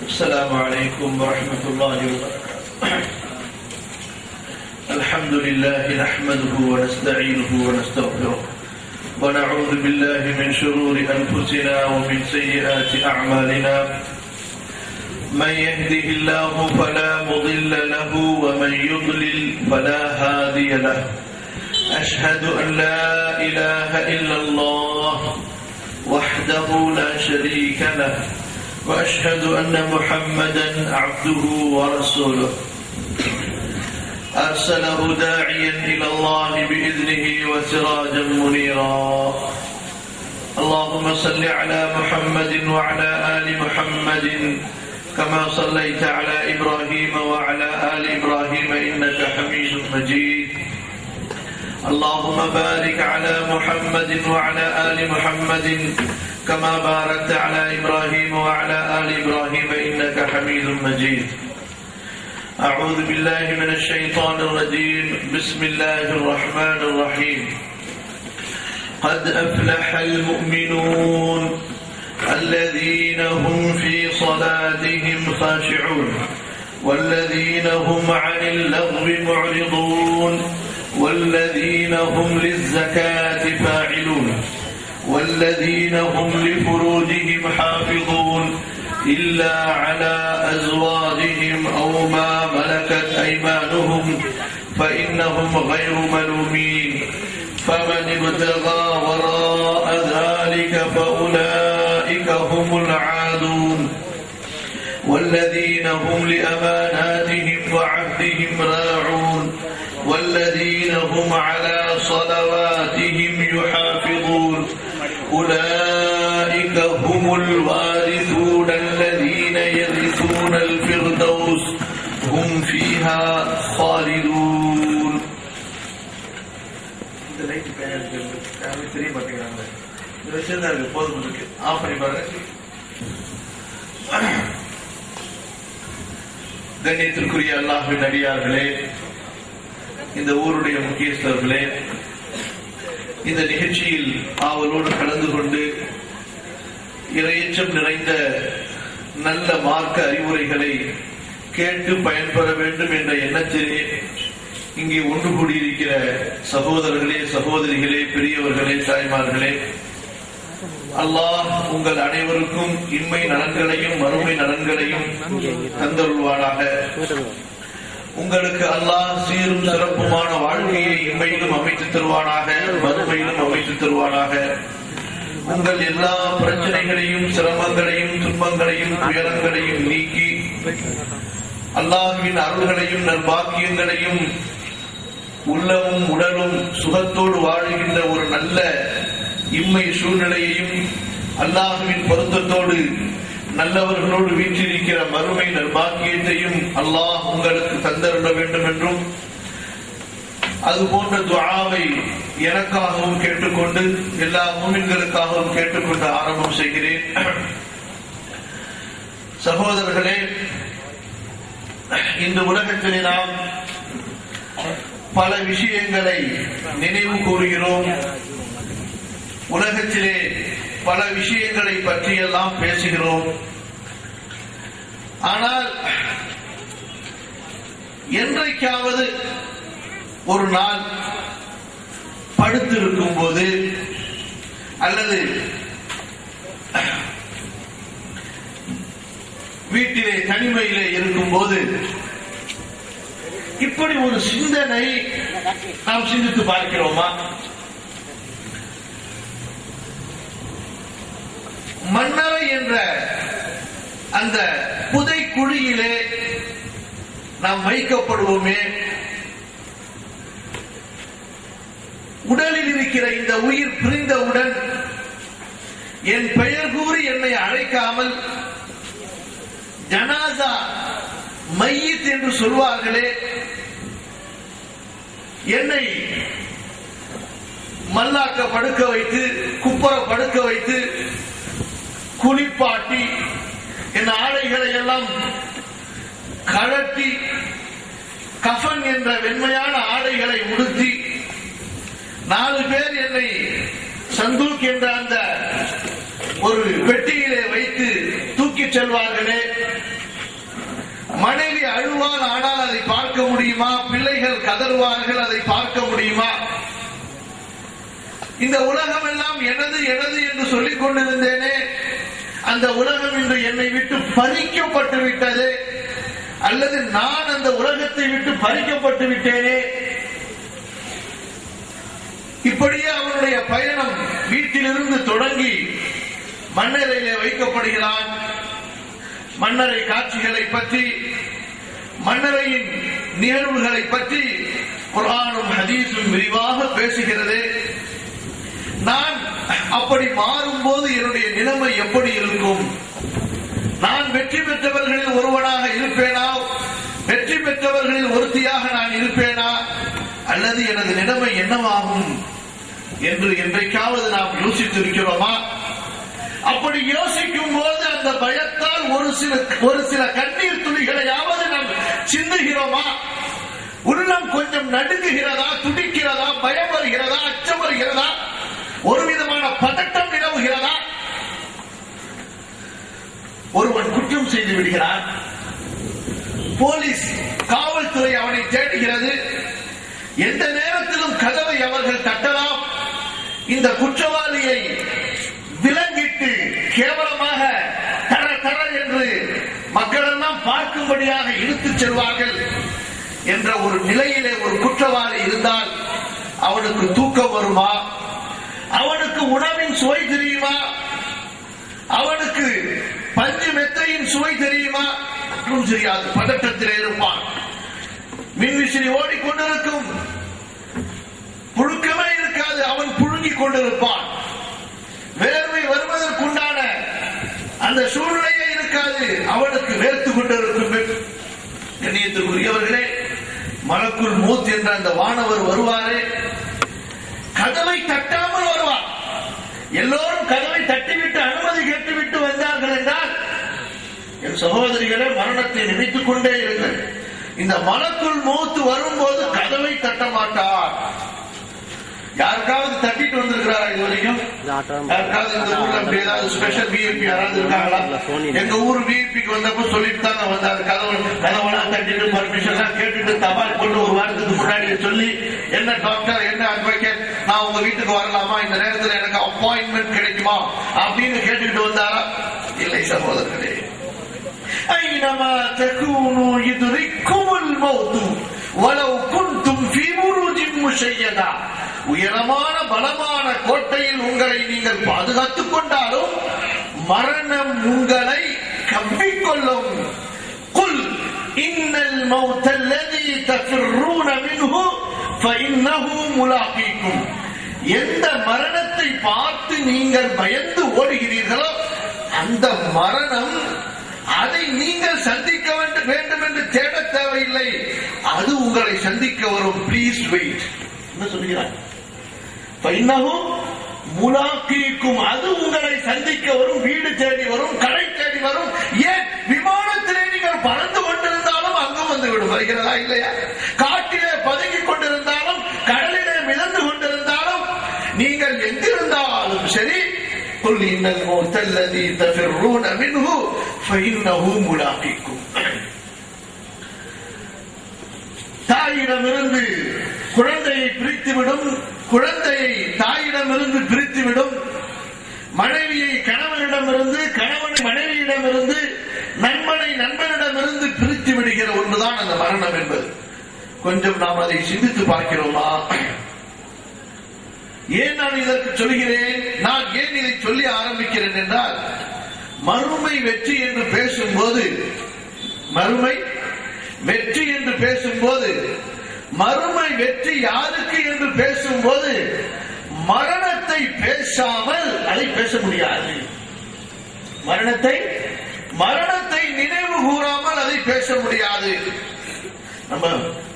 السلام عليكم ورحمة الله وبركاته. الحمد لله نحمده ونستعينه ونستغفره ونعوذ بالله من شرور أنفسنا ومن سيئات أعمالنا. من يهده الله فلا مضل له ومن يضلل فلا هادي له. أشهد أن لا إله إلا الله وحده لا شريك له وأشهد أن محمدا عبده ورسوله أرسله داعيا إلى الله بإذنه وسراجا منيرا. اللهم صل على محمد وعلى آل محمد كما صليت على إبراهيم وعلى آل إبراهيم إنك حميد مجيد. اللهم بارك على محمد وعلى آل محمد كما باركت على إبراهيم وعلى آل إبراهيم إنك حميد مجيد. أعوذ بالله من الشيطان الرجيم. بسم الله الرحمن الرحيم. قد أفلح المؤمنون الذين هم في صلاتهم خاشعون والذين هم عن اللغو معرضون والذين هم للزكاة فاعلون والذين هم لفروجهم حافظون إلا على أزواجهم أو ما ملكت أيمانهم فإنهم غير ملومين. فمن ابتغى وراء ذلك فأولئك هم العادون والذين هم لأماناتهم وعهدهم راعون والذين هم على صلواتهم يحافظون. أولئك هم الوارثون الذين يرثون الفردوس هم فيها خالدون. கண்ணியத்திற்குரிய அல்லாஹ்வின் அடியார்களே, இந்த ஊருடைய முக்கியஸ்தர்களே, இந்த நிகழ்ச்சியில் ஆவலோடு கலந்து கொண்டு இறையச்சம் நிறைந்த நல்ல மார்க்க அறிவுரைகளை கேட்டு பயன்பெற வேண்டும் என்ற எண்ணத்திலே இங்கே ஒன்று கூடியிருக்கிற சகோதரர்களே, சகோதரிகளே, பெரியவர்களே, தாய்மார்களே, அல்லாஹ் உங்கள் அனைவருக்கும் இன்மை நலன்களையும் மறுமை நலன்களையும் தந்தருள்வானாக. உங்களுக்கு அல்லாஹ் சீரும் சிறப்புமான வாழ்க்கையை இம்மையிலும் அமைத்து தருவானாக, மறுமையிலும் அமைத்து தருவானாக. உங்கள் எல்லா பிரச்சனைகளையும் சிரமங்களையும் துன்பங்களையும் துயரங்களையும் நீக்கி அல்லாஹ்வின் அருள்களையும் நற்பாக்கியங்களையும் உள்ளமும் உடலும் சுகத்தோடு வாழுகின்ற ஒரு நல்ல இம்மை சூழ்நிலையையும் அல்லாஹ்வின் பொருத்தத்தோடு நல்லவர்களோடு வீற்றிருக்கிற மறுமை நற்பாக்கியத்தையும் அல்லாஹ் உங்களுக்கு தந்தருள வேண்டும் என்றும் அதுபோன்ற துஆவை எனக்காகவும் கேட்டுக்கொண்டு எல்லா மூமின்களுக்காகவும் கேட்டுக்கொண்டு ஆரம்பம் செய்கிறேன். சகோதரர்களே, இந்த உலகத்திலே நாம் பல விஷயங்களை நினைவு கூறுகிறோம். உலகத்திலே பல விஷயங்களை பற்றியெல்லாம் பேசுகிறோம். ஆனால் என்றைக்காவது ஒரு நாள் படுத்திருக்கும் போது அல்லது வீட்டிலே தனிமையிலே இருக்கும் போது இப்படி ஒரு சிந்தனை நாம் சிந்தித்து பார்க்கிறோமா? மன்னரை என்ற அந்த புதை குழியிலே நாம் வைக்கப்படுவோமே, உடலில் இருக்கிற இந்த உயிர் பிரிந்தவுடன் என் பெயர் கூறி என்னை அழைக்காமல் ஜனாசா மையத் என்று சொல்வார்களே, என்னை மல்லாக்க படுக்க வைத்து குப்புற படுக்க வைத்து குளிப்பாட்டி என் ஆடைகளை எல்லாம் கழட்டி கஃபன் என்ற வெண்மையான ஆடைகளை உடுத்தி 4 பேர் என்னை சந்தூக் என்ற அந்த ஒரு பெட்டியிலே வைத்து தூக்கி செல்வார்களே, மனைவி அழுவாள், ஆனால் அதை பார்க்க முடியுமா? பிள்ளைகள் கதறுவார்கள், அதை பார்க்க முடியுமா? இந்த உலகம் எல்லாம் எனது எனது என்று சொல்லிக் கொண்டிருந்தேனே, அந்த உலகம் இன்று என்னை விட்டு பறிக்கப்பட்டு விட்டது, அல்லது நான் அந்த உலகத்தை விட்டு பறிக்கப்பட்டு விட்டேனே. இப்படியே அவனுடைய பயணம் வீட்டிலிருந்து தொடங்கி மண்ணறையிலே வைக்கப்படுகிறான். மண்ணறை காட்சிகளை பற்றி, மண்ணறையின் நிகழ்வுகளை பற்றி குர்ஆனும் ஹதீஸும் விரிவாக பேசுகிறது. நான் அப்படி மாறும்போது என்னுடைய நிலைமை எப்படி இருக்கும்? நான் வெற்றி பெற்றவர்களில் ஒருவனாக இருப்பேனா? வெற்றி பெற்றவர்களில் ஒருத்தியாக நான் இருப்பேனா? அல்லது எனது நிலைமை என்னவாகும் என்று என்றைக்காவது நாம் யோசித்திருக்கிறோமா? அப்படி யோசிக்கும் போது அந்த பயத்தால் ஒரு சில கண்ணீர் துளிகளையாவது நாம் சிந்துகிறோமா? உள்ளம் கொஞ்சம் நடுங்குகிறதா, துடிக்கிறதா, பயம் வருகிறதா, அச்சம் வருகிறதா, ஒரு விதமான பதட்டம் நிலவுகிறதா? ஒருவன் குற்றம் செய்து விடுகிறான், போலீஸ் காவல்துறை அவனை தேடுகிறது, எந்த நேரத்திலும் கதவை அவர்கள் தட்டலாம். இந்த குற்றவாளியை விலங்கிட்டு கேவலமாக தர தர என்று மக்கள் எல்லாம் பார்க்கும்படியாக இழுத்துச் செல்வார்கள் என்ற ஒரு நிலையிலே ஒரு குற்றவாளி இருந்தால் அவனுக்கு தூக்கம் வருமா? அவனுக்கு உணவின் சுவை தெரியுமா? அவனுக்கு பஞ்சு மெத்தையின் சுவை தெரியுமா? ஒன்றும் தெரியாது, பதட்டத்தில் இருப்பான். மின்விசிறி ஓடிக்கொண்டிருக்கும், புழுக்கமே இருக்காது, அவன் புழுங்கிக் கொண்டிருப்பான். வேர்வை வருவதற்குண்டான அந்த சூழ்நிலையே இருக்காது, அவனுக்கு வேர்த்து கொண்டிருக்கும். கண்ணியத்திற்குரியவர்களே, மலக்குல் மௌத் என்ற அந்த வானவர் வருவாரே, கதவை தட்டாமல் வருவார். எல்லோரும் கதவை தட்டிவிட்டு அனுமதி கேட்டுவிட்டு வந்தார்கள் என்றால், என் சகோதரிகளே, மரணத்தை நினைத்துக் கொண்டே இருங்கள். இந்த மலக்குல் மௌத் வரும்போது கதவை தட்ட மாட்டார். யாருக்காவது தட்டிட்டு வந்திருக்கிறாரா இது வரைக்கும்? யாருக்காவது இந்த ஊர்ல ஏதாவது ஸ்பெஷல் விஐபி யாராவது இருக்காங்களா? எங்க ஊர் விஐபிக்கு வந்தப்ப சொல்லிட்டு தாங்க வந்தாரு. கதவெல்லாம் தட்டிட்டு பர்மிஷன் எல்லாம் கேட்டுட்டு தபால் கொண்டு ஒரு வாரத்துக்கு முன்னாடி சொல்லி, என்ன டாக்டர், என்ன அட்வொகேட், நான் உங்க வீட்டுக்கு வரலாமா, இந்த நேரத்தில் எனக்கு அப்பாயின்மெண்ட் கிடைக்குமா அப்படின்னு கேட்டுக்கிட்டு வந்தாரா? இல்லை சகோதரர்களே. ஐனமா தகூனு யுத்ரிக்குமுல் மௌத் வலவ் குன்தும் ஃபீ புரூஜின் முஷய்யதா. உயரமான பலமான கோட்டையில் உங்களை நீங்கள் பாதுகாத்துக் கொண்டாலும் மரணம் உங்களை கவ்விக்கொள்ளும். குல் இன்னல் மௌத்தல்லதி தஃபிர்ரூன மின்ஹு ஃபஇன்னஹு முலாகீக்கும். எந்த மரணத்தை பார்த்து நீங்கள் பயந்து ஓடுகிறீர்களோ அந்த மரணம், அதை நீங்கள் சந்திக்க வேண்டும் என்று தேட தேவையில்லை, அது உங்களை சந்திக்க வரும். Please wait. என்ன சொல்லுகிறார்? முலாக்கீக்கும், அது உங்களை சந்திக்க வரும், வீடு தேடி வரும், கடை தேடி வரும். ஏன் விமானத்திலே நீங்கள் பறந்து கொண்டிருந்தாலும் அங்கும் வந்து விடும். வருகிறதா இல்லையா? காட்டிலே பதுங்கிக் கொண்டிருந்தாலும், கடலிலே மிதந்து கொண்டிருந்தாலும், நீங்கள் எங்கிருந்தாலும் சரி, قل إن الموت الذي تفرون منه فإنه ملاقيكم. தாயிடமிருந்து குழந்தையை பிரித்துவிடும், குழந்தையை தாயிடமிருந்து பிரித்துவிடும், மனைவியை கணவனிடமிருந்து, கணவன் மனைவியிடமிருந்து, நண்பனை நண்பனிடமிருந்து பிரித்து விடுகிற ஒன்றுதான் அந்த மரணம் என்பது. கொஞ்சம் நாம் அதை சிந்தித்து பார்க்கிறோமா? ஏன் நான் இதற்கு சொல்கிறேன்? நான் ஏன் இதை சொல்லி ஆரம்பிக்கிறேன் என்றால், மறுமை வெற்றி என்று பேசும்போது, மறுமை வெற்றி என்று பேசும்போது, மறுமை வெற்றி யாருக்கு என்று பேசும்போது மரணத்தை பேசாமல் அதை பேச முடியாது. மரணத்தை நினைவு கூறாமல் அதை பேச முடியாது. நம்ம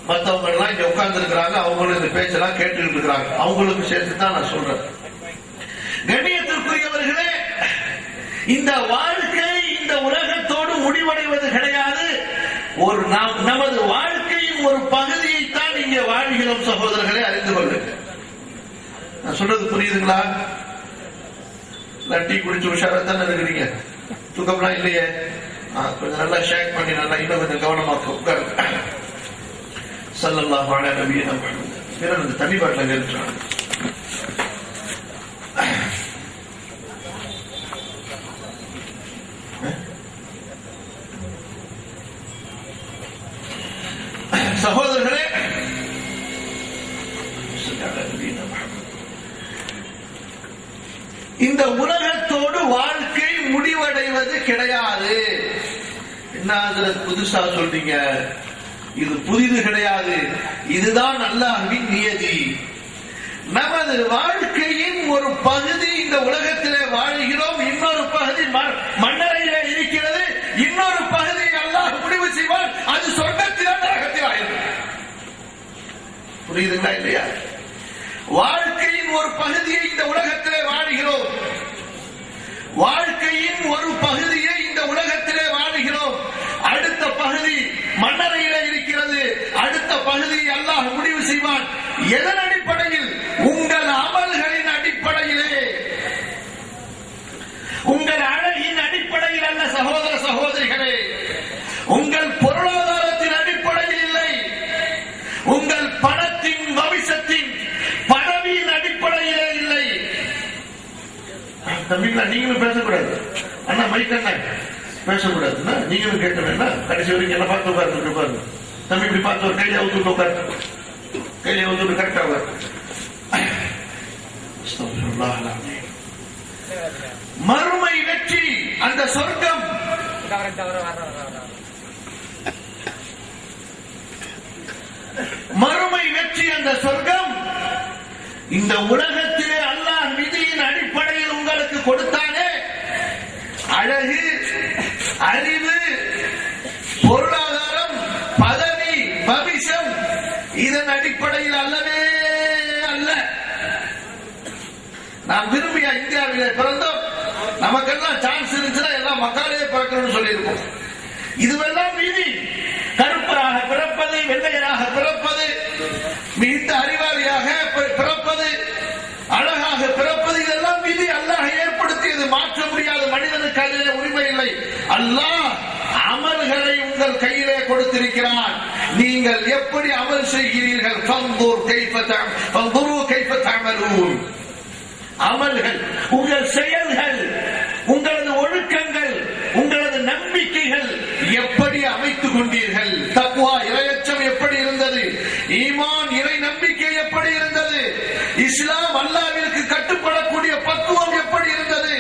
மற்றவங்க எல்லாம் இங்க உட்கார்ந்து இருக்கிறாங்க, அவங்களும் இந்த பேச்செல்லாம் கேட்டுக்கிட்டு இருக்கிறாங்க, அவங்களுக்கு சேர்த்து தான் நான் சொல்றேன். கண்ணியத்திற்குரியவர்களே, இந்த வாழ்க்கை இந்த உலகத்தோடு முடிவடைவது கிடையாது. ஒரு நமது வாழ்க்கையின் ஒரு பகுதியை தான் இங்கே வாழ்கிறோம். சகோதரர்களை அறிந்து கொள்ளுங்க. நான் சொல்றது புரியுதுங்களா? டீ குடிச்சு உஷாரா தானே இருக்கிறீங்க? தூக்கம்லாம் இல்லையே, கொஞ்சம் நல்லா ஷேக் பண்ணி நல்லா இன்னும் கொஞ்சம் கவனமாக உட்காருங்க. ஸல்லல்லாஹு அலைஹி வஸல்லம் அந்த தண்ணி பாட்டில் கேட்டுறாங்க. சகோதரர்களே, இந்த உலகத்தோடு வாழ்க்கை முடிவடைவது கிடையாது. என்ன புதுசா சொல்றீங்க? இது புதிது கிடையாது, இதுதான் அல்லாஹ்வின் நியதி. நமது வாழ்க்கையின் ஒரு பகுதி இந்த உலகத்திலே வாழ்கிறோம், இன்னொரு பகுதி மண்ணறையிலே இருக்கிறது, இன்னொரு பகுதி அல்லாஹ் முடிவு செய்வார், அது சொர்க்கத்திலா நரகத்திலா இருக்கும். புரியுதுங்களா இல்லையா? வாழ்க்கையின் ஒரு பகுதியை இந்த உலகத்திலே வாழ்கிறோம், வாழ்க்கையின் ஒரு பகுதியை இந்த உலகத்திலே வாழ்கிறோம், அடுத்த பகுதி மண்ணறையிலே இருக்கிறது, அடுத்த பகுதியை அல்லாஹ் முடிவு செய்வான். எதன் அடிப்படையில்? உங்கள் அமல்களின் அடிப்படையிலே, உங்கள் அழகின் அடிப்படையில் அல்ல சகோதர சகோதரிகளே, உங்கள் பொருளாதாரத்தின் அடிப்படையில் இல்லை, உங்கள் பணத்தின் பவிஷத்தின் பதவியின் அடிப்படையிலே இல்லை. தம்பிங்களா, நீங்களும் பேசக்கூடாது அண்ணா, மைக் அண்ணா பேசக்கூடாதுன்னா நீங்களும் கேட்கணும்னா கடைசி வரைக்கும் என்ன பார்த்து உட்கார்ந்து பாருங்க. தம்பி இப்படி பார்த்து ஒரு கையில ஊத்து உட்காரு, கையில ஊத்து கரெக்டா மறுமை வெற்றி, அந்த சொர்க்கம், மறுமை வெற்றி, அந்த சொர்க்கம் இந்த உலகத்திலே அல்லாஹ் விதியின் அடிப்படையில் உங்களுக்கு கொடுத்தானே, அழகு, அறிவு, பொருளாதாரம், பதவி, பவிஷம், இதன் அடிப்படையில் அல்லவே அல்ல. நாம் விரும்பியா இந்தியாவிலே பிறந்தோம், நமக்கெல்லாம் சான்ஸ் இருந்துச்சுன்னா எல்லாம் மக்களே பிறக்கணும்னு சொல்லியிருக்கோம். இதுவெல்லாம் விதி. கருப்பராக பிறப்பது, வெள்ளையராக பிறப்பது, மிகுந்த அறிவாளியாக பிறப்பது, அழகாக பிறப்பது, இதெல்லாம் விதி. அல்லாஹ் ஏற்படுத்தியது, மாற்ற முடியாத. மனிதனுக்கு அதிலே உரிமை இல்லை. அல்லாஹ் அமல்களை உங்கள் கையிலே கொடுத்திருக்கிறான். நீங்கள் எப்படி அமல் செய்கிறீர்கள்? அமல்கள், உங்கள் செயல்கள், உங்களது ஒழுக்கங்கள், உங்களது நம்பிக்கைகள் எப்படி அமைத்துக் கொண்டீர்கள்? தக்வா, இறையச்சம் எப்படி இருந்தது? ஈமான், இறை நம்பிக்கை எப்படி இருந்தது? இஸ்லாம், அல்லாஹ்விற்கு கட்டுப்படக்கூடிய பக்குவம் எப்படி இருந்தது?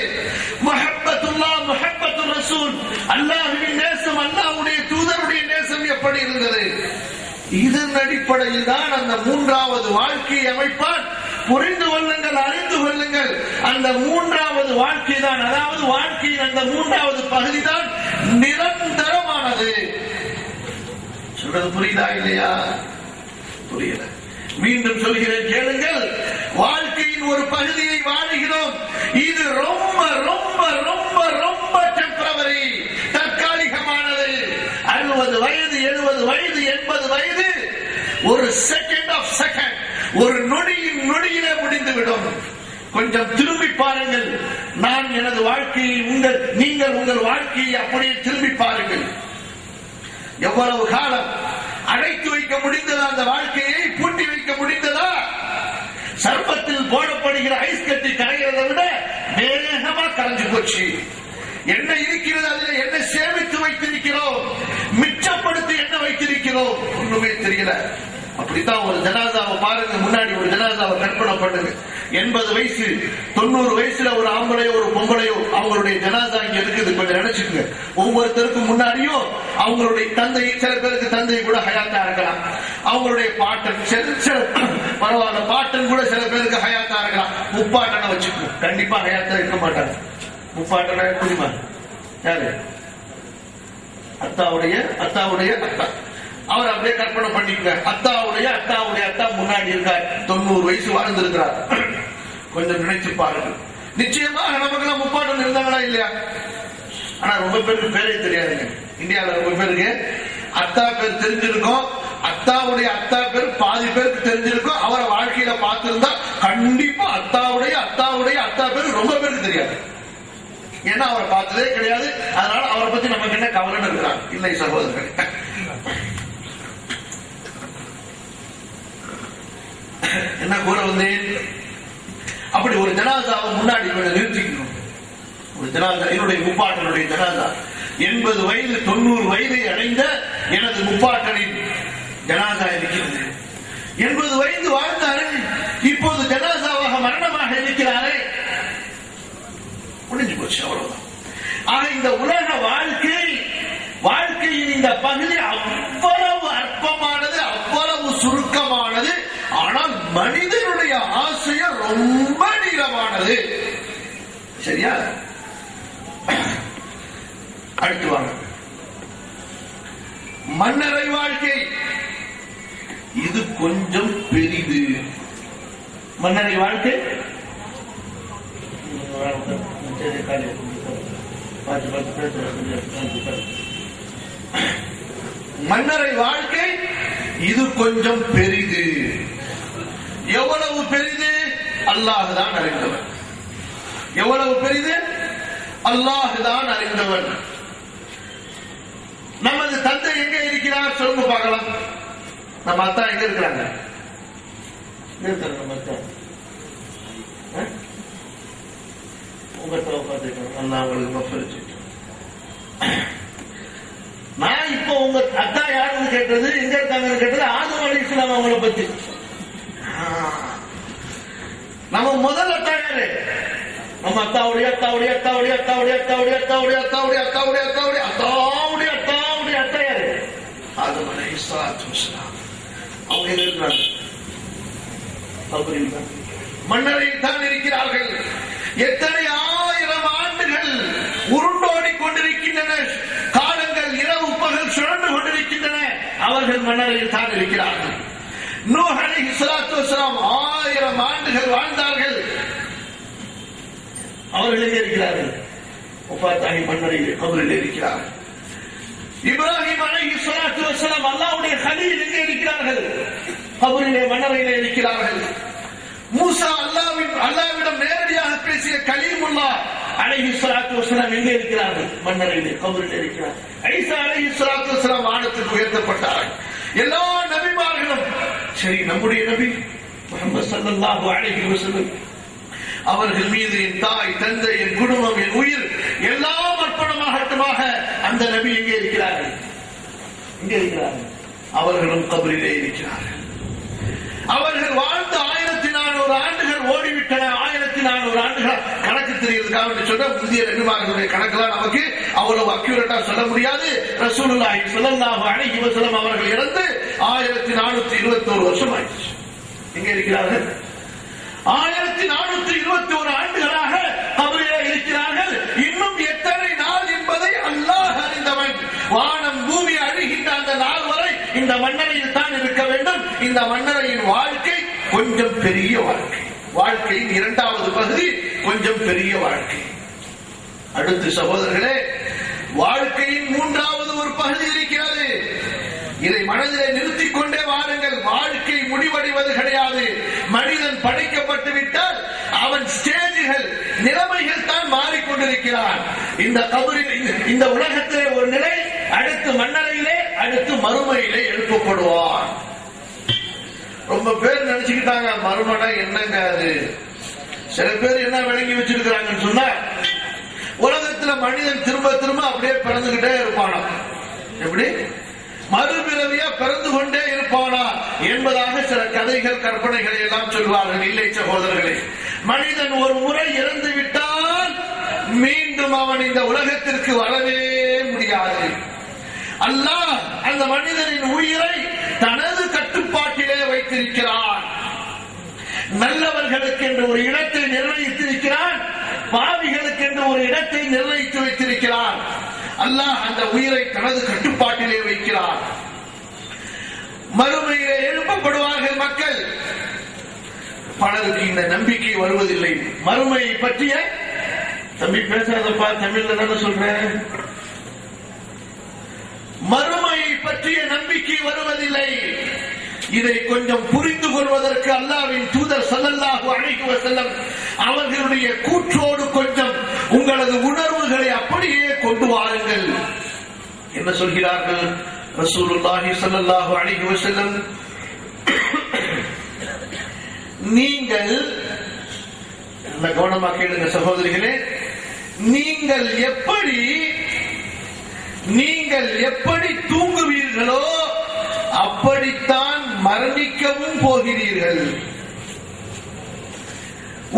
முஹப்பத்துல்லாஹ், முஹப்பத்துர் ரசூல், அல்லாஹ்வின் நேசம், அல்லாஹ்வுடைய தூதருடைய நேசம் எப்படி இருந்தது? இதன் அடிப்படையில் தான் அந்த மூன்றாவது வாழ்க்கையை அமைப்பான். புரிந்து கொள்ளுங்கள், அறிந்து கொள்ளுங்கள். அந்த மூன்றாவது வாழ்க்கை தான், அதாவது வாழ்க்கையின் அந்த மூன்றாவது பகுதி தான் நிரந்தரமானது. சொல்றது புரியுதா இல்லையா? புரியல. மீண்டும் சொல்கிறேன், கேளுங்கள். வாழ்க்கையின் ஒரு பகுதியை வாழுகிறோம். இது ரொம்ப ரொம்ப ரொம்ப ரொம்ப டெம்பரவரி, தற்காலிகமானது. 60 வயது, 70 வயது, 80 வயது ஒரு செகண்ட் ஆஃப் செகண்ட், ஒரு நொடியிலே முடிந்துவிடும். கொஞ்சம் திரும்பி பாருங்கள். நான் எனது வாழ்க்கையை, நீங்கள் உங்கள் வாழ்க்கையை அப்படியே திரும்பி பாருங்கள். எவ்வளவு காலம் அடைத்து வைக்க முடிந்ததா? அந்த வாழ்க்கையை பூட்டி வைக்க முடிந்ததா? சர்பத்தில் போடப்படுகிற ஐஸ் கட்டி கரைகிறதை விட வேகமா கரைஞ்சு போச்சு. என்ன இருக்கிறது? அதில் என்ன சேமித்து வைத்திருக்கிறோம்? மிச்சப்படுத்தி என்ன வைத்திருக்கிறோம்? ஒண்ணுமே தெரியல. அப்படித்தான் ஒரு ஜனாதாவை பாருங்க, முன்னாடி ஒரு ஜனாதாவை கற்பனை பண்ணுங்க. 80 வயசு 90 வயசுல ஒரு ஆம்பளையோ ஒரு பொம்பளையோ அவங்களுடைய ஜனாதா இங்க இருக்குது. கொஞ்சம் நினைச்சுக்கோங்க. ஒவ்வொருத்தருக்கும் முன்னாடியும் அவங்களுடைய தந்தை, சில பேருக்கு தந்தை கூட ஹயாத்தா இருக்கலாம், அவங்களுடைய பாட்டன், பரவாயில்ல பாட்டன் கூட சில பேருக்கு ஹயாத்தா இருக்கலாம். முப்பாட்டனை வச்சுக்கணும், கண்டிப்பா ஹயாத்தா இருக்க மாட்டாங்க. முப்பாட்டனா புரியுமா? யாரு? அத்தாவுடைய அத்தா. அவர் அப்படியே கற்பனை பண்ணிக்க. அத்தாவுடைய அத்தா முன்னாடி இருக்கார், 90 வயசு வாழ்ந்திருக்கிறார். கொஞ்சம் நினைச்சு பாருங்கள். நிச்சயமாக நமக்கெல்லாம் முப்பாட்டம் இருந்தாங்களா இல்லையா? ஆனா ரொம்ப பேருக்கு பேரே தெரியாதுங்க. இந்தியாவில் ரொம்ப பேருக்கு அத்தா பேர் தெரிஞ்சிருக்கும், அத்தாவுடைய அத்தா பேர் பாதி பேருக்கு தெரிஞ்சிருக்கும். அவரை வாழ்க்கையில பார்த்திருந்தா கண்டிப்பா அத்தாவுடைய அத்தா பேர் ரொம்ப பேருக்கு தெரியாது. ஏன்னா அவரை பார்த்ததே கிடையாது, அதனால அவரை பத்தி நமக்கு என்ன கவலைன்னு இருக்கிறாங்க. இல்லை சகோதரர்களே, என்ன கூற வந்தேன், அப்படி ஒரு ஜனாசாவை முன்னாடி நிறுத்திக்கணும். ஒரு ஜனாசா, என்னுடைய முப்பாட்டனுடைய ஜனாசா 80 வயது 90 வயதை அடைந்த எனது முப்பாட்டனின் ஜனாசா இருக்கிறது. 80 வயது வாழ்ந்தார்கள், இப்போது ஜனாசாவாக மரணமாக இருக்கிறாரே, முடிஞ்சு போச்சு, அவ்வளவுதான். ஆக இந்த உலக வாழ்க்கையின் இந்த பகுதி அவ்வளவு அற்பமானது, அவ்வளவு சுருக்கமானது. ஆனால் மனிதனுடைய ஆசைய ரொம்ப நீளமானது. சரியா? அடுத்து வாங்க. மன்னரை வாழ்க்கை இது கொஞ்சம் பெரிது. மன்னரை வாழ்க்கை மன்னரை வாழ்க்கை இது கொஞ்சம் பெரிது. எவ்வளவு பெரிது? அல்லாஹ் தான் அறிந்தவன். எவ்வளவு பெரிது? அல்லாஹ் தான் அறிந்தவன். நமது தந்தை எங்க இருக்கிறார் சொல்லுங்க பார்க்கலாம். நம்ம அத்தா எங்க இருக்கிறாங்க? நம்ம அத்தா நான் இப்ப உங்க அத்தா யாருன்னு கேட்டது, எங்க இருக்காங்கன்னு கேட்டது ஆதம் அலைஹிஸ்ஸலாம் அவங்கள பத்தி. நம்ம முதல் அத்தா யாரு? நம்ம அத்தாவுடைய அத்தாவுடைய அத்தாவுடைய அத்தாவுடைய அத்தாவுடைய அத்தாவுடைய அத்தாவுடைய அத்தாவுடைய அத்தாவுடைய அத்தாவுடைய அத்தாவுடைய அத்தா யாரு? ஆதம் அலைஹிஸ்ஸலாம். அவங்க எங்க இருக்கிறாங்க? மன்னரையில் தான் இருக்கிறார்கள். எத்தனை ஆயிரம் ஆண்டுகள் உருண்டோடி கொண்டிருக்கின்றன, காலங்கள் இரவு பகல் சுழன்று கொண்டிருக்கின்றன. அவர்கள் மன்னரையில் தான் இருக்கிறார்கள். நூஹ் அலைஹிஸ்ஸலாத்து வஸ்ஸலாம் 1000 ஆண்டுகள் வாழ்ந்தார்கள். அவர்கள் எங்கே இருக்கிறார்கள்? வஃபாத்தாகி மன்னரையில் கபரில் இருக்கிறார்கள். இப்ராஹிம் அலைஹிஸ்ஸலாத்து வஸ்ஸலாம் அல்லாஹ்வுடைய கலீல் எங்கே இருக்கிறார்கள்? கபரிலே மன்னரையிலே இருக்கிறார்கள். மூசா அல்லாஹ்விடம் நேரடியாக பேசிய கலீமுல்லாஹ் அலைஹிஸ்ஸலாத்து வஸ்ஸலாம் எங்கே இருக்கிறார்கள்? மன்னரையிலே கபரிலே இருக்கிறார்கள். ஈசா அலைஹிஸ்ஸலாத்து வஸ்ஸலாம் வானத்துக்கு உயர்த்தப்பட்டார்கள். எல்லா நபிமார்களும் சரி, நம்முடைய நபி முஹம்மது ஸல்லல்லாஹு அலைஹி வஸல்லம் அவர்கள் மீது என் தாய் தந்தை என் குடும்பம் என் உயிர் எல்லாம் அர்ப்பணமாகட்டுமாக அந்த நபி எங்கே இருக்கிறார்கள்? எங்கே இருக்கிறார்கள்? அவர்களும் கபரிலே இருக்கிறார்கள். அவர்கள் வாழ்ந்த 1400 ஆண்டுகள் ஓடிவிட்டன. 1400 ஆண்டுகள் கணக்கு தெரியுதுக்காக சொன்ன புதிய நபிமார்களுடைய கணக்கெல்லாம் நமக்கு அவ்வளவு அக்யூரேட்டா சொல்ல முடியாது. ரசூலுல்லாஹி ஸல்லல்லாஹு அலைஹி வஸல்லம் அவர்கள் இறந்து 1421 வருஷம் ஆயிடுச்சு. எங்க இருக்கிறார்கள்? 1421 ஆண்டுகளாக கபரிலே இருக்கிறார்கள். இன்னும் எத்தனை நாள் என்பதை அல்லாஹ் அறிந்தவன். வானம் பூமி அழிகின்ற அந்த நாள் வரை இந்த மன்னரையில் தான் இருக்க வேண்டும். இந்த மன்னரையின் வாழ்க்கை கொஞ்சம் பெரிய வாழ்க்கை. வாழ்க்கையின் இரண்டாவது பகுதி கொஞ்சம் பெரிய வாழ்க்கை. அடுத்து சகோதரர்களே, வாழ்க்கையின் மூன்றாவது ஒரு பகுதி இருக்கிறது. இதை மனதிலே நிறுத்திக் கொண்டே வாருங்கள். வாழ்க்கை முடிவடைவது கிடையாது. மனிதன் படைக்கப்பட்டு விட்டால் அவன் ஸ்டேஜுகள் நிலைமைகள் தான் மாறிக்கொண்டிருக்கிறான். இந்த கபரில் இந்த உலகத்திலே ஒரு நிலை, அடுத்து மன்னரையிலே, அடுத்து மறுமையிலே எழுப்பப்படுவான். ரொம்ப பேர் நினைச்சுக்கிட்டாங்க மறுமனா என்னங்க அது. சில பேர் என்ன விளங்கி வச்சிருக்கிறாங்கன்னு சொன்னா, உலகத்துல மனிதன் திரும்ப திரும்ப அப்படியே பிறந்துகிட்டே இருப்பானா, எப்படி மறுபிறவியா பிறந்து கொண்டே இருப்பானா என்பதாக சில கதைகள் கற்பனைகளை எல்லாம் சொல்வார்கள். இல்லை சகோதரர்களே, மனிதன் ஒரு முறை இறந்து விட்டால் மீண்டும் அவன் இந்த உலகத்திற்கு வரவே முடியாது. அல்லாஹ் அந்த மனிதனின் உயிரை தனது கட்டுப்பாட்டிலே வைத்திருக்கிறான். நல்லவர்களுக்கு என்று ஒரு இடத்தை நிர்ணயித்திருக்கிறான், பாவிகளுக்கு என்று ஒரு இடத்தை நிர்ணயித்து வைத்திருக்கிறான். அல்லாஹ் அந்த உயிரை தனது கட்டுப்பாட்டிலே வைக்கிறார். மறுமையிலே எழுப்பப்படுவார்கள் மக்கள். பலருக்கு இந்த நம்பிக்கை வருவதில்லை. மறுமையை பற்றிய தம்பி பேசாதப்பா, தமிழ்ல தானே சொல்றேன். மறுமையை பற்றிய நம்பிக்கை வருவதில்லை. இதை கொஞ்சம் புரிந்து கொள்வதற்கு அல்லாஹ்வின் தூதர் ஸல்லல்லாஹு அலைஹி வஸல்லம் அவர்களுடைய கூற்றோடு கொஞ்சம் உங்களது உணர்வுகளை அப்படியே கொண்டு வாருங்கள். என்ன சொல்கிறார்கள் ரசூலுல்லாஹி ஸல்லல்லாஹு அலைஹி வஸல்லம்? நீங்கள் கவனமா கேளுங்க சகோதரிகளே, நீங்கள் எப்படி தூங்குவீர்களோ அப்படித்தான் மரணிக்கவும் போகிறீர்கள்.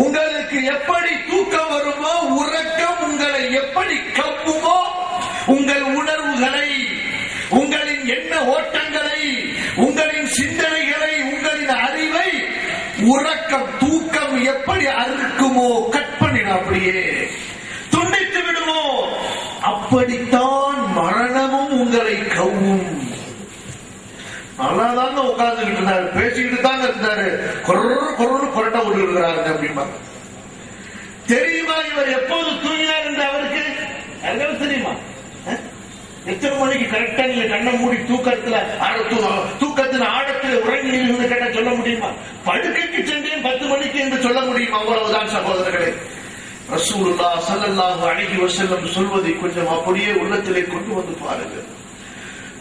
உங்களுக்கு எப்படி தூக்கம் வருமோ, உறக்கம் உங்களை எப்படி கப்புமோ, உங்கள் உணர்வுகளை, உங்களின் எண்ண ஓட்டங்களை, உங்களின் சிந்தனைகளை, உங்களின் அறிவை உறக்கம் தூக்கம் எப்படி அறுக்குமோ, கட் பண்ணிடும், அப்படியே துண்டித்து விடுமோ, அப்படித்தான் மரணமும் உங்களை கவ்வும். நல்லாதாங்க உட்கார்ந்துகிட்டு இருந்தாரு, பேசிக்கிட்டு தாங்க இருந்தாரு, கொரட்டா விட்டு இருக்கிறாரு அப்படிமா. தெரியுமா இவர் எப்போது தூங்கினார் என்று அவருக்கு தெரியுமா? எத்தனை மணிக்கு கரெக்டா நீங்க கண்ணை மூடி தூக்கத்தின் ஆழத்தில் உறங்கினீர்கள் கேட்ட சொல்ல முடியுமா? படுக்கைக்கு சென்றேன் 10 மணிக்கு என்று சொல்ல முடியுமா? அவ்வளவுதான் சகோதரர்களே. ரசூலுல்லாஹ் ஸல்லல்லாஹு அலைஹி வஸல்லம் சொல்வதை கொஞ்சம் அப்படியே உள்ளத்திலே கொண்டு வந்து பாருங்கள்.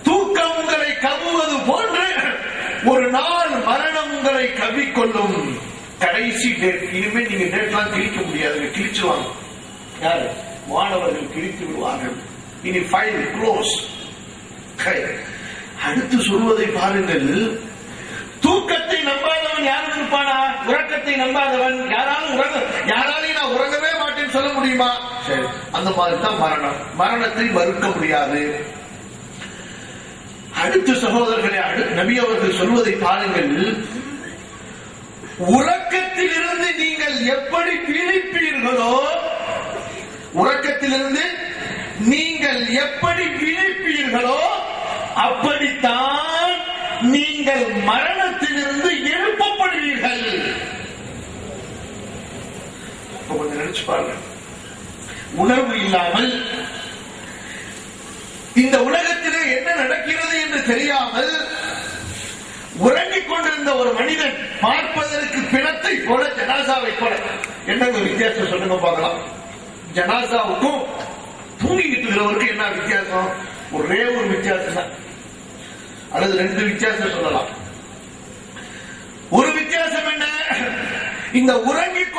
தூக்கம் உங்களை கவ்வுவது போன்று ஒரு நாள் மரணம் உங்களை கவ்விக்கொள்ளும். கடைசி டேட். இனிமே நீங்க டேட்லாம் கிழிக்க முடியாது, கிழிச்சுவாங்க. யாரு? மாணவர்கள் கிழித்து விடுவார்கள். இனி ஃபைல் க்ளோஸ். அடுத்து சொல்வதை பாருங்கள். தூக்கத்தை நம்பாதவன் யாரும் இருப்பானா? உறக்கத்தை நம்பாதவன் யாராலையும் நான் உறங்கவே மாட்டேன்னு சொல்ல முடியுமா? சரி, அந்த மாதிரி தான் மரணம். மரணத்தை மறுக்க முடியாது. அடுத்து சகோதரர்களே, நபி அவர்கள் சொல்வதை பாருங்கள். உறக்கத்திலிருந்து நீங்கள் எப்படி விழிப்பீர்களோ, உறக்கத்திலிருந்து நீங்கள் எப்படி விழிப்பீர்களோ அப்படித்தான் நீங்கள் மரணத்திலிருந்து எழுப்பப்படுவீர்கள். கொஞ்சம் நினைச்சு பாருங்க. உணர்வு இல்லாமல் இந்த உலகத்திலே என்ன நடக்கிறது என்று தெரியாமல் உறங்கிக் கொண்டிருந்த ஒரு மனிதன் பார்ப்பதற்கு பிணத்தை போல, ஜனாசாவை போல. என்ன வித்தியாசம் சொல்லுங்க பார்க்கலாம். ஜனாசாவுக்கும் தூங்கிக்கிட்டு இருக்கிறவருக்கு என்ன வித்தியாசம்? ஒரே ஒரு வித்தியாசம் தான், அல்லது 2 வித்தியாசம் சொல்லலாம். ஒரு வித்தியாசம் என்ன? இந்த உறங்கிக்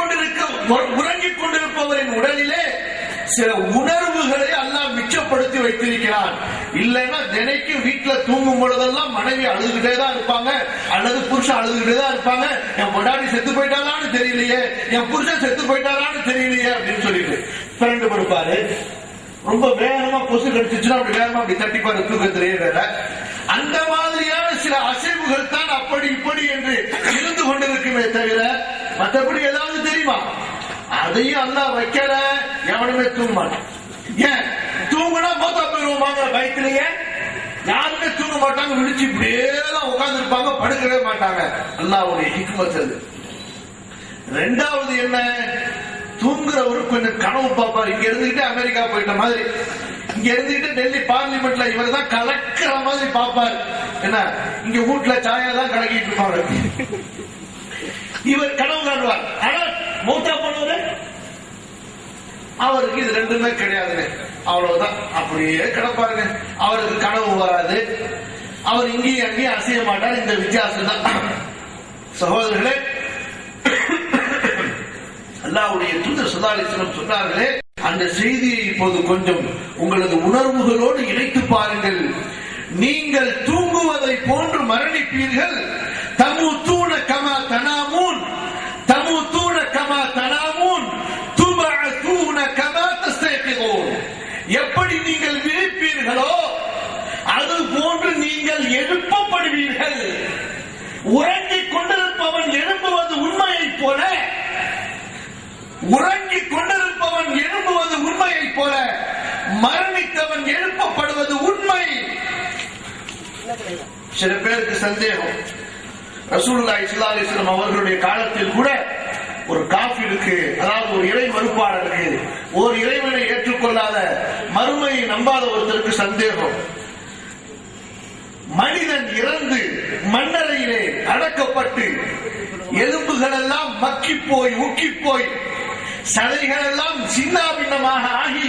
கொண்டிருப்பவரின் உடலிலே சில உணர்வுகளை அல்லாஹ் மிச்சப்படுத்தி வைத்திருக்கிறான். இல்லைன்னா தினைக்கும் வீட்டுல தூங்கும் பொழுதெல்லாம் மனைவி அழுதுகிட்டே தான் இருப்பாங்க, அல்லது புருஷன் அழுதுகிட்டே தான் இருப்பாங்க. என் பொண்டாட்டி செத்து போயிட்டாலான்னு தெரியலையே, என் புருஷன் செத்து போயிட்டாரான்னு தெரியலையே அப்படின்னு சொல்லிட்டு பிறண்டு படுப்பாரு. ரொம்ப வேகமா கொசு கடிச்சுன்னா அப்படி வேகமா அப்படி தட்டிப்பாரு தூக்கத்திலேயே. வேற அந்த மாதிரியான சில அசைவுகள் தான் அப்படி இப்படி என்று இருந்து கொண்டிருக்குமே தவிர மற்றபடி ஏதாவது தெரியுமா? அதையும் அல்லாஹ் வைக்கல. எவனுமே தூங்க மாட்டான். ஏன் தூங்குனா மொத்தம் போயிருவாங்க பயத்திலேயே. யாருமே தூங்க மாட்டாங்க, விழிச்சு இப்படியே தான் உட்கார்ந்து இருப்பாங்க, படுக்கவே மாட்டாங்க. அல்லாஹ்வுடைய ஹிக்மத் அது. 2வது என்ன? தூங்குறவரு கொஞ்சம் கனவு பார்ப்பாரு. இங்க இருந்துகிட்டு அமெரிக்கா போயிட்ட மாதிரி, இங்க இருந்துகிட்டு டெல்லி பார்லிமெண்ட்ல இவர் தான் கலக்கிற மாதிரி பார்ப்பாரு. என்ன, இங்க வீட்டுல சாயா தான் கலக்கிட்டு இருப்பாரு. இவர் கனவு காணுவார். ஆனா மூத்தா போனவரு அவருக்கு இது 2மே கிடையாதுங்க. அவ்வளவுதான், அப்படியே கிடப்பாருங்க. அவருக்கு கனவு வராது, அவர் இங்கேயும் அங்கேயும் அசைய மாட்டார். இந்த வித்தியாசம் தான் சகோதரர்களே. அல்லாஹ்வுடைய தூதர் ஸல்லல்லாஹு அலைஹி வஸல்லம் சொன்னார்களே, அந்த செய்தியை இப்போது கொஞ்சம் உங்களது உணர்வுகளோடு இணைத்து பாருங்கள். நீங்கள் தூங்குவதை போன்று மரணிப்பீர்கள். தமுத்தூன கமா தனாமூன், தமுத்தூன கமா தனாமூன், துபஅதூன கமா தஸ்தைகிதூன். எப்படி நீங்கள் விழிப்பீர்களோ அது போன்று நீங்கள் எழுப்பப்படுவீர்கள். உறங்கிக் கொண்டிருப்பவன் எழும்புவது உண்மையைப் போல, உறங்கிக் கொண்டிருப்பவன் எழும்புவது உண்மையைப் போல மரணித்தவன் எழுப்பப்படுவது உண்மை. சில பேருக்கு சந்தேகம். ரசூலுல்லாஹி ஸல்லல்லாஹு அலைஹி வஸல்லம் அவர்களுடைய காலத்தில் கூட ஒரு காஃபிருக்கு, அதாவது ஒரு இறை மறுப்பாளருக்கு, ஒரு இறைவனை ஏற்றுக்கொள்ளாத, மறுமையை நம்பாத ஒருத்தருக்கு சந்தேகம். மனிதன் இறந்து மண்ணறையிலே அடக்கப்பட்டு எலும்புகள் எல்லாம் மக்கி போய் உக்கி போய் சதைகள் எல்லாம் சின்ன பின்னமாக ஆகி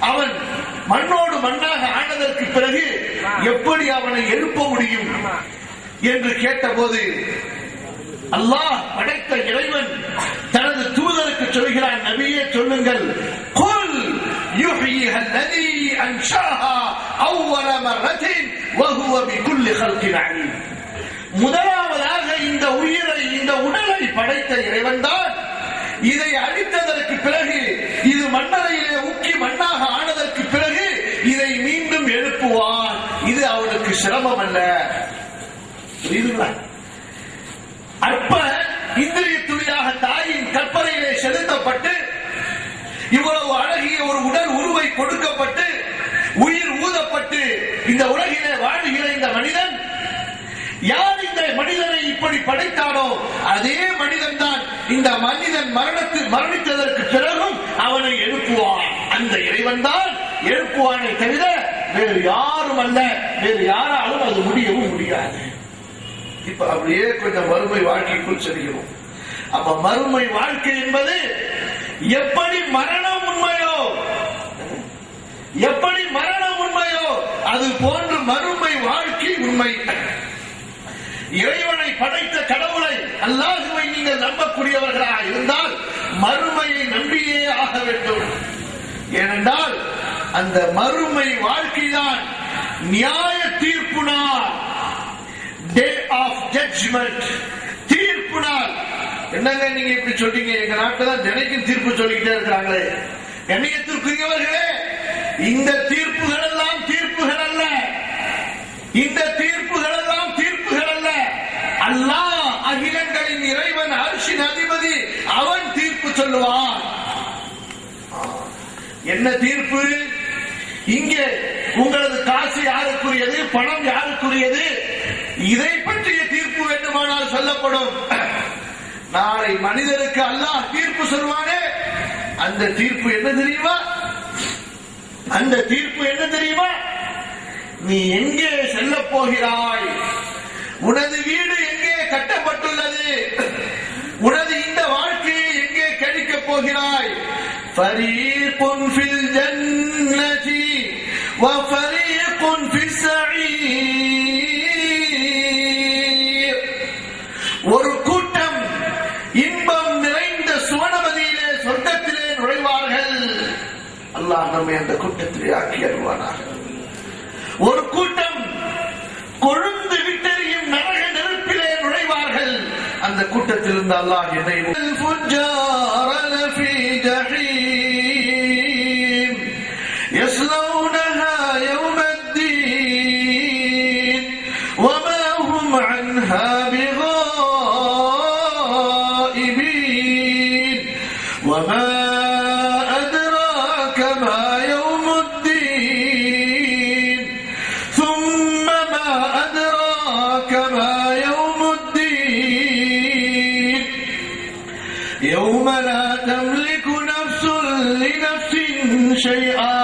அவன் மண்ணோடு மண்ணாக ஆனதற்கு பிறகு எப்படி அவனை எழுப்ப முடியும் என்று கேட்டபோது அல்லாஹ் படைத்த இறைவன் தனது தூதருக்கு சொல்கிறான், நபியே சொல்லுங்கள், குல் யுஹ்யிஹா அல்லதி அன்ஷாஹா அவ்வல மர்ரத்தின் வஹுவ பிகுல்லி ஹல்கின் அலீம். முதலாவதாக இந்த உயிரை, இந்த உடலை படைத்த இறைவன் தான் இதை அழித்ததற்கு பிறகு, இது மண்ணறையிலே ஊக்கி மண்ணாக ஆனதற்கு பிறகு இதை மீண்டும் எழுப்புவான். இது அவனுக்கு சிரமம் அல்ல. புரியுதுங்களா? அற்ப இந்திரிய துளியாக தாயின் கற்பனையிலே செலுத்தப்பட்டு இவ்வளவு அழகிய ஒரு உடல் உருவை கொடுக்கப்பட்டு உயிர் ஊதப்பட்டு இந்த உலகிலே வாழுகிற இந்த மனிதன், யார் இந்த மனிதனை இப்படி படைத்தானோ அதே மனிதன் தான் இந்த மனிதன் மரணித்ததற்கு பிறகும் அவனை எழுப்புவான். அந்த இறைவன் தான் எழுப்புவானை தவிர வேறு யாரும் அல்ல. வேறு யாராலும் அது முடியவும் முடியாது. இப்ப அப்படியே கொஞ்சம் மறுமை வாழ்க்கைக்குள் செல்கிறோம். அப்ப மறுமை வாழ்க்கை என்பது எப்படி மரணம் உண்மையோ, எப்படி மரணம் உண்மையோ அது போன்று மறுமை வாழ்க்கை உண்மை. இறைவனை படைத்த கடவுளை, அல்லாஹுவை நீங்கள் நம்பக்கூடியவர்களாக இருந்தால் மறுமையை நம்பியே ஆக வேண்டும். ஏனென்றால் அந்த மறுமை வாழ்க்கைதான் நியாய தீர்ப்பு நாள், டே ஆஃப் ஜட்ஜ்மெண்ட், தீர்ப்பு நாள். என்னங்க நீங்க இப்படி சொல்றீங்க? எங்க நாட்டில் தான் தினைக்கும் தீர்ப்பு சொல்லிக்கிட்டே இருக்கிறாங்களே. கண்ணியத்திற்குரியவர்களே, இந்த தீர்ப்புகள் எல்லாம் தீர்ப்புகள் அல்ல. இந்த தீர்ப்புகள் எல்லாம் தீர்ப்புகள் அல்ல. அல்லாஹ் அகிலங்களின் இறைவன், அர்ஷின் அதிபதி, அவன் தீர்ப்பு சொல்லுவான். என்ன தீர்ப்பு? இங்கே உங்களது காசு யாருக்குரியது, பணம் யாருக்குரியது, இதை பற்றிய தீர்ப்பு வேண்டுமானால் சொல்லப்படும். நாளை மனிதருக்கு அல்லாஹ் தீர்ப்பு சொல்வானே, அந்த தீர்ப்பு என்ன தெரியுமா? அந்த தீர்ப்பு என்ன தெரியுமா? நீ எங்கே செல்ல போகிறாய்? உனது வீடு எங்கே கட்டப்பட்டுள்ளது? உனது இந்த வாழ்க்கையை எங்கே கழிக்கப் போகிறாய்? ஃபரீகுன் ஃபில் ஜன்னதி வ ஃபரீகுன் ஃபிஸ் ஸஈர். ஒரு கூட்டம் இன்பம் நிறைந்த சுவனமதியிலே, சொர்க்கத்திலே நுழைவார்கள். அல்லாஹ் நம்மை அந்த கூட்டத்திலே ஆக்கி அருள்வானாக. ஒரு கூட்டம் கொழுந்து விட்டெறியும் நரக நெருப்பிலே நுழைவார்கள். அந்த கூட்டத்தில் இருந்து அல்லாஹ் என்னை يصلونها يوم الدين وما هم عنها بغائبين وما أدراك ما يوم الدين ثم ما أدراك ما يوم الدين يوم لا تملك نفس لنفس شيئا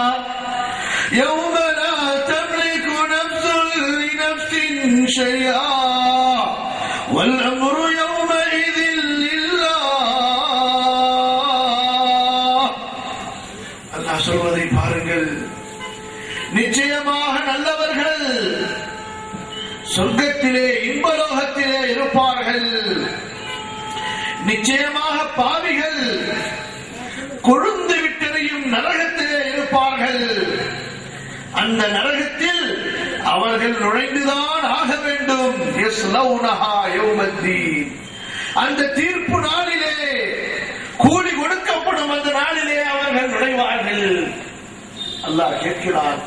يوم لا تملك نفس لنفس شيئا والأمر يومئذ لله. அல்லாஹ் சொல்வதை பாருங்கள். நிச்சயமாக நல்லவர்கள் சொர்க்கத்திலே, இன்பலோகத்திலே இருப்பார்கள். நிச்சயமாக பாவிகள் கொழுந்து விட்டெறியும் நரகத்திலே இருப்பார்கள். அந்த நரகத்தில் அவர்கள் நுழைந்துதான் ஆக வேண்டும். யஸ்லௌனஹா யௌமத்தீன். அந்த தீர்ப்பு நாளிலே, கூலி கொடுக்கப்படும் அந்த நாளிலே அவர்கள் நுழைவார்கள். அல்லாஹ் கேட்கிறான்,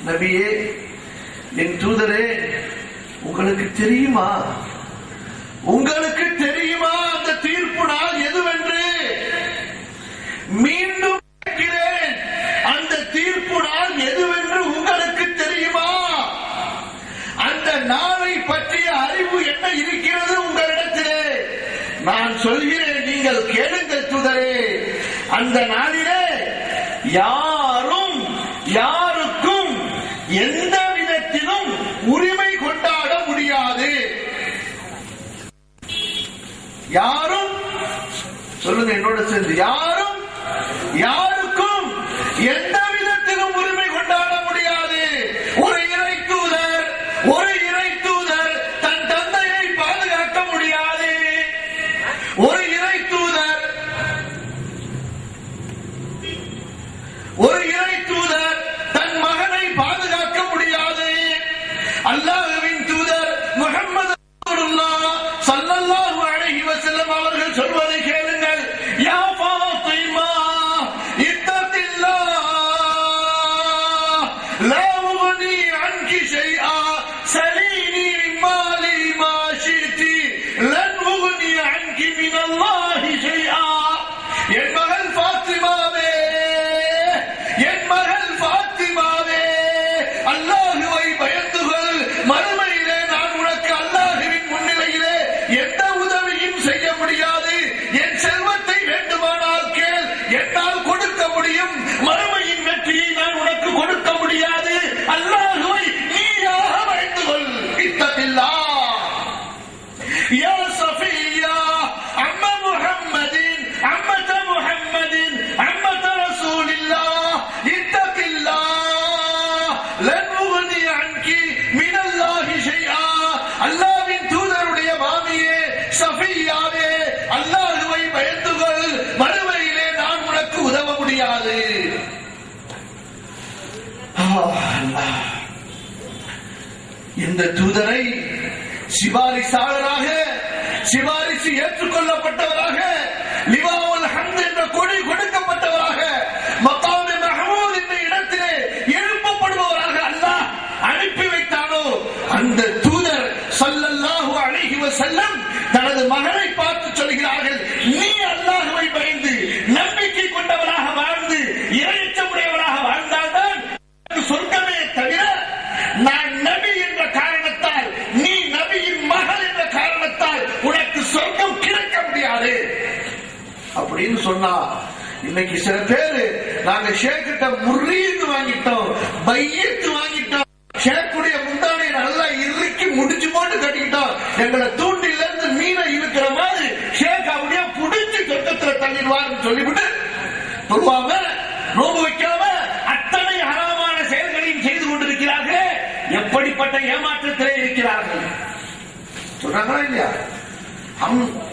நபியே, என் தூதரே, உங்களுக்கு தெரியுமா, உங்களுக்கு தெரியுமா அந்த தீர்ப்பு நாள் எதுவென்று? மீண்டும் கேட்கிறேன், அந்த தீர்ப்பு நாள் எதுவென்று உங்களுக்கு தெரியுமா? அந்த நாளை பற்றிய அறிவு என்ன இருக்கிறது உங்களிடத்திலே? நான் சொல்கிறேன், நீங்கள் கேளுங்கள் தூதரே. அந்த நாளிலே யாரும் யாருக்கும் எந்த விதத்திலும் உரிமை கொண்டாட முடியாது. யாரும் சொல்லுங்க என்னோட சேர்ந்து. யாரும் யாருக்கும் எந்த விதத்திலும் உரிமை கொண்டாட முடியாது. ஒரு இறை தூதர் தன் தந்தையை பாதுகாக்க முடியாது. ஒரு இறை தூதர் தன் மகனை பாதுகாக்க முடியாது. அல்லாஹ்வின் தூதர் முஹம்மது ஸல்லல்லாஹு அலைஹி வஸல்லம் அவர்கள் சொல்வதை கேளுங்கள். யா ஃபாத்திமா இத்தகில்லாஹ் லா உக்னி அன்கி ஷைஆ சலீனி மாலி மா ஷி'தி லன் உக்னி அன்கி மினல்லாஹி ஷைஆ. என் மகள் ஃபாத்திமாவே, என் மகள் ஃபாத்திமாவே, அல்லாஹ்வை பயந்து கொள். மறுமையிலே நான் உனக்கு அல்லாஹ்வின் முன்னிலையிலே எந்த உதவியும் செய்ய முடியாது. என் செல்வத்தை வேண்டுமானால் கேள், என்னால் கொடுக்க முடியும். மறுமையின் வெற்றியை நான் உனக்கு கொடுக்க முடியாது. அல்லாஹ்வை நீயாக பயந்து கொள். இத்தகில்லாஹ் யா சஃபியா அம்ம முஹம்மதின் அம்மத முஹம்மதின் அம்மத ரசூலில்லாஹ் இத்தகில்லாஹ் லன் உக்னி அன்கி மினல்லாஹி ஷைஆ. அல்லாஹ்வின் தூதருடைய மாமியே சஃபியாவே, அல்லாஹ்வை பயந்து கொள். மறுமையிலே நான் உனக்கு உதவ முடியாது. இந்த தூதரை சிபாரிசாளராக, சிபாரிசு ஏற்றுக்கொள்ளப்பட்டவராக, லிவாவுல் ஹம்த் என்ற கொடி கொடுக்கப்பட்டவராக, மகாமே மஹமூத் என்ற இடத்திலே எழுப்பப்படுபவராக அல்லாஹ் அனுப்பி வைத்தானோ, அந்த தூதர் ஸல்லல்லாஹு அலைஹி வஸல்லம் தனது மகனை பார்த்து சொல்கிறார்கள், நீ அல்லாஹ்வை பயந்து நம்பிக்கை கொண்டவராக வாழ்ந்து இறையச்சமுடையவராக வாழ்ந்தால்தான் சொர்க்கமே தவிர, நான் நபி என்ற காரணத்தால், நீ நபியின் மகள் என்ற காரணத்தால் உனக்கு சொர்க்கம் கிடைக்க முடியாது அப்படின்னு சொன்னா. இன்னைக்கு சில பேரு நாங்க ஷேக்கிட்ட முர்ரீது வாங்கிட்டோம், பையத்து வாங்கிட்டோம், ஷேக்குடைய முந்தானை நல்லா இறுக்கி முடிச்சு போட்டு கட்டிக்கிட்டோம், எங்களை தூண்டில இருந்து மீனை இழுக்கிற மாதிரி ஷேக் அப்படியே புடிச்சு சொர்க்கத்துல தள்ளிடுவார்னு சொல்லிவிட்டு சொல்லுவாங்க. நோம்பு வைக்காம அத்தனை ஹராமான செயல்களையும் செய்து கொண்டிருக்கிறார்களே, எப்படிப்பட்ட ஏமாற்றத்திலே இருக்கிறார்கள் சொல்றாங்களா இல்லையா?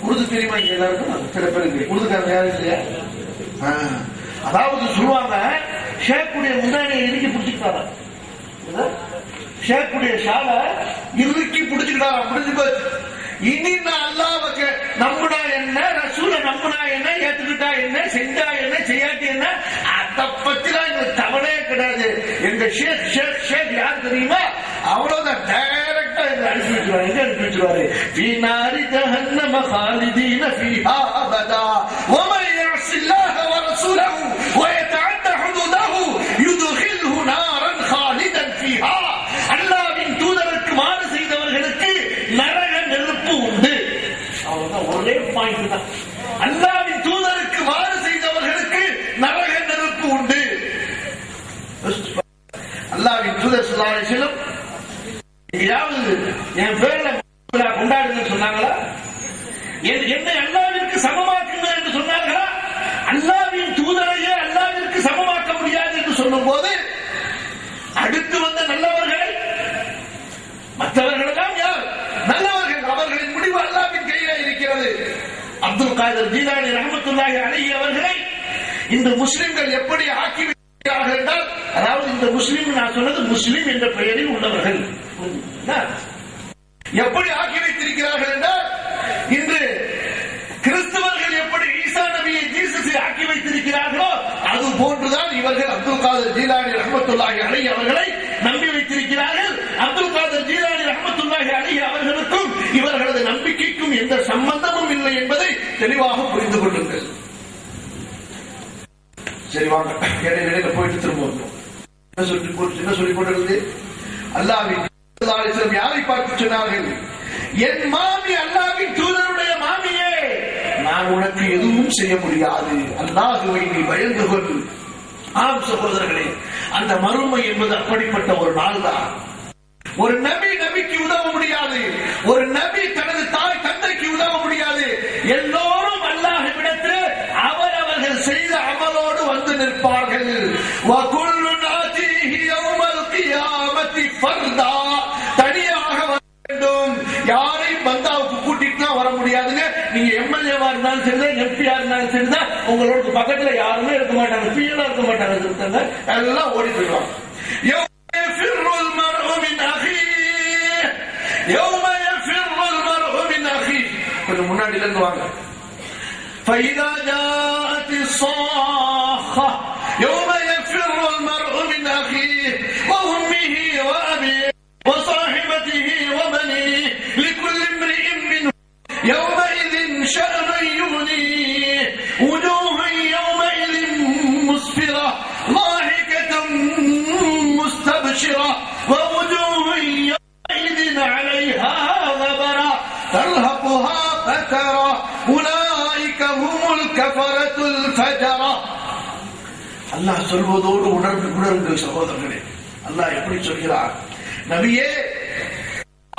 உருது தெரியுமா இங்க எல்லாருக்கும்? சில பேருக்கு உருதுக்காரங்க யாரும் இல்லையா? அதாவது சொல்லுவாங்க, ஷேக்குடைய முந்தானையை இறுக்கி பிடிச்சுக்கிட்டாரா, ஷேக்குடைய ஷால இறுக்கி பிடிச்சுக்கிட்டாரா, முடிஞ்சு போச்சு. இனி நான் அல்லாஹ்வுக்கு நம்புனா என்ன, ரசூல நம்புனா என்ன, ஏத்துக்கிட்டா என்ன, செஞ்சா என்ன, செய்யாட்டி என்ன, அத பத்திலாம் எங்களுக்கு கவலையே கிடையாது. எங்க ஷேக் ஷேக் ஷேக் யார் தெரியுமா? அவ்வளவுதான், டைரக்டா எங்க அனுப்பி வச்சிருவாரு. எங்க அனுப்பி வச்சிருவாரு? ஃபீ நாரி ஜஹன்னம காலிதீன ஃபீஹா அபதா வமன் யஅஸில்லாஹ வ ரசூலஹு வ யதஅத்த ஹுதூதஹு யுத்கில்ஹு நாரன் காலிதன் ஃபீஹா. அல்லாஹ்வின் தூதருக்கு மாறு செய்தவர்களுக்கு நரக நெருப்பு உண்டு. அவ்வளவுதான், ஒரே பாயிண்ட் தான். அல்லாஹ்வின் தூதருக்கு மாறு செய்தவர்களுக்கு நரக நெருப்பு உண்டு. அல்லாஹ்வின் தூதர் ஸல்லல்லாஹு அலைஹி வஸல்லம் யாவது என் பேர்ல கொண்டாடுங்கன்னு சொன்னாங்களா? என்னை அல்லாஹ்விற்கு சமமாக்குங்கள் என்று சொன்னார்களா? அல்லாஹ்வின் தூதரையே அல்லாஹ்விற்கு சமமாக்க முடியாது என்று சொல்லும் போது அடுத்து வந்த நல்லவர்களை, மற்றவர்கள் எல்லாம் யார் நல்லவர்கள்? அவர்களின் முடிவு அல்லாஹ்வின் கையிலே இருக்கிறது. அப்துல் காதர் ஜீலானி ரஹ்மத்துல்லாஹி அலைஹி அவர்களை இந்த முஸ்லிம்கள் எப்படி ஆக்கி வைக்கிறார்கள் என்றால், அதாவது இந்த முஸ்லிம் நான் சொன்னது முஸ்லிம் என்ற பெயரில் உள்ளவர்கள் எப்படி ஆக்கி வைத்திருக்கிறார்கள் என்றால், இன்று கிறிஸ்தவர்கள் எப்படி ஈசா நபியை ஜீசஸை ஆக்கி வைத்திருக்கிறார்களோ அது போன்றுதான் இவர்கள் அப்துல் காதர் ஜீலானி ரஹ்மத்துல்லாஹி அலைஹி அவர்களை நம்பி வைத்திருக்கிறார்கள். அப்துல் காதர் ஜீலானி ரஹ்மத்துல்லாஹி அலைஹி அவர்களுக்கும் இவர்களது நம்பிக்கைக்கும் எந்த சம்பந்தமும் இல்லை என்பதை தெளிவாக புரிந்து கொள்ளுங்கள். சரி வாங்க, இடையில போயிட்டு திரும்ப என்ன சொல்லி கொண்டிருந்தது? அல்லாஹ்வின் யாரை பார்த்து சொன்னார்கள்? என் மாமி அல்லாஹ்வின் தூதருடைய மாமியே, நான் உனக்கு எதுவும் செய்ய முடியாது. அல்லாஹ்வை நீ பயந்து கொள். ஆம் சகோதரர்களே, அந்த மறுமை என்பது அப்படிப்பட்ட ஒரு நாள் தான். ஒரு நபி நபிக்கு உதவ முடியாது, ஒரு நபி தனது தாய் தந்தைக்கு உதவ முடியாது. எல்லோரும் அல்லாஹ்விடத்திலே وكل آتيه يوم القيامة فردا. தனியாக வர வேண்டும். யாரையும் பந்தாவுக்கு கூட்டிட்டு வர முடியாதுங்க. நீங்க எம்எல்ஏவா இருந்தாலும் சரிதான், எம்பியா இருந்தாலும் சரிதான், உங்களோட பக்கத்துல யாருமே இருக்க மாட்டாங்க, பீலா இருக்க மாட்டாங்க, எல்லாம் ஓடி போயிடுவாங்க. கொஞ்சம் முன்னாடி இருந்து வாங்க. فإذا جاءت الصاخة يوم يفر المرء من أخيه وأمه وأبيه وصاحبته وبنيه لكل امرئ منهم يومئذ شأن يغنيه وجوه يومئذ مسفرة ضاحكة مستبشرة ووجوه يومئذ عليها غبرة ترهقها قترة أولئك هم الكفرة الفجرة. அல்லாஹ் சொல்வதோடு உணர்ந்து சகோதரர்களே, அல்லாஹ் எப்படி சொல்கிறார்? நபியே,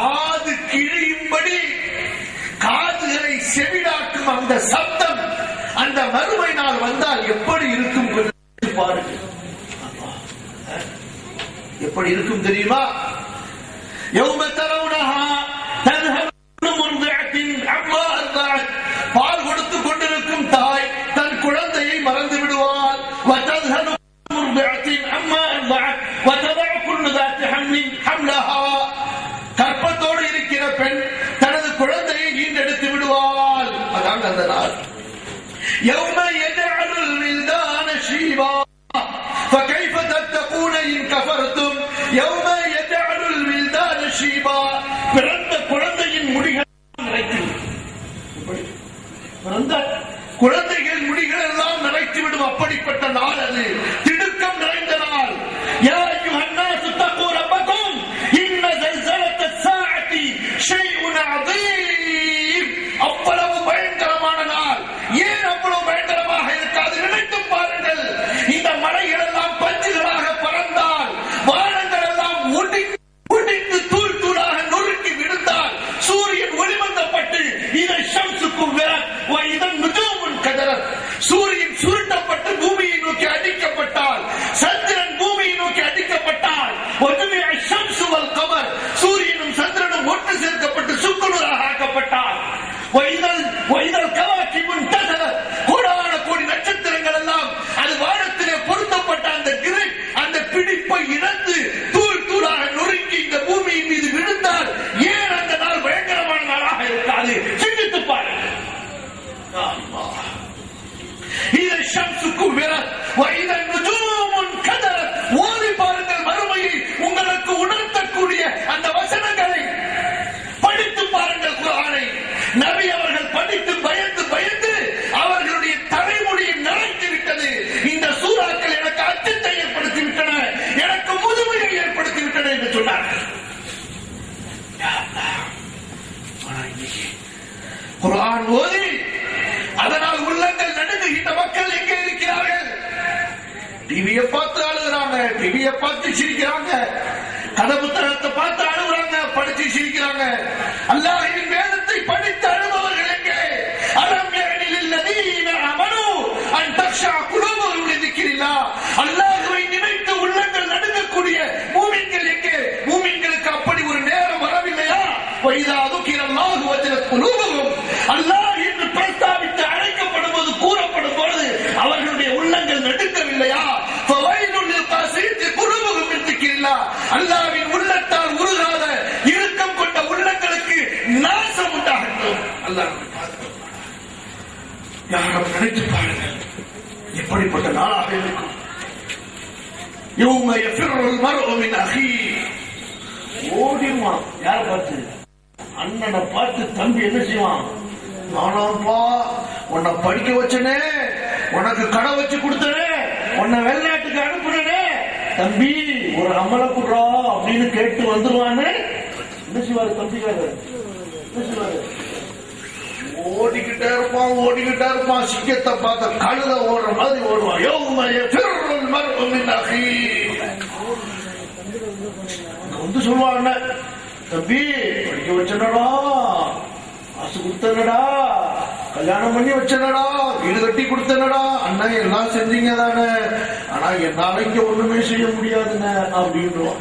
காது கிழியும்படி காதுகளை செவிடாக்கும் அந்த சப்தம் அந்த மறுமை நாள் வந்தால் எப்படி இருக்கும் பாருங்கள். எப்படி இருக்கும் தெரியுமா? யௌம தரவுனஹா தذهب مرضعة عما أرضعت. பால் கொடுத்து கொண்டிருக்கும் தாய் தன் குழந்தையை மறந்து விடுவாள். وتذهب مرضعة عما أرضعت وتضع كل ذات حمل حملها. கற்பத்தோடு இருக்கிற பெண் தனது குழந்தையை ஈண்டெடுத்து விடுவாள். அதான் அந்த நாள். يوم يجعل الولدان شيبا فكيف تتقون إن كفرتم يوم يجعل الولدان شيبا. பிறந்த குழந்தையின் முடிகள் குழந்தைகள் முடிகள் எல்லாம் நிறைத்துவிடும். அப்படிப்பட்ட நாள் அது, திடுக்கம் நிறைந்த நாள். யா அய்யுஹன்னாஸ் தக்கூ ரப்பக்கும் இன்ன ஸல்ஸலத்த ஸாஅத்தி ஷைஉன் அதீம். அவ்வளவு பயங்கரமான நாள். ஏன் அவ்வளவு பயங்கரமாக இருக்காது? நினைத்து பாருங்கள். இந்த மலைகள் எல்லாம் பஞ்சுகளாக பறந்தால், வானங்கள் எல்லாம் ஒடிந்து தூள் தூளாக நொறுக்கி விழுந்தால், சூரியன் ஒளிமந்தப்பட்டு இதை ஷம்சுக்கும் இதன் நுஜூமுன் கதரத், சூரியன் சுருட்டப்பட்டு பூமியை நோக்கி அடிக்கப்பட்டால், சந்திரன் பூமியை நோக்கி அடிக்கப்பட்டால், வஜுமிஅ ஷம்சு வல் கமர், சூரியனும் சந்திரனும் ஒன்று சேர்க்கப்பட்டு சுக்குநூறாக ஆக்கப்பட்டால், வைதல் கவாகிபுன் தஸரத், கோடான கோடி நட்சத்திரங்கள் எல்லாம் அது வானத்திலே பொருத்தப்பட்ட அந்த கிரிப், அந்த பிடிப்பை இழந்து தூள் தூளாக நொறுக்கி இந்த பூமியின் மீது விழுந்தால் ஏன் அந்த நாள் பயங்கரமான நாளாக இருக்காது? சிந்தித்து பாருங்கள். இதை ஷம்சுக்கும் விரத் வைதல் நுஜூமுன் கதரத். ஓதி பாருங்கள் மறுமையை உங்களுக்கு உணர்த்தக்கூடிய அந்த வசனங்களை. படித்து பாருங்கள் குர்ஆனை. நபி அவர்கள் படித்து பயந்து பயந்து அவர்களுடைய தலைமுடியை நரைத்து விட்டது. இந்த சூறாக்கள் எனக்கு அச்சத்தை ஏற்படுத்தி விட்டன, எனக்கு முதுமையை ஏற்படுத்தி விட்டன என்று சொன்னார்கள். குர்ஆன் ஓதி அதனால் உள்ளங்கள் நடுங்குகின்ற மக்கள் எங்கே இருக்கிறார்கள்? டிவியை பார்த்து அழுகிறாங்க, டிவியை பார்த்து சிரிக்கிறாங்க, கதை புத்தகத்தை பார்த்து அழுகுறாங்க, படிச்சு சிரிக்கிறாங்க. அல்லாஹ்வின் வேதத்தை படித்து அழுபவர்கள் எங்கே? அலம் யஅனில் லதீன ஆமனூ அன் தக்ஷா குலூபுஹும் லிذிக்ரில்லாஹ். அல்லாஹ்வை நினைத்து உள்ளங்கள் நடுங்கக்கூடிய மூமின்கள் எங்கே? மூமின்களுக்கு அப்படி ஒரு நேரம் வரவில்லையா? வைதா ذுகிரல்லாஹு வஜலத் குலூபுஹும். அல்லாஹ் என்று பிரஸ்தாபித்து அழைக்கப்படும்போது, கூறப்படும் பொழுது அவர்களுடைய உள்ளங்கள் நடுங்கவில்லையா? ஃபவைலுல் லில்காஸியத்தி குலூபுஹும் மின் ذிக்ரில்லாஹ். அல்லாஹ்வின் உள்ளத்தால் உருகாத இறுக்கம் கொண்ட உள்ளங்களுக்கு நாசம் உண்டாகட்டும். அல்லாஹ் யாரும் நினைத்து பாருங்கள் எப்படிப்பட்ட நாளாக இருக்கும். யௌம யஃபிர்ருல் மர்உ மின் அஹீஹி. ஓடிடுவான். யாரை பார்த்து? அண்ணனை பார்த்து தம்பி என்ன செய்வான்? நானாப்பா உன்னை படிக்க வச்சனே, உனக்கு கடை வச்சு கொடுத்தனே, உன்னை வெளிநாட்டுக்கு அனுப்புனே, தம்பி ஒரு அமலை குடுறா அப்படின்னு கேட்டு வந்துருவான்னு என்ன செய்வாரு? தம்பிக்காரு என்ன செய்வாரு? ஓடிக்கிட்டே இருப்பான். சிங்கத்தை பார்த்த கழுத ஓடுற மாதிரி ஓடுவான். யௌம யஃபிர்ருல் மர்உ மின் அஹீஹி. வந்து சொல்லுவாங்க, தம்பி படிக்க வச்சனடா, காசு கொடுத்தனடா, கல்யாணம் பண்ணி வச்சனடா, வீடு கட்டி கொடுத்தனடா, அண்ணன் எல்லாம் செஞ்சீங்க தானே, ஆனா என்னால இங்க ஒண்ணுமே செய்ய முடியாதுங்க அப்படின்றோம்.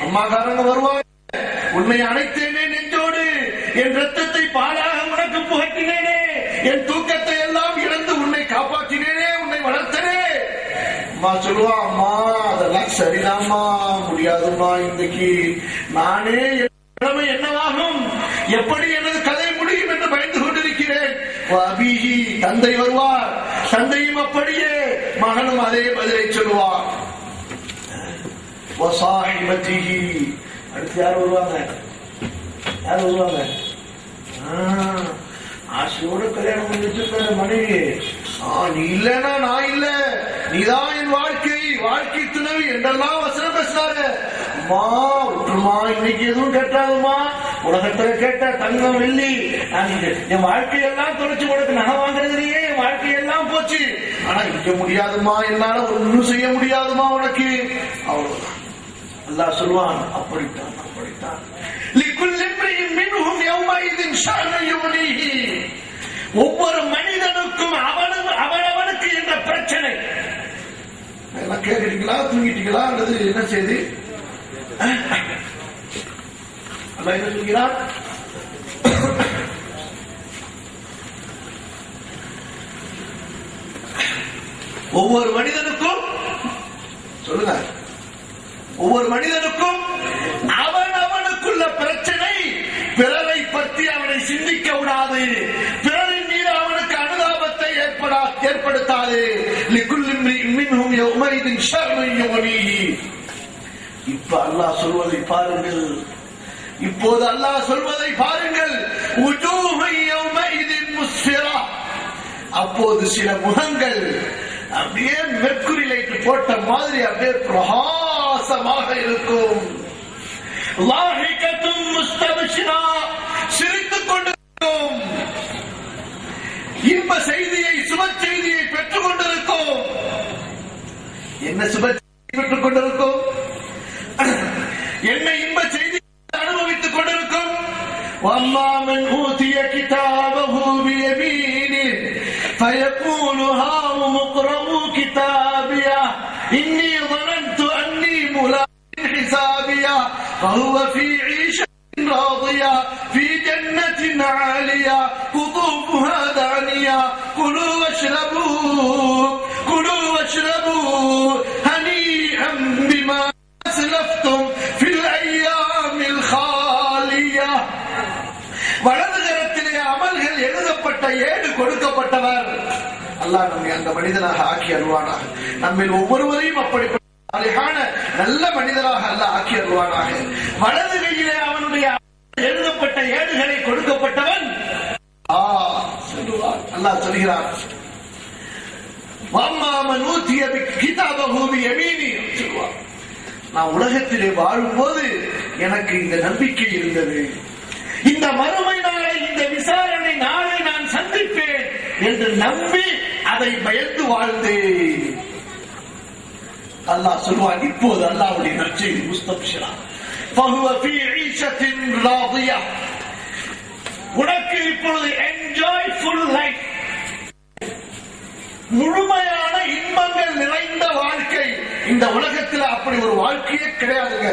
அம்மாக்காரங்க வருவாங்க, உன்னை அணைத்தேனே நெஞ்சோடு, என் ரத்தத்தை பாலாக உனக்கு புகட்டினேனே, என் தூக்கத்தை எல்லாம் இழந்து உன்னை காப்பாற்றினேனே, உன்னை வளர்த்தனே. அம்மா சொல்லுவா, அம்மா அதெல்லாம் சரிதாம்மா, முடியாதும்மா, இன்றைக்கு நானே நிலைமை என்னவாகும், எப்படி எனது கதை முடியும் என்று பயந்து கொண்டிருக்கிறேன். தந்தை வருவார், தந்தையும் அப்படியே, மகனும் அதே பதிலை சொல்லுவார். அடுத்து யார் வருவாங்க? யார் வருவாங்க? ஆசையோட கல்யாணம் பண்ணி வச்சிருக்க மனைவி, நீ இல்லன்னா நான் இல்ல, நீதான் என் வாழ்க்கை துணவி என்றெல்லாம் வசனம் பேசினாரு. அம்மா விட்டுருமா, இன்னைக்கு எதுவும் கேட்டாதுமா, உலகத்துல கேட்ட தங்கம் வெள்ளி என் வாழ்க்கையெல்லாம் தொலைச்சு உனக்கு நகை வாங்குறதுலயே என் வாழ்க்கையெல்லாம் போச்சு, ஆனா இங்க முடியாதுமா, என்னால ஒன்னும் செய்ய முடியாதுமா உனக்கு. அவ்வளவுதான். அல்லாஹ் சொல்வான், அப்படித்தான் அப்படித்தான். ஒவ்வொரு மனிதனுக்கும் அவனவனுக்கு என்ற பிரச்சனை. எல்லாம் கேட்கிறீங்களா, தூங்கிட்டீங்களா, அல்லது என்ன செய்தி? அல்லாஹ் என்ன சொல்கிறார்? ஒவ்வொரு மனிதனுக்கும், சொல்லுங்க, ஒவ்வொரு மனிதனுக்கும் அவனுக்குள்ள பிரச்சனை. பிறரை பற்றி அவனை சிந்திக்க விடாது, பிறரின் மீது அவனுக்கு அனுதாபத்தை ஏற்படுத்தாது. இப்ப அல்லாஹ் சொல்வதை பாருங்கள், இப்போது அல்லாஹ் சொல்வதை பாருங்கள். அப்போது சில முகங்கள் அப்படியே மெர்க்குரி லைட் போட்ட மாதிரி அப்படியே பிரகாசமாக இருக்கும். சிரித்துக் கொண்டிருக்கும், இன்ப செய்தியை, சுப செய்தியை பெற்றுக் கொண்டிருக்கும். என்ன சுப செய்தி பெற்றுக் கொண்டிருக்கும்? என்ன இன்ப செய்தி அனுபவித்துக் கொண்டிருக்கும்? وَأَمَّا مَنْ أُوتِيَ كِتَابَهُ بِيَمِينِهِ فَيَقُولُ هَاؤُمُ اقْرَءُوا كِتَابِيَهْ إِنِّي ظَنَنْتُ أَنِّي مُلَاقٍ حِسَابِيَهْ فَهُوَ فِي عِيشَةٍ راضية في جنة عالية قطوفها دانية كلوا واشربوا هنيئا بما أسلفتم في الأيام الخالية. வலதுகரத்திலே அமல்கள் எழுதப்பட்ட ஏடு கொடுக்கப்பட்டவர். அல்லாஹ் நம்மை அந்த மனிதனாக ஆக்கி அருள்வானாக. நம்மில் ஒவ்வொருவரையும் அப்படிப்பட்ட அழகான நல்ல மனிதராக அல்லாஹ் ஆக்கி அருள்வானாக. வலது கையிலே அவனுடைய எழுதப்பட்ட ஏடுகளை கொடுக்கப்பட்டவன் அல்லாஹ் சொல்கிறார், நான் உலகத்திலே வாழும்போது எனக்கு இந்த நம்பிக்கை இருந்தது, இந்த மறுமை நாளை, இந்த விசாரணை நாளை நான் சந்திப்பேன் என்று நம்பி அதை பயந்து வாழ்ந்தேன். அல்லாஹ் சொல்வான், இப்போது அல்லாஹ்வுடைய நற்செய்தி முஸ்தப்ஷிரா ஃபஹுவ ஃபீ ஈஷத்தின் ராதியா. உனக்கு இப்பொழுது என்ஜாய்ஃபுல் லைஃப், முழுமையான இன்பங்கள் நிறைந்த வாழ்க்கை. இந்த உலகத்தில் அப்படி ஒரு வாழ்க்கையே கிடையாதுங்க.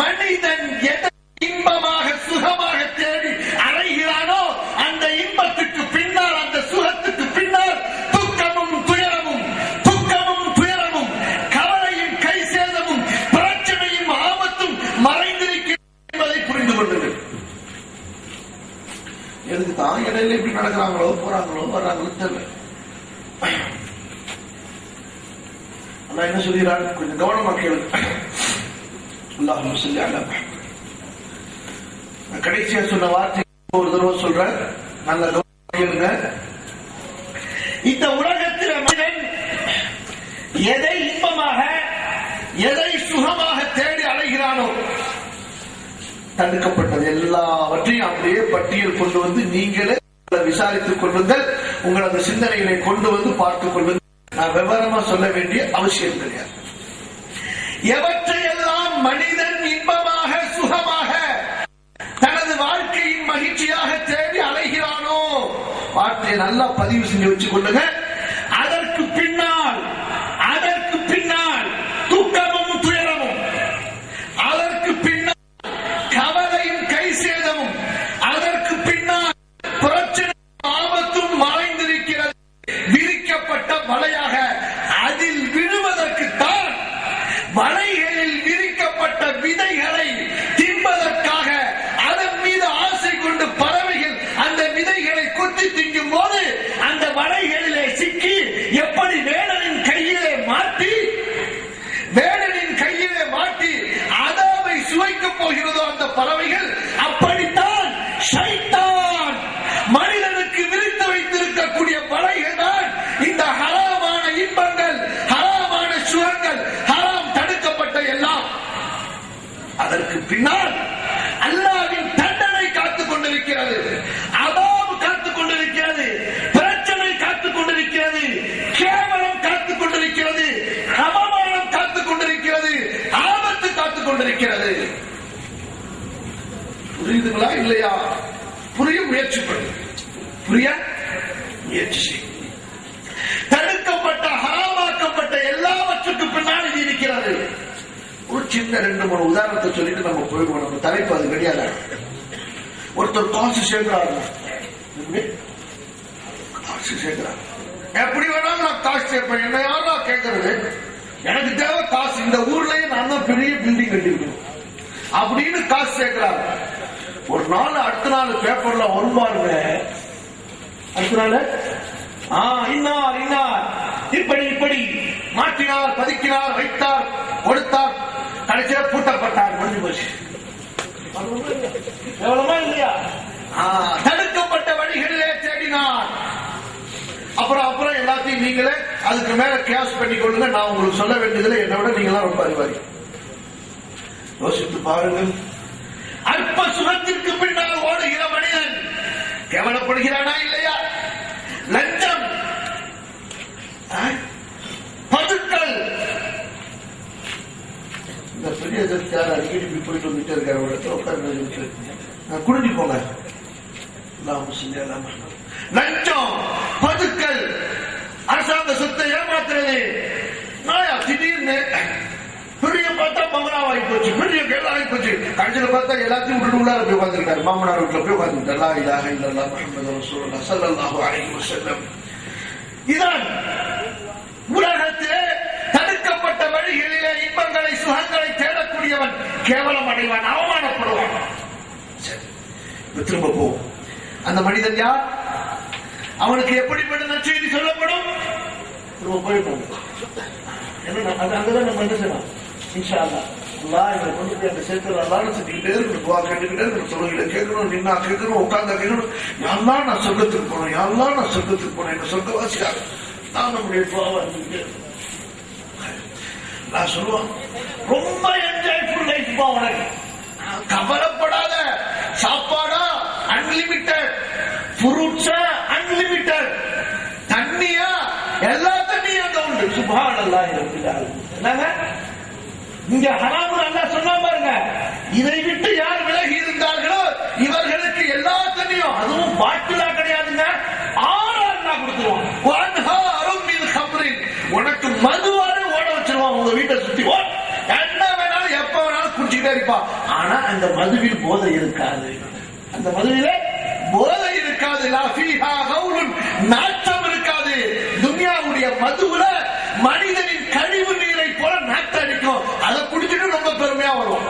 மனிதன் எதை இன்பமாக சுகமாக தேடி அடைகிறானோ அந்த இன்பத்துக்கு பின்னால், அந்த சுகத்துக்கு பின்னால் துக்கமும் துயரமும், துக்கமும் துயரமும், கவலையும் கை சேதமும், பிரச்சனையும் ஆபத்தும் மறைந்திருக்கிறது என்பதை புரிந்து கொள்ளுங்கள். எதுக்கு தான் இடையில எப்படி நடக்கிறாங்களோ, போறாங்களோ, வர்றாங்களோ தெரியல. அல்லாஹ் என்ன சொல்கிறார், கொஞ்சம் கவனமா கேளுங்க. அல்லாஹும்ம ஸல்லி அலா முஹம்மத். நான் கடைசியா சொன்ன வார்த்தை ஒரு தடவை சொல்றேன், நல்ல கவனமா கேளுங்க. இந்த உலகத்தில் மனிதன் எதை இன்பமாக, எதை சுகமாக தேடி அலைகிறானோ, தடுக்கப்பட்டது எல்லாவற்றையும் அப்படியே பட்டியல் கொண்டு வந்து நீங்களே விசாரித்துக் கொள்ளுங்கள். உங்களது சிந்தனைகளை கொண்டு வந்து பார்த்துக் கொள்ளுங்கள். நான் விவரமா சொல்ல வேண்டிய அவசியம் கிடையாது. எவற்றையெல்லாம் மனிதன் இன்பமாக சுகமாக தனது வாழ்க்கை வார்த்தையை நல்லா பதிவு செஞ்சு வச்சு கொள்ளுங்க. அதற்கு பின்னால் துக்கமும் துயரமும், அதற்கு பின்னால் கவலையும் கை சேதமும், அதற்கு பின்னால் பிரச்சனை ஆபத்தும் மறைந்திருக்கிறது. விரிக்கப்பட்ட வலையாக அதில் விழுவதற்குத்தான், வலைகளில் விரிக்கப்பட்ட விதைகளை தின்பதற்காக அதன் மீது ஆசை கொண்டு பறவைகள் அந்த விதைகளை கொத்தி திங்கும் போது அந்த வலைகளிலே சிக்கி எப்படி வேடனின் கையிலே மாட்டி அதாவை சுவைக்கப் போகிறதோ அந்த பறவைகள், அப்படித்தான் ஷைத்தான் மனிதனுக்கு விரித்து வைத்திருக்கக்கூடிய வலைகள் தான் இந்த ஹராமான இன்பங்கள், ஹராமான சுகங்கள், ஹராம் தடுக்கப்பட்ட எல்லாம். அதற்கு பின்னால் அல்லாஹ்வின் தண்டனை காத்துக் கொண்டிருக்கிறது, அதாபு காத்துக் கொண்டிருக்கிறது, பிரச்சனை காத்துக் கொண்டிருக்கிறது, கேவலம் காத்துக் கொண்டிருக்கிறது, அவமானம் காத்துக் கொண்டிருக்கிறது, ஆபத்து காத்துக் கொண்டிருக்கிறது. புரியுதுங்களா இல்லையா? புரிய முயற்சி பண்ணு, புரிய முயற்சி செய். தடுக்கப்பட்ட ஹராமாக்கப்பட்ட எல்லாவற்றுக்கு பின்னால் இது இருக்கிறது. ஒரு சின்ன 2-3 உதாரணத்தை சொல்லிட்டு நம்ம போயிடுவோம். நம்ம தலைப்பு அது கிடையாது. ஒருத்தர் காசு சேர்க்கிறாரு, எப்படி வேணாலும் நான் காசு சேர்ப்பேன், என்ன யாரா கேட்கறது, எனக்கு தேவை காசு, இந்த ஊர்லயே நான் தான் பெரிய பில்டிங் கட்டிருக்கணும் அப்படின்னு காசு சேர்க்கிறாரு. ஒரு நாள் அடுத்த நாள் பேப்பர்ல வருவாருங்க, அடுத்த நாள் இன்னார் இப்படி மாற்றினார், பதுக்கினார், வைத்தார், கொடுத்தார், கடைசியா பூட்டப்பட்டார், முடிஞ்சு போச்சு. எவ்வளவா இல்லையா? தடுக்கப்பட்ட வழிகளிலே தேடினார். அப்புறம் எல்லாத்தையும் நீங்களே அதுக்கு மேல கேஸ் பண்ணி கொள்ளுங்க. நான் உங்களுக்கு சொல்ல வேண்டியதுல என்னை விட நீங்க ரொம்ப அறிவாரி. யோசித்து பாருங்கள். அற்ப சுகத்திற்கு பின்னால் ஓடுகிற மனிதன் கேவலப்படுகிறானா இல்லையா? லஞ்சம், பதுக்கல். இந்த பெரிய எதிர்த்தார் அடிக்கடி போயிட்டு வந்துட்டே இருக்காரு. ஒரு இடத்துல உட்கார்ந்து குடிஞ்சு போங்க. லஞ்சம், பதுக்கல், அரசாங்க சொத்தை ஏமாத்துறது. திடீர்னு பெரிய பார்த்தா மகனாவாகி போச்சு, பெரிய கேளாகி போச்சு. கடைசியில் பார்த்தா எல்லாத்தையும் விட்டு உள்ளார போய் உட்கார்ந்துருக்காரு, மாமனார் வீட்டுல போய் உட்கார்ந்துட்டார். லா இலாஹ இல்லல்லாஹ் முஹம்மது ரசூலுல்லாஹ் ஸல்லல்லாஹு அலைஹி வஸல்லம். இதான் உலகத்திலே தடுக்கப்பட்ட வழிகளிலே இன்பங்களை சுகங்களை தேடக்கூடியவன் கேவலம் அடைவான், அவமானப்படுவான். திரும்ப போவோம். அந்த மனிதன் யார்? அவனுக்கு எப்படிப்பட்ட நற்செய்தி சொல்லப்படும்? திரும்ப போயிடும். அங்கதான் நம்ம என்ன செய்யலாம்? இன்ஷா அல்லாஹ் அல்லாஹ் இவரை கொண்டு போய் அந்த சேர்த்து அல்லாஹ்னு சொல்லிக்கிட்டே இருக்கணும், துஆ கேட்டுக்கிட்டே இருக்கணும், தொழுகையில கேட்கணும், நின்னா கேட்கணும், உட்கார்ந்தா கேட்கணும். யாரெல்லாம் நான் சொர்க்கத்துக்கு போனேன், யாரெல்லாம் நான் சொர்க்கத்துக்கு போனேன், என்ன சொர்க்கவாசியாக நான் நம்முடைய துஆவா இருந்துட்டு நான் சொல்லுவான். ரொம்ப என்ஜாய்ஃபுல் லைஃப் பா உனக்கு, கவலைப்படாத. சாப்பாடா அன்லிமிட்டட், ஃப்ரூட்ஸா அன்லிமிட்டட், தண்ணியா எல்லா தண்ணியும் அங்க உண்டு. சுப்ஹானல்லாஹ். என்னங்க இங்க ஹராம் அல்லாஹ் சொன்னா பாருங்க, இதை விட்டு யார் விலகி இருந்தார்களோ இவர்களுக்கு எல்லா தண்ணியும், அதுவும் பாட்டிலா கிடையாதுங்க, ஆறாருன்னா கொடுத்துருவோம். உனக்கு மதுவாறு ஓட வச்சிருவான், உங்க வீட்டை சுத்தி என்ன வேணாலும் எப்ப வேணாலும் குடிச்சுக்கிட்டே இருப்பான். ஆனா அந்த மதுவில் போதை இருக்காது, அந்த மதுவிலே போதை இருக்காது. நாட்டம் இருக்காது. துன்யாவுடைய மதுவுல மனிதனின் கழிவு நீரை போல நாட்டம் அடிக்கும். அதை குடிச்சிட்டு ரொம்ப பெருமையா வரும்.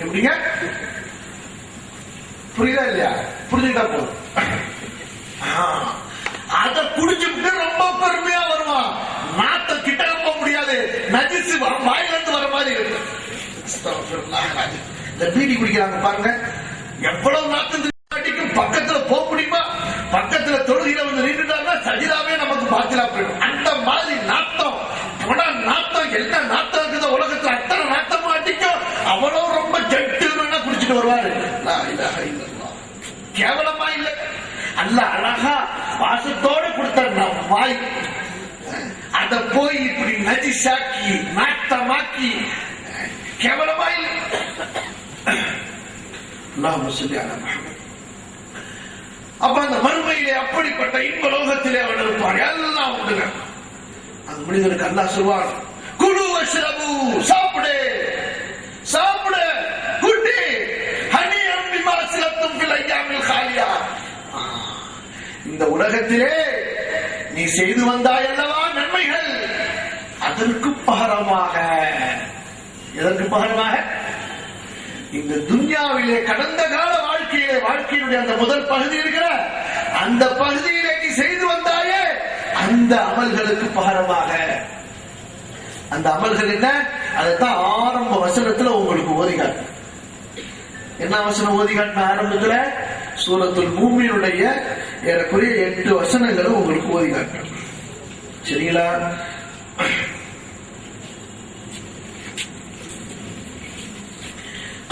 எப்படிங்க? புரியுதா இல்லையா? புரிஞ்சுக்கிட்டா போதும். அதை குடிச்சுட்டு ரொம்ப பெருமையா வருவான். நாட்ட கிட்ட ரொம்ப முடியாது, நஜிசு வாயிலிருந்து வர மாதிரி இருக்கு. இந்த பீடி குடிக்கிறாங்க பாருங்க, எவ்வளவு நாட்டு அடிக்கும். பக்கத்துல போக முடியுமா? பக்கத்துல தொழுகிற வந்து நின்றுட்டாங்க, சஜிதாவே நமக்கு பாத்திலா போயிடும். அந்த மாதிரி நாட்டம், நாட்டம் என்ன நாட்டம் இருக்குது உலகத்துல, அத்தனை நாட்டமும் அடிக்கும். அவ்வளவு ரொம்ப ஜென்டில்மேனா குடிச்சிட்டு வருவாரு. கேவலமா இல்லை, அல்ல அழகா வாசத்தோடு கொடுத்த வாய், அத போய் இப்படி நஜிசாக்கி நாட்டமாக்கி கேவலமா இல்லை. அப்ப அந்த மறுமையிலே அப்படிப்பட்ட இன்ப லோகத்திலே அவன் இருப்பான். எல்லாம் உண்டுங்க. அந்த மனிதனுக்கு அல்லாஹ் சொல்வான், குலு வஷ்ரபு, சாப்பிடு சாப்பிடு குட்டி, ஹனியம் பிமா அஸ்லப்தும் ஃபில் அய்யாமில் காலியா. இந்த உலகத்திலே நீ செய்து வந்தாய் அல்லவா நன்மைகள், அதற்கு பகரமாக, எதற்கு பகரமாக? இந்த துன்யாவிலே கடந்த கால வாழ்க்கையினுடைய அந்த முதல் பகுதி இருக்கிற அந்த பகுதியிலே நீ செய்து வந்தாயே அந்த அமல்களுக்கு பகரமாக. அந்த அமல்கள் என்ன? அதைத்தான் ஆரம்ப வசனத்துல உங்களுக்கு ஓதிகாட்டு. என்ன வசனம் ஓதிகாட்டின ஆரம்பத்துல? சூரத்துல் மூமினுடைய ஏறக்குறைய 8 வசனங்களும் உங்களுக்கு ஓதிகாட்டு. சரிங்களா?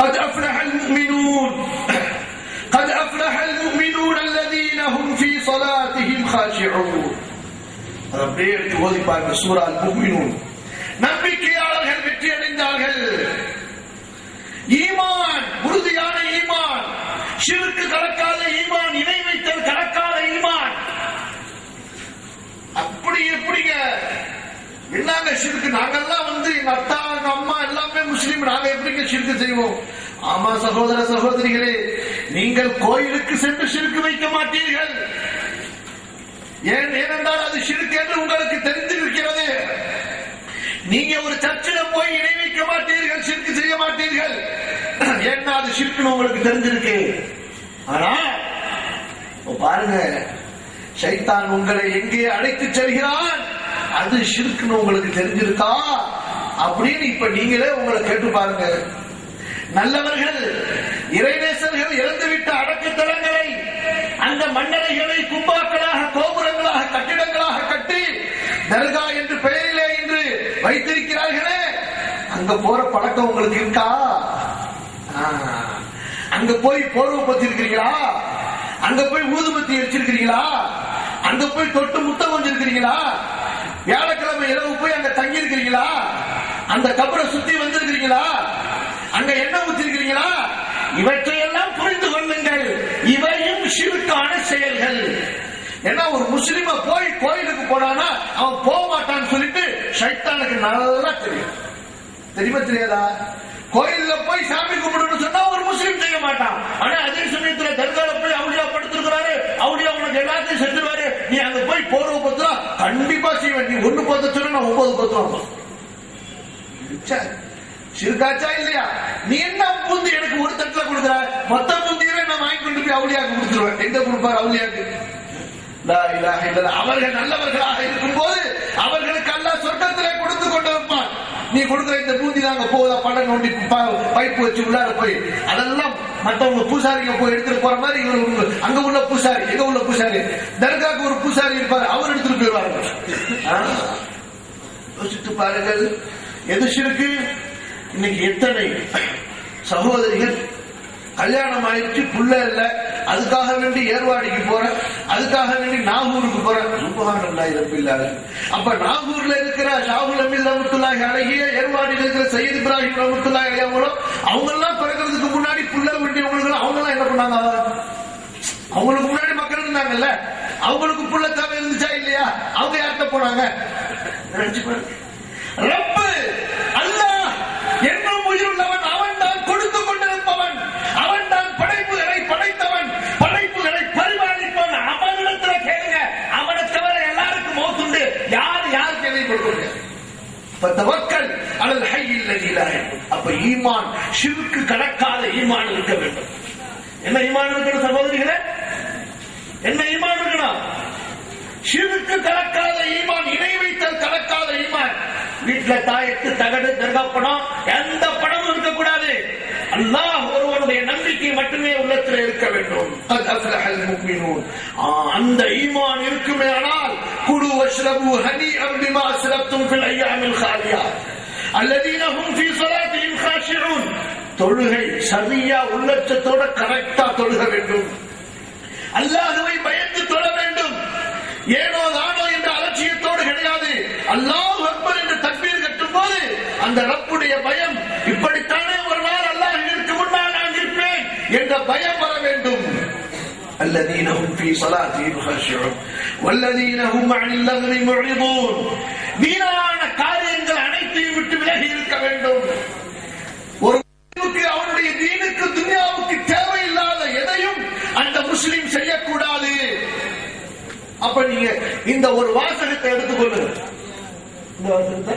قد أفلح المؤمنون قد أفلح المؤمنون الذين هم في صلاتهم خاشعون. அப்படியே எடுத்து ஓதி பாருங்க. சூரா அல் முஃமினூன். நம்பிக்கையாளர்கள் வெற்றி அடைந்தார்கள். ஈமான், உறுதியான ஈமான், ஷிர்க் கலக்காத ஈமான், இணை வைத்தல் கலக்காத ஈமான். அப்படி எப்படிங்க? என்னங்க ஷிர்க்? நாங்கெல்லாம் எங்க அத்தா எங்க அம்மா எல்லாமே முஸ்லீம், நாங்க எப்படிங்க ஷிர்க் செய்வோம்? ஆமா சகோதர சகோதரிகளே, நீங்கள் கோயிலுக்கு சென்று ஷிர்க் வைக்க மாட்டீர்கள். ஏனென்றால் அது ஷிர்க் என்று உங்களுக்கு தெரிந்திருக்கிறது. நீங்க ஒரு சர்ச்சில் போய் இணை வைக்க மாட்டீர்கள், ஷிர்க் செய்ய மாட்டீர்கள். ஏன்னா அது ஷிர்க்னு உங்களுக்கு தெரிஞ்சிருக்கு. ஆனா பாருங்க, ஷைத்தான் உங்களை எங்கே அழைத்து செல்கிறான், அது ஷிர்க்னு உங்களுக்கு தெரிஞ்சிருக்கா அப்படின்னு இப்ப நீங்களே உங்களை கேட்டு பாருங்க. நல்லவர்கள், இறைநேசர்கள் இறந்துவிட்ட அடக்கத்தலங்களை, அந்த மன்னரைகளை கும்பாக்களாக, கோபுரங்களாக, கட்டிடங்களாக கட்டி தர்கா என்று பெயரிலே இன்று வைத்திருக்கிறார்களே, அங்க போற பழக்கம் உங்களுக்கு இருக்கா? அங்க போய் போர்வை பத்திருக்கிறீங்களா? அங்க போய் ஊதுபத்தி எரிச்சிருக்கிறீங்களா? அங்க போய் தொட்டு முத்தம் கொஞ்சிருக்கிறீங்களா? வியாழக்கிழமை இரவு போய் அங்க தங்கி இருக்கிறீங்களா? அந்த கபரை சுத்தி வந்திருக்கிறீங்களா? அங்க எண்ணெய் ஊற்றிருக்கிறீங்களா? இவற்றையெல்லாம் புரிந்து கொள்ளுங்கள், இவையும் ஷிர்கான செயல்கள். ஏன்னா ஒரு முஸ்லிம போய் கோயிலுக்கு போனானா அவன் போக மாட்டான்னு சொல்லிட்டு ஷைத்தானுக்கு நல்லா தெரியும். தெரியுமா தெரியாதா? கோயில்ல போய் சாமி கும்பிடணும்னு சொன்னா ஒரு முஸ்லீம் செய்ய மாட்டான். ஆனா அதே சமயத்துல தர்கால போய் அவளியா படுத்திருக்கிறாரு, அவளியா உனக்கு எல்லாத்தையும் செஞ்சிருவாரு, நீ அங்க போய் போர்வை பத்துறா கண்டிப்பா செய்வேன். நீ 1 பத்த சொல்ல, நான் 9 பத்துவாங்க. சிறுகாச்சா இல்லையா? நீ என்ன பூந்தி எனக்கு ஒரு தட்டுல கொடுக்குற, மொத்த பூந்தியவே நான் வாங்கி கொண்டு போய் அவளியாக்கு கொடுத்துருவேன். எங்க கொடுப்பாரு அவளியாக்கு? அவர்கள் நல்லவர்களாக இருக்கும் போது அவர்களுக்கு அல்லாஹ் சொர்க்கத்திலே கொடுத்து கொண்டு இருப்பான். நீ கொடுக்குற இந்த பூந்தி தாங்க போதா, படம் நோண்டி பைப்பு வச்சு உள்ளார போய் அதெல்லாம் மற்றவங்க பூசாரிங்க போய் எடுத்துட்டு போற மாதிரி இவரு அங்க உள்ள பூசாரி, எங்க உள்ள பூசாரி, தர்காக்கு ஒரு பூசாரி இருப்பாரு, அவர் எடுத்துட்டு போயிடுவாங்க. யோசித்து பாருங்கள், எது ஷிர்க்? இன்னைக்கு எத்தனை சகோதரிகள் கல்யாணம் ஆயிடுச்சு, புள்ள இல்ல, அதுக்காக வேண்டி ஏர்வாடிக்கு போற, அதுக்காக வேண்டி நாகூருக்கு போற. அப்ப நாகூர்ல இருக்கிற ஷாகுல் அமீர் ரஹ்மத்துல்லாஹி அலைஹி, ஏர்வாடியில் இருக்கிற சையத் இப்ராஹிம் ரஹ்மத்துல்லாஹி அலைஹி அவங்க எல்லாம் பிறக்கிறதுக்கு முன்னாடி புள்ள வேண்டியவங்களுக்கு அவங்க எல்லாம் என்ன பண்ணாங்க? அவங்களுக்கு முன்னாடி மக்கள் இருந்தாங்கல்ல, அவங்களுக்கு புள்ள தேவை இருந்துச்சா இல்லையா? அவங்க யார்கிட்ட போனாங்க? ரப்பு அல்லாஹ் என்னும் உயிருள்ளவன், அவன் தான் கொடுத்து கொண்டிருப்பவன், அவன் தான் படைப்புகளை படைத்தவன், படைப்புகளை பரிமாறிப்பவன். அவனிடத்தில் கேளுங்க, அவனை தவிர எல்லாருக்கும் மௌத்துண்டு. யார் கேள்வி கொடுக்க? அப்ப ஈமான் ஷிர்க் கலக்காத ஈமான் இருக்க வேண்டும். என்ன ஈமான் இருக்கணும் சகோதரிகளே? என்ன ஈமான் இருக்கணும்? ஷிர்க் கலக்காத ஈமான், இணை வைத்தல் கலக்காத ஈமான். வீட்டுல தாயத்து, தகடு, தர்கா படம், எந்த படமும் இருக்கக்கூடாது. அல்லாஹ் ஒருவனுடைய நம்பிக்கை மட்டுமே உள்ளத்தில் இருக்க வேண்டும். அந்த ஈமான் இருக்குமே ஆனால் குலு வஷ்ரபு ஹனீஅன் பிமா அஸ்லப்தும் ஃபில் அய்யாமில் காலியா அல்லதீன ஹும் ஃபீ ஸலாத்திஹிம் காஷிஊன். தொழுகை சரியா உள்ளச்சத்தோட கரெக்டா தொழுக வேண்டும். அல்லாஹ்வை பயந்து தொழ வேண்டும். ஏனோ தானோ என்ற அலட்சியத்தோடு கிடையாது. அல்லாஹ் அக்பர் என்று தக்பீர் கட்டும் போது அந்த ரப்புடைய பயம், இப்படித்தானே ஒரு நாள் அல்லாஹ்விற்கு முன்னால் நான் இருப்பேன் என்ற பயம் வர வேண்டும். الذين هم في صلاتهم خاشعون والذين هم عن اللغو معرضون. வீணான காரியங்கள் அனைத்தையும் விட்டு விலகி இருக்க வேண்டும். ஒரு அவனுடைய தீனுக்கு துன்யாவுக்கு தேவையில்லாத எதையும் அந்த முஸ்லிம் செய்யக்கூடாது. அப்ப நீங்க இந்த ஒரு வாசகத்தை எடுத்துக்கொள்ளுங்க. இந்த வாசகத்தை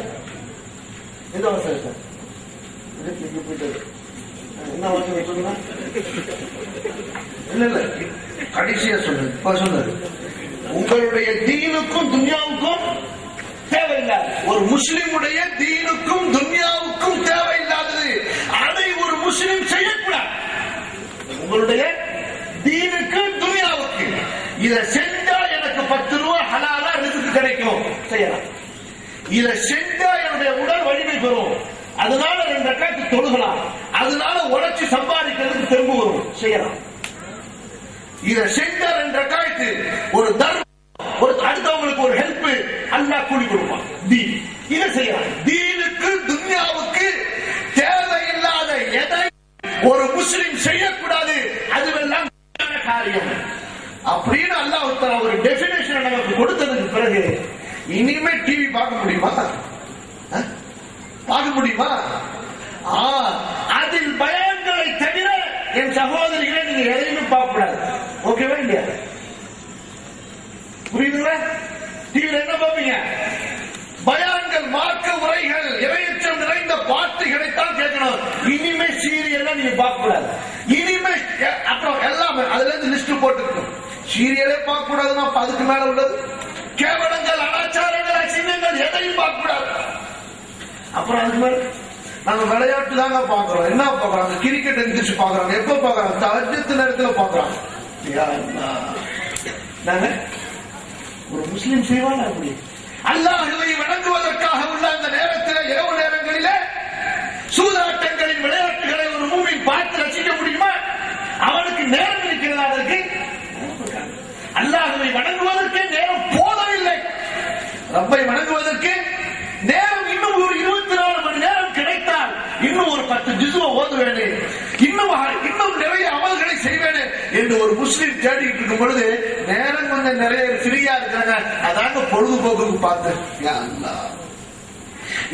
என்ன வாசகத்தை என்ன வாசகம் சொல்லுங்க. இல்ல இல்ல கடைசியா சொன்னது உங்களுடைய தீனுக்கும் துன்யாவுக்கும் தேவையில்லாது. ஒரு முஸ்லிமுடைய தீனுக்கும் துன்யாவுக்கும் தேவையில்லாதது அதை ஒரு முஸ்லிம் செய்யக்கூடாது. உங்களுடைய தீனுக்கு துன்யாவுக்கு இதை செஞ்சா எனக்கு 10 ரூபாய் ஹலாலா ரிஸ்க் கிடைக்கும், செய்யலாம். இதை செஞ்சா என்னுடைய உடல் வலிமை பெறும், அதனால 2 ரக்காத்து தொழுகலாம், அதனால உழைச்சி சம்பாதிக்கிறதுக்கு தெம்பு வரும், செய்யலாம். இதை செஞ்சா 2 ரக்காத்து ஒரு தர்மம், ஒரு அடுத்தவங்களுக்கு ஒரு ஹெல்ப், அல்லாஹ் கூலி கொடுப்பான். தீன் இதை செய்யலாம். தீனுக்கு துன்யாவுக்கு தேவையில்லாத எதை ஒரு முஸ்லிம் செய்யக்கூடாது, அதுவெல்லாம் காரியம் அப்படின்னு அல்லாஹ் ஒரு டெபினேஷன் நமக்கு கொடுத்ததுக்கு பிறகு இனிமே டிவி பார்க்க முடியுமா? பார்க்க முடியுமா? அதில் பயான்களை தவிர என் சகோதரிகளை நீங்க எதையுமே பார்க்க கூடாது. ஓகேவா இல்லையா? புரியுதுங்களா? டிவியில் என்ன பார்ப்பீங்க? பயான்கள், மார்க்க உரைகள், இறையச்சம் நிறைந்த பாட்டுகளைத்தான் கேட்கணும். இனிமே சீரியல் நீங்க பார்க்க கூடாது. இனிமே அப்புறம் எல்லாமே அதுல இருந்து லிஸ்ட் போட்டுக்கணும். சீரியலே பார்க்க கூடாதுன்னா அதுக்கு மேல உள்ளது கேவலங்கள், அனாச்சாரங்கள், அசிங்கங்கள் எதையும் பார்க்க கூடாது. அப்புறம் அதுக்கு மேல நாங்க விளையாட்டு தாங்க பாக்குறோம். என்ன பாக்குறாங்க? கிரிக்கெட் எந்திரிச்சு பாக்குறாங்க. எப்ப பாக்குறாங்க? தஹஜ்ஜுத் நேரத்துல பாக்குறாங்க. நாங்க ஒரு முஸ்லிம் செய்வாங்க அப்படி அல்லாஹ்வை வணங்குவதற்காக உள்ள அந்த நேரத்தில், இரவு நேரங்களிலே சூதாட்டங்களின் விளையாட்டுகளை ஒரு மூமின் பார்த்து ரசிக்க முடியுமா? அவனுக்கு நேரம் இருக்கிறதா? அதற்கு அல்லாஹ்வை வணங்குவதற்கு நேரம் போதவில்லை. ரப்பை வணங்குவதற்கு நேரம் இன்னும் ஒரு 24 மணி நேரம் கிடைத்தால் இன்னும் ஒரு 10 ஜுஸுவை ஓதுவேனே, இன்னும் நிறைய அமல்களை செய்வேனே என்று ஒரு முஸ்லிம் தேடிட்டு இருக்கும் பொழுது நேரம் கொஞ்சம் நிறைய ஃப்ரீயா இருக்கிறாங்க. அதாங்க பொழுதுபோக்கு பார்த்து.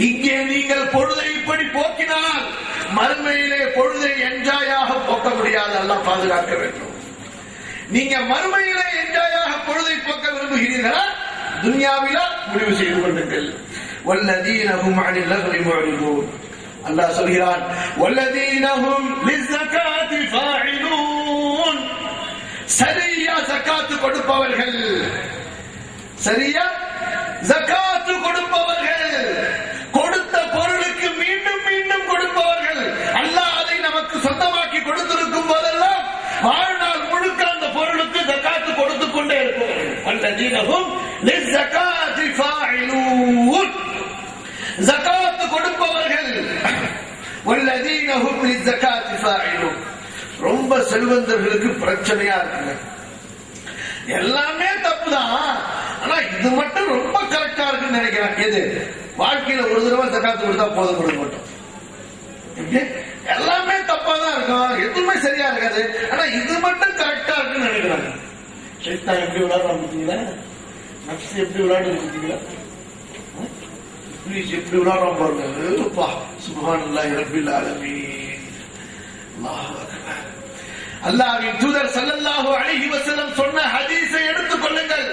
இங்கே நீங்கள் பொழுதை இப்படி போக்கினால் மறுமையிலே பொழுதை என்ஜாயாக போக்க முடியாது. அல்லாஹ் பாதுகாக்க வேண்டும். நீங்க மறுமையிலே என்ஜாயாக பொழுதை போக்க விரும்புகிறீர்களா? துன்யாவிலா? முடிவு செய்து கொள்ளுங்கள். والذين هم عن اللغو معرضون. அல்லாஹ் சொல்கிறான், والذين هم للزكاة فاعلون. சரியா ஜகாத் கொடுப்பவர்கள், சரியா ஜகாத் கொடுப்பவர்கள், கொடுத்த பொருளுக்கு மீண்டும் மீண்டும் கொடுப்பவர்கள். அல்லாஹ் அதை நமக்கு சொந்தமாக்கி கொடுத்திருக்கும் போதெல்லாம் வாழ்நாள் முழுக்க அந்த பொருளுக்கு ஜகாத் கொடுத்துக் கொண்டே இருப்பவர்கள். والذين هم للزكاة فاعلون. ஜகாத் கொடுப்பவர்கள். والذين هم للزكاة فاعلون. ரொம்ப செல்வந்தர்களுக்கு பிரச்சனையா இருக்குங்க. எல்லாமே தப்புதான், ஆனா இது மட்டும் ரொம்ப கரெக்டா இருக்குன்னு நினைக்கிறேன். எது? வாழ்க்கையில ஒரு தடவை ஜகாத் கொடுத்தா போதும் கொடுக்க மாட்டோம். எல்லாமே தப்பா தான் இருக்கும், எதுவுமே சரியா இருக்காது, ஆனா இது மட்டும் கரெக்டா இருக்குன்னு நினைக்கிறாங்க. ஷைத்தான் எப்படி விளையாடுறான் பார்த்தீங்களா? நப்ஸ் எப்படி விளையாடுறது பார்த்தீங்களா? எப்படி விளையாடுறான் பாருங்க. சுப்ஹானல்லாஹி ரப்பில் ஆலமீன். அல்லாஹ் அக்பர். அல்லாஹ்வின் தூதர் ஸல்லல்லாஹு அலைஹி வஸல்லம் சொன்ன ஹதீஸை எடுத்துக் கொள்ளுங்கள்.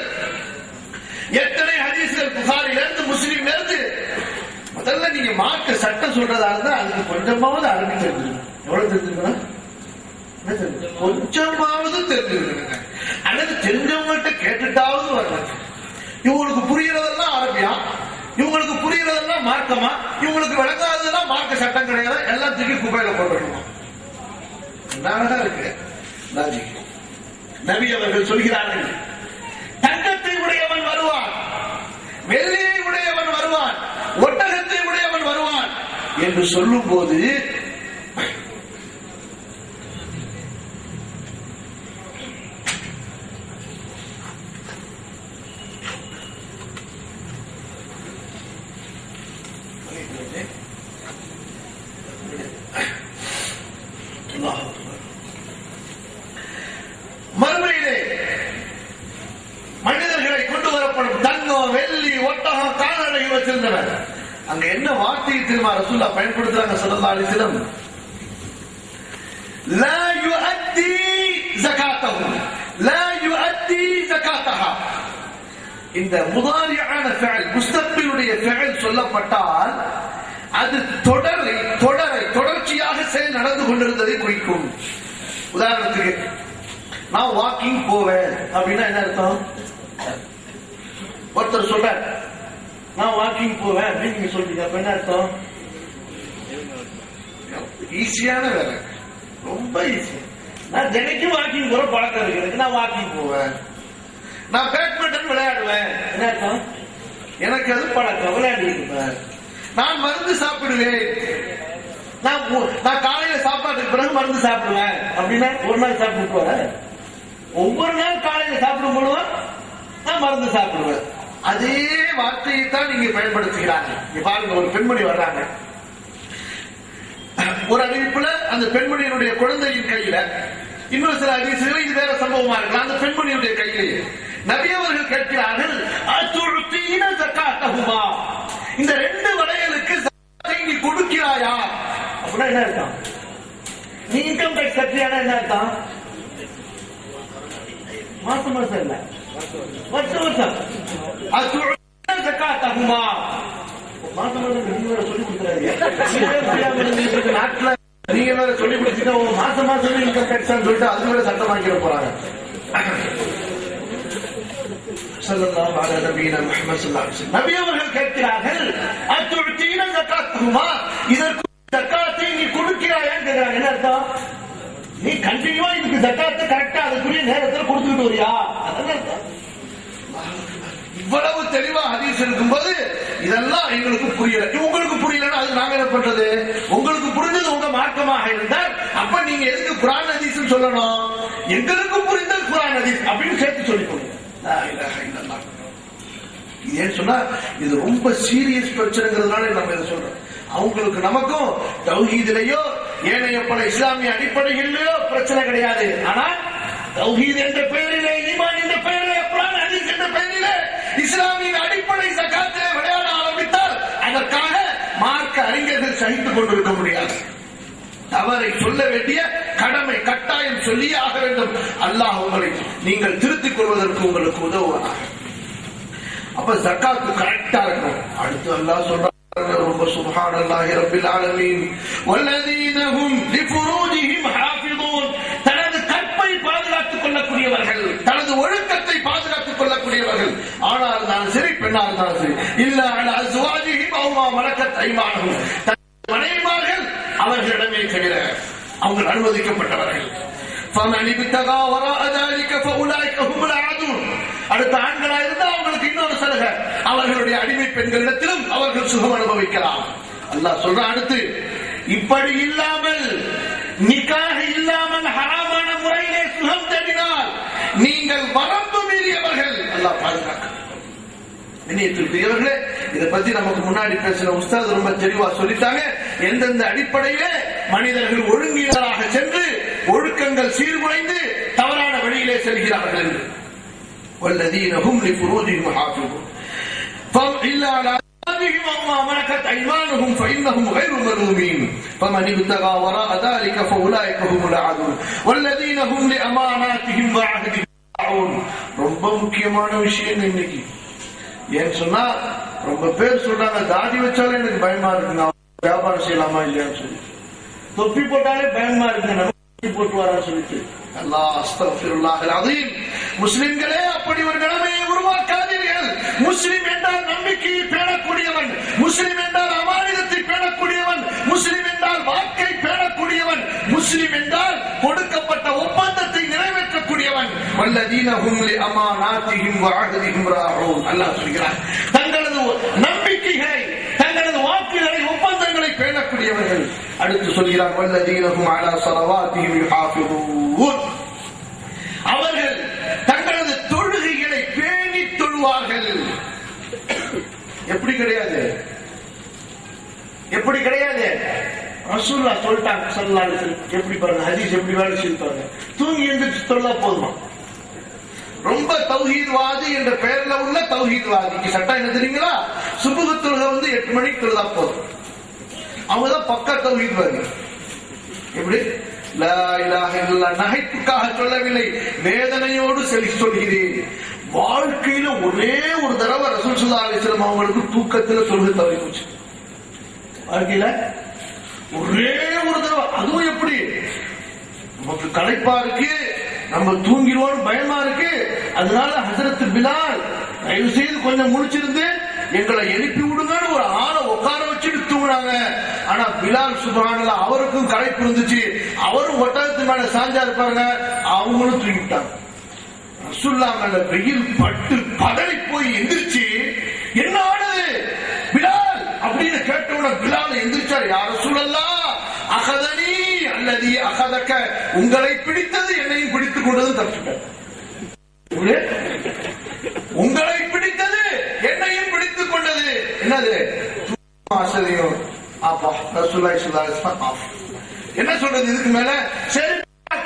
எத்தனை ஹதீஸ்கள் புகாரில இருந்து முஸ்லிம்ல இருந்து. முதல்ல நீங்க மார்க்க சட்டம் சொல்றதா இருந்தா அதுக்கு கொஞ்சமாவது அரபி தெரிஞ்சுக்கணும். எவ்வளவு தெரிஞ்சுக்கணும்? கொஞ்சமாவது தெரிஞ்சுக்கணுங்க. அல்லது தெரிஞ்சவங்கள்ட்ட கேட்டுட்டாவது வரலாம். இவங்களுக்கு புரியறதெல்லாம் அரபியா, இவங்களுக்கு புரியறதெல்லாம் மார்க்கமா, இவங்களுக்கு விளங்காததெல்லாம் மார்க்க சட்டம் கிடையாது, எல்லாம் தூக்கி குப்பையில போட்டுருமா? அழகா இருக்கு லாஜிக். நபி அவர்கள் சொல்கிறார்கள், தங்கத்தை உடையவன் வருவான், வெள்ளியை உடையவன் வருவான், ஒட்டகத்தை உடையவன் வருவான் என்று சொல்லும் போது மறுமையிலே தெரியுமா ரசூலுல்லாஹ் பயன்படுத்துறாங்க ஸல்லல்லாஹு அலைஹி வஸல்லம்? லா யுஅத்தி ஜகாத்தஹு லா யுஅத்தி ஜகாத்தஹா. இந்த முதாரியான ஃபஅல் முஸ்தக்பிலுடைய ஃபஅல் சொல்லப்பட்டால் அது தொடர்ச்சியாக செயல் நடந்து கொண்டிருந்ததை குறிக்கும். உதாரணத்துக்கு நான் வாக்கிங் போவேன் அப்படின்னா என்ன அர்த்தம்? ஒருத்தர் சொல்ற நான் வாக்கிங் போவேன் அப்படின்னு நீங்க சொல்றீங்க, அப்ப என்ன அர்த்தம்? ஈஸியான வேலை, ரொம்ப ஈஸி. நான் தினைக்கும் வாக்கிங் போற பழக்கம் இருக்கு, நான் வாக்கிங் போவேன். நான் பேட்மிண்டன் விளையாடுவேன், என்ன அர்த்தம்? எனக்கு அது பழக்கம், விளையாடி இருப்பேன். நான் மருந்து சாப்பிடுவேன், நான் காலையில சாப்பாட்டுக்கு பிறகு மருந்து சாப்பிடுவேன் அப்படின்னா ஒரு நாள் சாப்பிட்டு ஒவ்வொரு நாள் காலையில சாப்பிடும் பொழுது நான் மருந்து சாப்பிடுவேன். அதே வார்த்தையை தான் நீங்க பயன்படுத்துகிறாங்க. பாருங்க, ஒரு பெண்மணி வர்றாங்க, ஒரு அறிவிப்புல அந்த பெண்மணியினுடைய குழந்தையின் கையில, இன்னொரு சில அதிசயங்கள் இது வேற சம்பவமா இருக்கலாம், அந்த பெண்மணியுடைய கையிலேயே நபி அவர்கள் கேட்கிறார்கள், அத்துஅதீன ஜகாத்தஹுமா, இந்த 2 வளையலுக்கு ஜகாத்தை நீ கொடுக்கிறாயா அப்படின்னா என்ன அர்த்தம்? நீ இன்கம் டாக்ஸ் கட்டியானா என்ன அர்த்தம்? மாசம் மாசம் இல்ல, வருஷம் வருஷம். அத்துஅதீன ஜகாத்தஹுமா, மாசம் மாசம் நீங்க சொல்லி கொடுக்குறாரு நாட்டுல, நீங்க வேற சொல்லி கொடுத்தீங்கன்னா மாசம் மாசம் இன்கம் டாக்ஸ் சொல்லிட்டு அது வேற சட்டமாக்கிட போறாங்க. ஸல்லல்லாஹு அலைஹி நபியினா முஹம்மது ஸல்லல்லாஹு அலைஹி வஸல்லம் நபி அவர்கள் கேட்கிறார்கள், அத்துஅதீன ஜகாத்தஹுமா, இதற்கு ஜகாத்தை நீ கொடுக்கிறாயான்னு கேக்குறாங்க. என்ன அர்த்தம்? நீ கண்டிப்பா இதுக்கு ஜகாத்தை கரெக்டா அதுக்குரிய நேரத்தில் கொடுத்துட்டு வரியா, அதான் அர்த்தம். இவ்வளவு தெளிவா ஹதீஸ் இருக்கும்போது இதெல்லாம் எங்களுக்கு புரியல, உங்களுக்கு புரியலன்னா அது நாங்க என்ன பண்றது? உங்களுக்கு புரிஞ்சது உங்க மார்க்கமாக இருந்தால் அப்ப நீங்க எதுக்கு குர்ஆன் ஹதீஸ் சொல்லணும்? எங்களுக்கு புரிந்தது குர்ஆன் ஹதீஸ் அப்படின்னு சேர்த்து சொல்லிக்கோங்க. ஏன்னு சொன்னா இது ரொம்ப சீரியஸ் பிரச்சனைங்கிறதுனால நம்ம இதை சொல்றோம். அவங்களுக்கு நமக்கும் தௌஹீதிலேயோ ஏனைய பல இஸ்லாமிய அடிப்படைகளிலேயோ பிரச்சனை கிடையாது. ஆனா தௌஹீத் என்ற பெயரிலே, ஈமான் என்ற பெயரிலே, குர்ஆன் ஹதீஸ் என்ற பெயரிலே இஸ்லாமிய அடிப்படை ஜகாத்திலே விளையாட ஆரம்பித்தால் அதற்காக மார்க்க அறிஞர்கள் சகித்துக் கொண்டிருக்க முடியாது. தவறை சொல்ல வேண்டிய கடமை, கட்டாயம் சொல்லியே ஆக வேண்டும். அல்லாஹ் உங்களை நீங்கள் திருத்திக் கொள்வதற்கு உங்களுக்கு உதவுவானாக. அப்ப ஜகாத் கரெக்டா இருக்கணும். அடுத்து அல்லாஹ் சொல்றாங்க, ரொம்ப சுப்ஹானல்லாஹி ரப்பில் ஆலமீன், வல்லதீன ஹும் லிஃபுரூஜிஹிம் ஹாஃபிதூன், தனது கற்பை பாதுகாத்துக் கொள்ளக்கூடியவர்கள், தனது ஒழுக்கத்தை பாதுகாத்துக் கொள்ளக்கூடியவர்கள், ஆணாக இருந்தாலும் சரி பெண்ணாக இருந்தாலும் சரி, இல்லா அலா அஸ்வாஜிஹிம் அவ் மா மலக்கத் ஐமானுஹும், மனைவிமார்கள் அவர்களிடமே தவிர அவங்க அனுமதிக்கப்பட்டவர்கள். அடுத்த ஆண்களா இருந்தால் அவங்களுக்கு இன்னொரு சலுகை, அவர்களுடைய அடிமை பெண்களிடத்திலும் அவர்கள் சுகம் அனுபவிக்கலாம். அல்லாஹ் சொல்ற அடுத்து, இப்படி இல்லாமல் நிக்காஹ் இல்லாமல் ஹராமான முறையிலே சுகம் தேடினால் நீங்கள் வரம்பு மீறியவர்கள். அல்லாஹ் பாதுகாக்க. இணையத்திற்குரியவர்களே, இதை பத்தி நமக்கு முன்னாடி பேசின உஸ்தாத் ரொம்ப தெளிவா சொல்லிட்டாங்க. எந்தெந்த அடிப்படையிலே மனிதர்கள் ஒழுங்கீனராக சென்று ஒழுக்கங்கள் சீர்குலைந்து தவறான வழியிலே செல்கிறார்கள். வல்லதீன ஹும் லிஃபுரூஜிஹிம் ஹாஃபிதூன் இல்லா அலா அஸ்வாஜிஹிம் அவ் மா மலக்கத் ஐமானுஹும் ஃபஇன்னஹும் கைரு மலூமீன் ஃபமன் இப்தகா வராஅ ذلك فأولئك هم العادون والذين هم لأماناتهم وعهدهم راعون. ரொம்ப முக்கியமான விஷயம் இன்னைக்கு. ஏன்னு சொன்னா ரொம்ப பேர் சொல்றாங்க, தாடி வச்சாலே எனக்கு பயமா இருக்கு, நான் வியாபாரம் செய்யலாமா இல்லையான்னு சொல்லி, தொப்பி போட்டாலே பயமா இருக்கு, நம்ம போட்டு வரா சொல்லிட்டு. அல்லாஹ் அஸ்தக்ஃபிருல்லாஹல் அஸீம். முஸ்லிம்களே, அப்படி ஒரு நிலைமையை உருவாக்காதீர்கள். முஸ்லிம் என்றால் நம்பிக்கையை பேணக்கூடியவன், முஸ்லிம் என்றால் அமானிதத்தை பேணக்கூடியவன், முஸ்லிம் என்றால் வாக்கை பேணக்கூடியவன், முஸ்லிம் என்றால் கொடுக்கப்பட்ட ஒப்பந்தத்தை நிறைவேற்றக்கூடியவன். வல்லதீன ஹும் லிஅமானாத்திஹிம் வஅஹதிஹிம் ராஊன். அல்லாஹ் சொல்கிறார், தங்களது நம்பிக்கைகளை, தங்களது வாக்குகளை, ஒப்பந்தங்களை பேணக்கூடியவர்கள். அடுத்து சொல்கிறார், வல்லதீன ஹும் அலா ஸலவாத்திஹிம் யுஹாஃபிதூன். அவர்கள் தங்களது தொழுகைகளை பேணி தொழுவார்கள். எப்படி கிடையாது? எப்படி கிடையாது? ரசூலுல்லாஹ் சொல்லிட்டாங்க ஸல்லல்லாஹு அலைஹி வஸல்லம். எப்படி பாருங்க, ஹதீஸ் எப்படி வேலை சொல்லிட்டாங்க. தூங்கி எழுந்திருச்சு தொழா போதுமா? ரொம்ப தௌஹீத்வாதி என்ற பெயர்ல உள்ள தௌஹீத்வாதிக்கு சட்டம் என்ன தெரியுங்களா? சுபஹ் தொழுகை 8 மணிக்கு தொழுதா போதும். அவங்கதான் பக்கா தௌஹீத்வாதி. எப்படி லா இலாஹ இல்லல்லாஹ் நகைப்புக்காக சொல்லவில்லை, வேதனையோடு சொல்கிறேன். வாழ்க்கையில ஒரே ஒரு தடவை ரசூல் ஸல்லல்லாஹு அலைஹி வஸல்லம் அவங்களுக்கு தூக்கத்துல தொழுகை தவறி போச்சு. வாழ்க்கையில ஒரே ஒரு தடவை, அதுவும் எப்படி நமக்கு களைப்பா இருக்கு, நம்ம தூங்கிடுவோம் பயமா இருக்கு. அதனால ஹஜ்ரத் பிலால் தயவு செய்து கொஞ்சம் முடிச்சிருந்து எங்களை எழுப்பி விடுங்கன்னு ஒரு ஆளை உட்கார வச்சுட்டு தூங்கினாங்க. ஆனா பிலால் சுப்ஹானல்லாஹ் அவருக்கும் களைப்பு இருந்துச்சு, அவரும் ஒட்டகத்து மேல சாஞ்சா இருப்பாங்க, அவங்களும் தூங்கிட்டாங்க. ரசூலுல்லாஹ் மேல வெயில் பட்டு பதறி போய் எந்திரிச்சு என்ன ஆனது பிலால் அப்படின்னு கேட்டவன பிலால் எந்திரிச்சார். யா ரசூலல்லாஹ் அகதனி அல்லதி அகதக, உங்களை பிடித்தது என்னையும் பிடித்துக் கொண்டது தப்பிட்டார். உங்களை பிடித்தது என்னையும் பிடித்துக் கொண்டது என்னது ஆசையும். அப்பா ரசூலுல்லாஹி ஸல்லல்லாஹு அலைஹி வஸல்லம் என்ன சொல்றது இதுக்கு மேல? சரி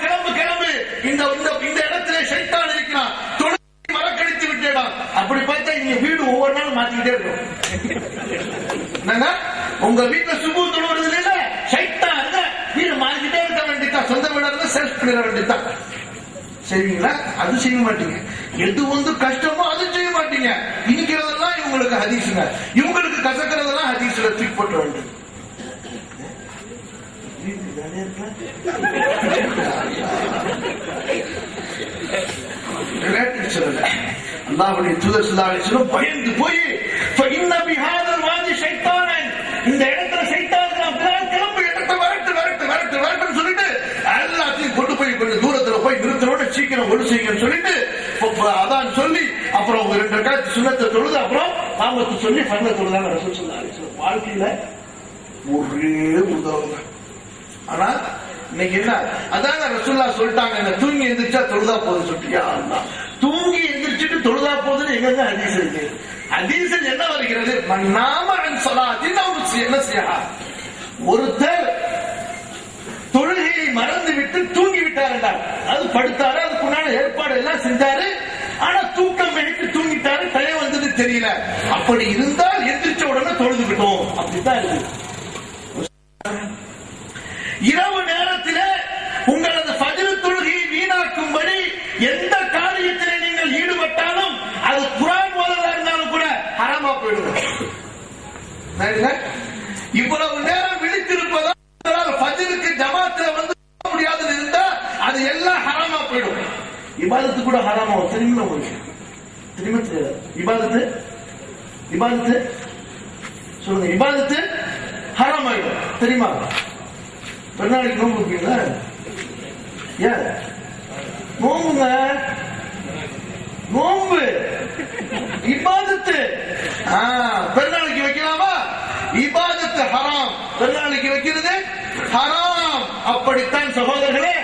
கிளம்பு கிளம்பு, இந்த இடத்துல ஷைத்தான் இருக்கிறான், தொழுகை மறக்கடித்து விட்டேடான். அப்படி பார்த்தா இங்க வீடு ஒவ்வொரு நாளும் மாத்திக்கிட்டே இருக்கும். என்னங்க உங்க வீட்டுல சுபு தொழுவது இல்ல, ஷைத்தான் இருக்க வீடு மாறிக்கிட்டே இருக்க வேண்டியதான். சொந்த வீடா இருந்தா செல்ஃப் பண்ணிட வேண்டியதான். சரிங்களா? அது செய்ய மாட்டீங்க. எது கஷ்டமோ அது செய்ய மாட்டீங்க. இனிக்கிறதெல்லாம் இவங்களுக்கு ஹதீஸுங்க, இவங்களுக்கு கசக்கிறதெல்லாம் ஹதீஸ்ல தூக்கி போட்ட வேண்டும். அல்லாஹ்வுடைய தூதர் ஸல்லல்லாஹு அலைஹி வஸல்லம் பயந்து போய் فإن بهذا الوادي شيطانا, இந்த இடத்துல ஷைத்தான் இருக்கான், கிளம்பு இடத்தை வரட்டு சொல்லிட்டு எல்லாத்தையும் கொண்டு போய் கொஞ்சம் தூரத்துல போய் நிறுத்தனோட சீக்கிரம் ஒழு செய்யணும்னு சொல்லிட்டு அதான் சொல்லி அப்புறம் ஒரு 2 ரக்காத் சுன்னத்தை தொழுது அப்புறம் காமத்து சொல்லி ஃபர்த தொழுதாங்க ரசூல் ஸல்லல்லாஹு அலைஹி வஸல்லம். வாழ்க்கையில ஒரே உதவுங்க. ஆனா இன்னைக்கு என்ன, அதாங்க ரசூலுல்லாஹ் சொல்லிட்டாங்க, என்ன தூங்கி எந்திரிச்சா தொழுதா போதும் சொல்லிட்டியா? தூங்கி எந்திரிச்சிட்டு தொழுதா போதுன்னு எங்க ஹதீஸ் இருக்கு? ஹதீஸில் என்ன வருகிறது? மன்னாம அன் ஸலாத்தின் அவ் நஸிஹா, ஒருத்தர் தொழுகையை மறந்து விட்டு தூங்கி விட்டார் என்றார். அது படுத்தாரு, அதுக்குண்டான ஏற்பாடு எல்லாம் செஞ்சாரு, ஆனா தூக்கம் வைத்து தூங்கிட்டாரு, டயம் வந்தது தெரியல. அப்படி இருந்தால் எந்திரிச்ச உடனே தொழுதுகிட்டோம். அப்படித்தான் இருக்கு. இரவு நேரத்தில் உங்களது ஃபஜ்ர் தொழுகையை வீணாக்கும்படி எந்த காரியத்திலே நீங்கள் ஈடுபட்டாலும் அது குர்ஆன் ஓதலா இருந்தாலும் கூட ஹராமா போயிடும். இவ்வளவு நேரம் விழித்திருப்பதால் ஃபஜ்ருக்கு ஜமாத்துல வந்து முடியாது இருந்தா அது எல்லாம் ஹராமா போயிடும். இபாதத்து கூட ஹராமா தெரியுமா உங்களுக்கு? தெரியுமா? இபாதத்து சொல்லுங்க, இபாதத்து ஹராமாயிடும் தெரியுமா? பெருநாளைக்கு நோம்பு வைப்பீங்களா? ஏன் நோம்புங்க? நோம்பு இபாதத்து. பெருநாளைக்கு வைக்கலாமா? இபாதத்து ஹராம், பெருநாளைக்கு வைக்கிறது ஹராம். அப்படித்தான் சகோதரர்களே,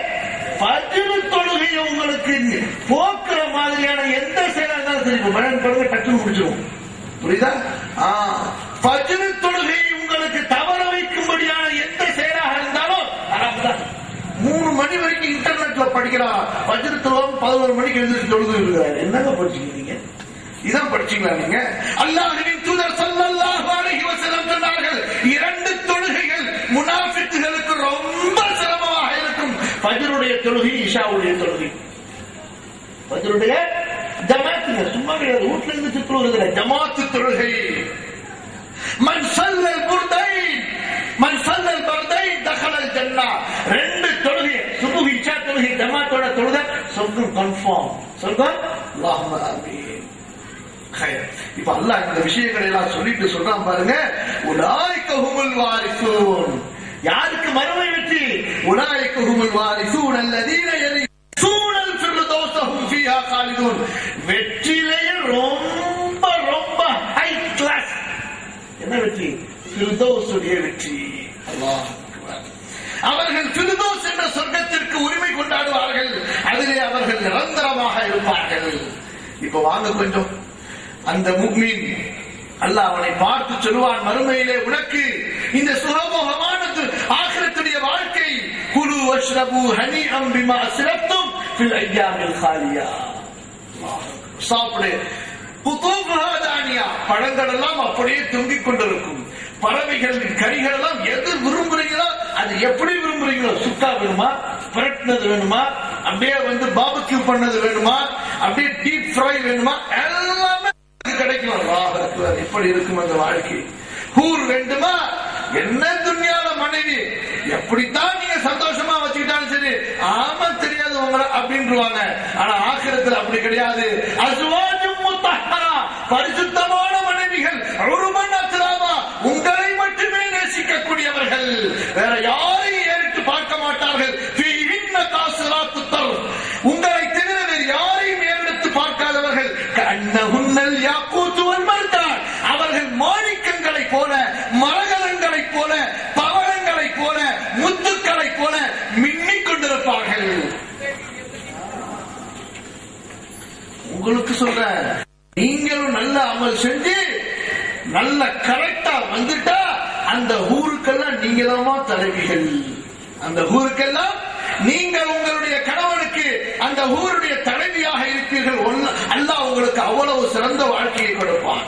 ஃபஜ்ர் தொழுகையை உங்களுக்கு போக்குற மாதிரியான எந்த செயலா இருந்தாலும் சரி, பயன் பண்ணுங்க, டக்குன்னு முடிச்சிடும். புரியுதா? ஃபஜ்ர் தொழுகையை உங்களுக்கு தவற வைக்கும்படியான எந்த செயலாக இருந்தாலும் ஹராம் தான். 3 மணி வரைக்கும் இன்டர்நெட்ல படிக்கிறான், ஃபஜ்ர் தொழுவாம 11 மணிக்கு எழுந்திருச்சு தொழுது இருக்கிறார். என்னங்க படிச்சீங்க? இதான் படிச்சீங்களா நீங்க? அல்லாஹ்வின் தூதர் ஸல்லல்லாஹு அலைஹி வஸல்லம் சொன்னார்கள், 2 தொழுகைகள் முனாஃபிக்குகளுக்கு ரொம்ப சிரமமாக இருக்கும். ஃபஜ்ருடைய தொழுகை, இஷாவுடைய தொழுகை. ஃபஜ்ருடைய ஜமாத்துங்க, சும்மா கிடையாது, வீட்டுல இருந்து சுற்றுவதில்லை, ஜமாத்து தொழுகை. மன் ஸல்லல் புர்தைன் மன் ஸல்லல் பர்தைன் தഖலல் ஜன்னah. 2 தொழுகை, சுபஹ் இஷா தொழுகை ஜமாத்தோட தொழுத சொர்க்கம் கன்ஃபார்ம். சொர்க்கம். அல்லாஹும்ம ஆமீன். இப்ப அல்லாஹ் இந்த விஷயங்களை எல்லாம் சொல்லிட்டு சொல்றான் பாருங்க, உலாயிக ஹுமுல் வாரிசூன். யாருக்கு மறுமை வெற்றி? உலாயிக ஹுமுல் வாரிசூன் அல்லதீன யரிசூனல் ஃபிர்தௌஸ ஹும் ஃபீஹா காலிதூன். வெற்றியிலேயே ரொம்ப ரொம்ப ஹை கிளாஸ். என்ன வெற்றி? ஃபிர்தௌஸுடைய வெற்றி. அல்லாஹ் அக்பர். அவர்கள் ஃபிர்தௌஸ் என்ற சொர்க்கத்திற்கு உரிமை கொண்டாடுவார்கள், அதிலே அவர்கள் நிரந்தரமாக இருப்பார்கள். இப்ப வாங்க கொஞ்சம் அந்த முஃமின் அல்லாஹ் அவனை பார்த்து சொல்லுவான், மறுமையிலே உனக்கு இந்த சுகமோகமான ஆகிரத்துடைய வாழ்க்கை, குலு வஷ்ரபு ஹனீஅம் பிமா அஸ்ரப்தும் ஃபில் அய்யாமில் காலியா. சாப்பிடு, குதூஃபுஹா தானியா, பழங்கள் எல்லாம் அப்படியே தொங்கிக் கொண்டிருக்கும், பறவைகள் கறிகள் எல்லாம் எது விரும்புறீங்களோ அது எப்படி விரும்புறீங்களோ, சுக்கா வேணுமா, பிரட்டினது வேணுமா, அப்படியே பாபக்யூ பண்ணது வேணுமா, அப்படியே டீப் ஃப்ரை வேணுமா, எல்லாமே கிடைக்கும். எப்படி இருக்கும் அந்த வாழ்க்கை? ஹூர் வேண்டுமா, என்ன துன்யால மனைவி எப்படித்தான் நீங்க சந்தோஷமா வச்சுக்கிட்டாலும் சரி, ஆமா தெரியாது உங்களை அப்படின்றாங்க. ஆனா ஆகிரத்தில் அப்படி கிடையாது. அஸ்வாஜும் முத்தஹரா, பரிசுத்தமான மனைவிகள், உருமன் அத்ராமா, உங்களை மட்டுமே நேசிக்கக்கூடியவர்கள், வேற யாரையும் ஏறிட்டு பார்க்க மாட்டார்கள். ஃபீஹின்ன காஸிராத்துத் தர்ஃப், உங்களை தவிர வேறு யாரையும் ஏறெடுத்து பார்க்காதவர்கள். கஅன்னஹுன்னல் யாக்கூத் வல் மர்தான், அவர்கள் மாணிக்கங்களை போல, மரகதங்களை போல, பவளங்களை போல, முத்துக்களை போல மின்னிக் கொண்டிருப்பார்கள். உங்களுக்கு சொல்ற, நீங்களும் நல்ல அமல் செஞ்சு நல்ல கரெக்டா வந்துட்டா அந்த ஊருக்கெல்லாம் நீங்களாமா தலைவிகள். அந்த ஊருக்கெல்லாம் நீங்கள் உங்களுடைய கணவனுக்கு அந்த ஊருடைய தலைவியாக இருப்பீர்கள். அல்லாஹ் உங்களுக்கு அவ்வளவு சிறந்த வாழ்க்கையை கொடுப்பான்.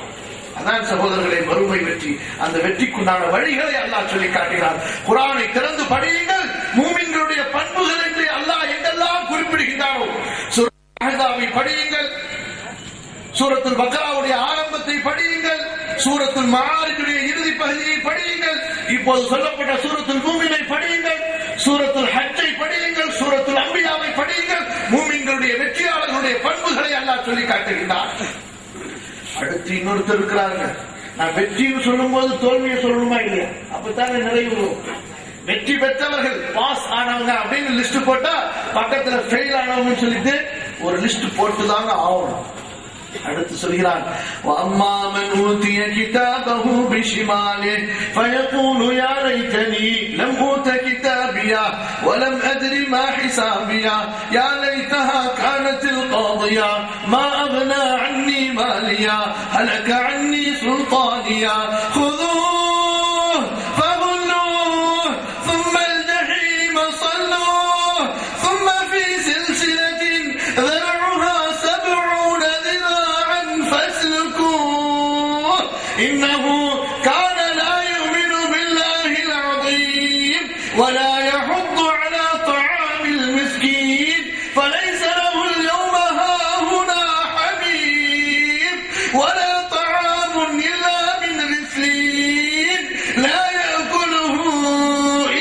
அதான் சகோதரர்களை மறுமை வெற்றி. அந்த வெற்றிக்குண்டான வழிகளை அல்லாஹ் சொல்லி காட்டினார். குர்ஆனை திறந்து படியுங்கள். மூமின்களுடைய பண்புகள் என்று அல்லாஹ் எங்கெல்லாம் குறிப்பிடுகின்றாரோ, சூரத்துல் அஹ்ஸாபை படியுங்கள், சூரத்துல் பக்ராவுடைய ஆரம்பத்தை படியுங்கள், சூரத்துல் மஆரிஜுடைய இறுதி பகுதியை படியுங்கள், இப்போது சொல்லப்பட்ட சூரத்துல் மூமினை படியுங்கள், சூரத்துல் ஹஜ்ஜை படியுங்கள், சூரத்துல் அம்பியாவை படியுங்கள். மூமின்களுடைய வெற்றியாளர்களுடைய பண்புகளை அல்லாஹ் சொல்லி காட்டுகின்றார். அடுத்து இன்னொருத்தர் இருக்கிறாங்க. நான் வெற்றின்னு சொல்லும் போது தோல்வியை சொல்லணுமா இல்லையா? அப்பதானே நிறைவு. வெற்றி பெற்றவர்கள், பாஸ் ஆனவங்க அப்படின்னு லிஸ்ட் போட்டா பக்கத்துல ஃபெயில் ஆனவங்க சொல்லிட்டு ஒரு லிஸ்ட் போட்டுதாங்க ஆகணும். அடுத்து சொல்கிறான், وَأَمَّا مَنْ أُوتِيَ كِتَابَهُ بِشِمَالِهِ فَيَقُولُ يَا لَيْتَنِي لَمْ أُوتَ كِتَابِيَهْ وَلَمْ أَدْرِ مَا حِسَابِيَهْ يَا لَيْتَهَا كَانَتِ الْقَاضِيَةَ مَا أَغْنَى عَنِّي مَالِيَهْ هَلَكَ عَنِّي سُلْطَانِيَهْ خُذُوهُ فَغُلُّوهُ ثُمَّ الْجَحِيمَ صَلُّوهُ ثُمَّ فِي سِلْسِلَةٍ ذَرْعُهَا 70 ذراعا فاسلكوه إنه كان لا يؤمن بالله العظيم ولا يحض على طعام المسكين فليس له اليوم هاهنا حميم ولا طعام إلا من غسلين لا يأكله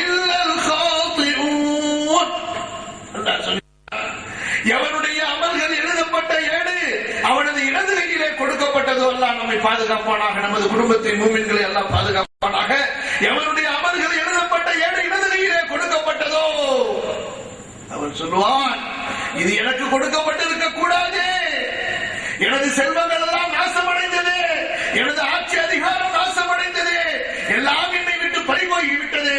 إلا الخاطئون. எவனுடைய அமல்கள் எழுதப்பட்ட ஏடு அவனது இடது கையிலே கொடுக்கப்பட்டதோ அல்லாஹ் நம்மை பாதுகாப்பானாக, நமது குடும்பத்தை மூமின்களை எல்லாம் பாதுகாப்பானாக. எவனுடைய அமல்கள் எழுதப்பட்ட ஏடு இடது கையிலே கொடுக்கப்பட்டதோ அவன் சொல்லுவான், இது எனக்கு கொடுக்கப்பட்டிருக்க கூடாது, எனது செல்வங்கள் எல்லாம் நாசமடைந்தது, எனது ஆட்சி அதிகாரம் நாசமடைந்தது, எல்லாம் என்னை விட்டு பறிபோகி விட்டது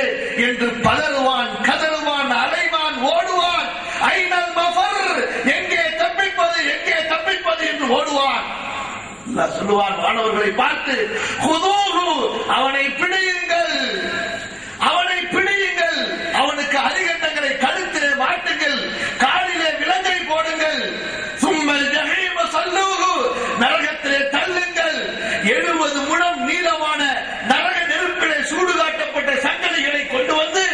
என்று பதறுவான், கதறுவான், அலைவான், ஓடுவான். ஐனல் மஃபர், எங்கே தப்பிப்பது, எங்கே தப்பிப்பது என்று ஓடுவான். அல்லாஹ் சொல்லுவான் மாணவர்களை பார்த்து, குதூஹு, அவனை பிடியுங்கள், அவனை பிடியுங்கள், அவனுக்கு அரிகண்டங்களை கழுத்திலே மாட்டுங்கள், காலிலே விலங்கை போடுங்கள், சும்மல் ஜஹீம சல்லூஹு, நரகத்திலே தள்ளுங்கள், 70 முழம் நீளமான நரக நெருப்பிலே சூடு காட்டப்பட்ட சங்கதிகளை கொண்டு வந்து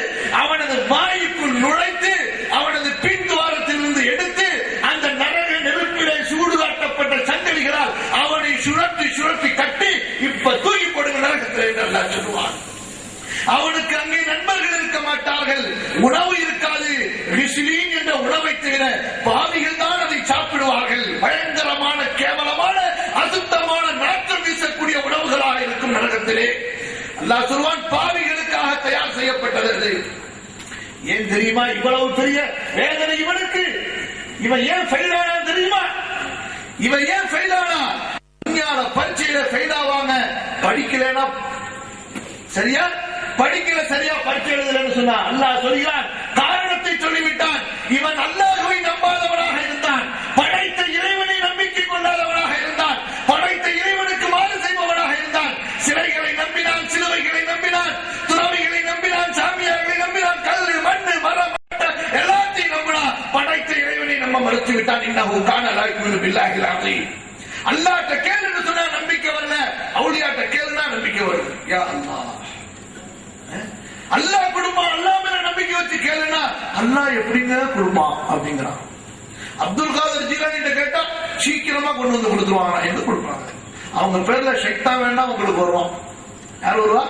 அவனது வாய்க்குள் நுழைத்து அவனது பின் துவாரத்திலிருந்து எடுத்து அந்த நரக நெருப்பிலே சூடு காட்டப்பட்ட சங்கதிகளால் அவனை சுழற்றி சுழற்றி கட்டி இப்ப தூக்கி போடுங்க நரகத்திலே என்று அல்லாஹ் சொல்லுவான். அவனுக்கு அங்கே நண்பர்கள் இருக்க மாட்டார்கள், உணவு இருக்காது. கிஸ்லீன் என்ற உணவை தவிர பாவிகள் தான் அதை சாப்பிடுவார்கள். பயங்கரமான, கேவலமான, அசுத்தமான, நாற்றம் வீசக்கூடிய உணவுகளாக இருக்கும் நரகத்திலே. அல்லாஹ் சொல்வான், பாவிகளுக்காக தயார் செய்யப்பட்டது. ஏன் தெரியுமா இவ்வளவு பெரிய வேதனை இவனுக்கு? இவன் ஏன் ஃபெயில் ஆனா தெரியுமா? இவன் ஏன் ஃபெயில் ஆனா? பரீட்சையில ஃபெயில் ஆவாங்க, படிக்கலனா சரியா, படிக்கல சரியா பரீட்சை எழுதலன்னு சொன்னா அல்லாஹ் சொல்கிறான், காரணத்தை சொல்லிவிட்டான். இவன் அல்லாஹ்வை நம்பாதவனாக இருந்தான், படைத்த இறைவனை நம்பிக்கை கொள்ளாதவனாக இருந்தான், படைத்த இறைவனுக்கு மாறு செய்பவனாக இருந்தான். சிலைகளை நம்பினான், சிலுவைகளை நம்பினான், துறவிகளை நம்பினான், சாமியார்களை நம்பினான், கல்லு, மண்ணு, மரம், எல்லாத்தையும் நம்பினான். படைத்த இறைவனை நம்ம மறுத்து விட்டான். இன்னஹு கான லா யுமினு பில்லாஹில் அஸீம். அல்லாஹ்ட்ட கேளுன்னு சொன்னா நம்பிக்கை வரல, அவுலியாட்ட கேளுனா நம்பிக்கை வருது. யா அல்லாஹ், அல்லாஹ் கொடுமா, அல்லாஹ் மேல நம்பிக்கை வச்சு கேளுனா அல்லாஹ் எப்படிங்க கொடுமா அப்படிங்கிறான். அப்துல் காதர் ஜிலானி கேட்டா சீக்கிரமா கொண்டு வந்து கொடுத்துருவாங்க. எங்க கொடுப்பாங்க? அவங்க பேர்ல ஷைத்தான் வேண்டாம் உங்களுக்கு வருவான். யார் வருவா?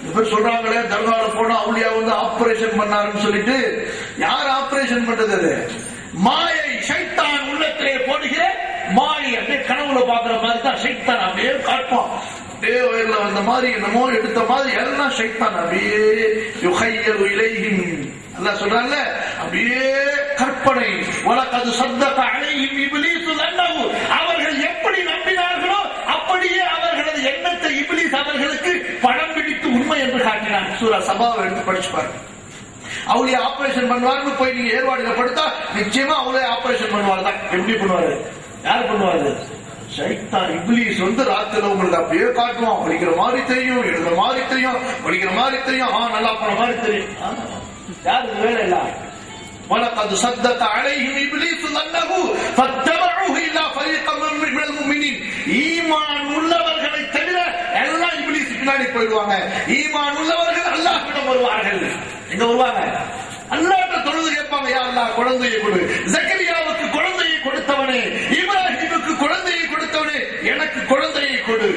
இப்ப சொல்றாங்களே தர்கால போனா அவளியா வந்து ஆபரேஷன் பண்ணாருன்னு சொல்லிட்டு, யார் ஆபரேஷன் பண்றது? அது மாயை, ஷைத்தான் உள்ளத்திலே போடுகிற மாயை. அப்படியே கனவுல பாக்குற மாதிரி தான் ஷைத்தான் அப்படியே காட்டுவான். அப்படியே வயர்ல வந்த மாதிரி என்னமோ எடுத்த மாதிரி எல்லாம் ஷைத்தான் அப்படியே யுஹையரு இலைஹிம். அல்லாஹ் சொல்றான்ல, அப்படியே கற்பனை. வலகது ஸத்தக அலைஹிம் இப்லீஸு அன்னஹு, அவர்கள் எப்படி நம்பினார்களோ அப்படியே அவர்களது எண்ணத்தை இப்லீஸ் அவர்களுக்கு படம் பிடித்து உண்மை என்று காட்டினான். சூரா சபாவை எடுத்து படிச்சு பாருங்க. அவளே ஆபரேஷன் பண்ணுவாருன்னு போய் நீங்க ஏற்பாடுல படுத்தா நிச்சயமா அவளே ஆபரேஷன் பண்ணுவாரு தான். எப்படி பண்ணுவாரு? யார் பண்ணுவாரு? ஷைத்தான், இப்லீஸ் வந்து ராத்திரில உங்களுக்கு அப்படியே காட்டுவான். படிக்கிற மாதிரி தெரியும், எழுதுற மாதிரி தெரியும், படிக்கிற மாதிரி தெரியும், நல்லா போன மாதிரி தெரியும். யாருக்கு வேலை இல்ல? وَلَقَدْ صَدَّقَ عَلَيْهِمْ إِبْلِيسُ ظَنَّهُ فَاتَّبَعُوهُ إِلَّا فَرِيقًا مِنَ الْمُؤْمِنِينَ. ஈமான் உள்ளவர்களை தவிர எல்லாம் இப்லீஸ் பின்னாடி போயிடுவாங்க. ஈமான் உள்ளவர்கள் அல்லாஹ்விடம் வருவார்கள். எங்க வருவாங்க? அல்லாஹ்ட்ட தொழுது கேட்பாங்க, யா அல்லாஹ் குழந்தையை கொடு. ஜக்கரியாவுக்கு குழந்தையை கொடுத்தவனே, இப்ராஹிமுக்கு குழந்தையை கொடுத்தவனே, எனக்கு குழந்தையை கொடு.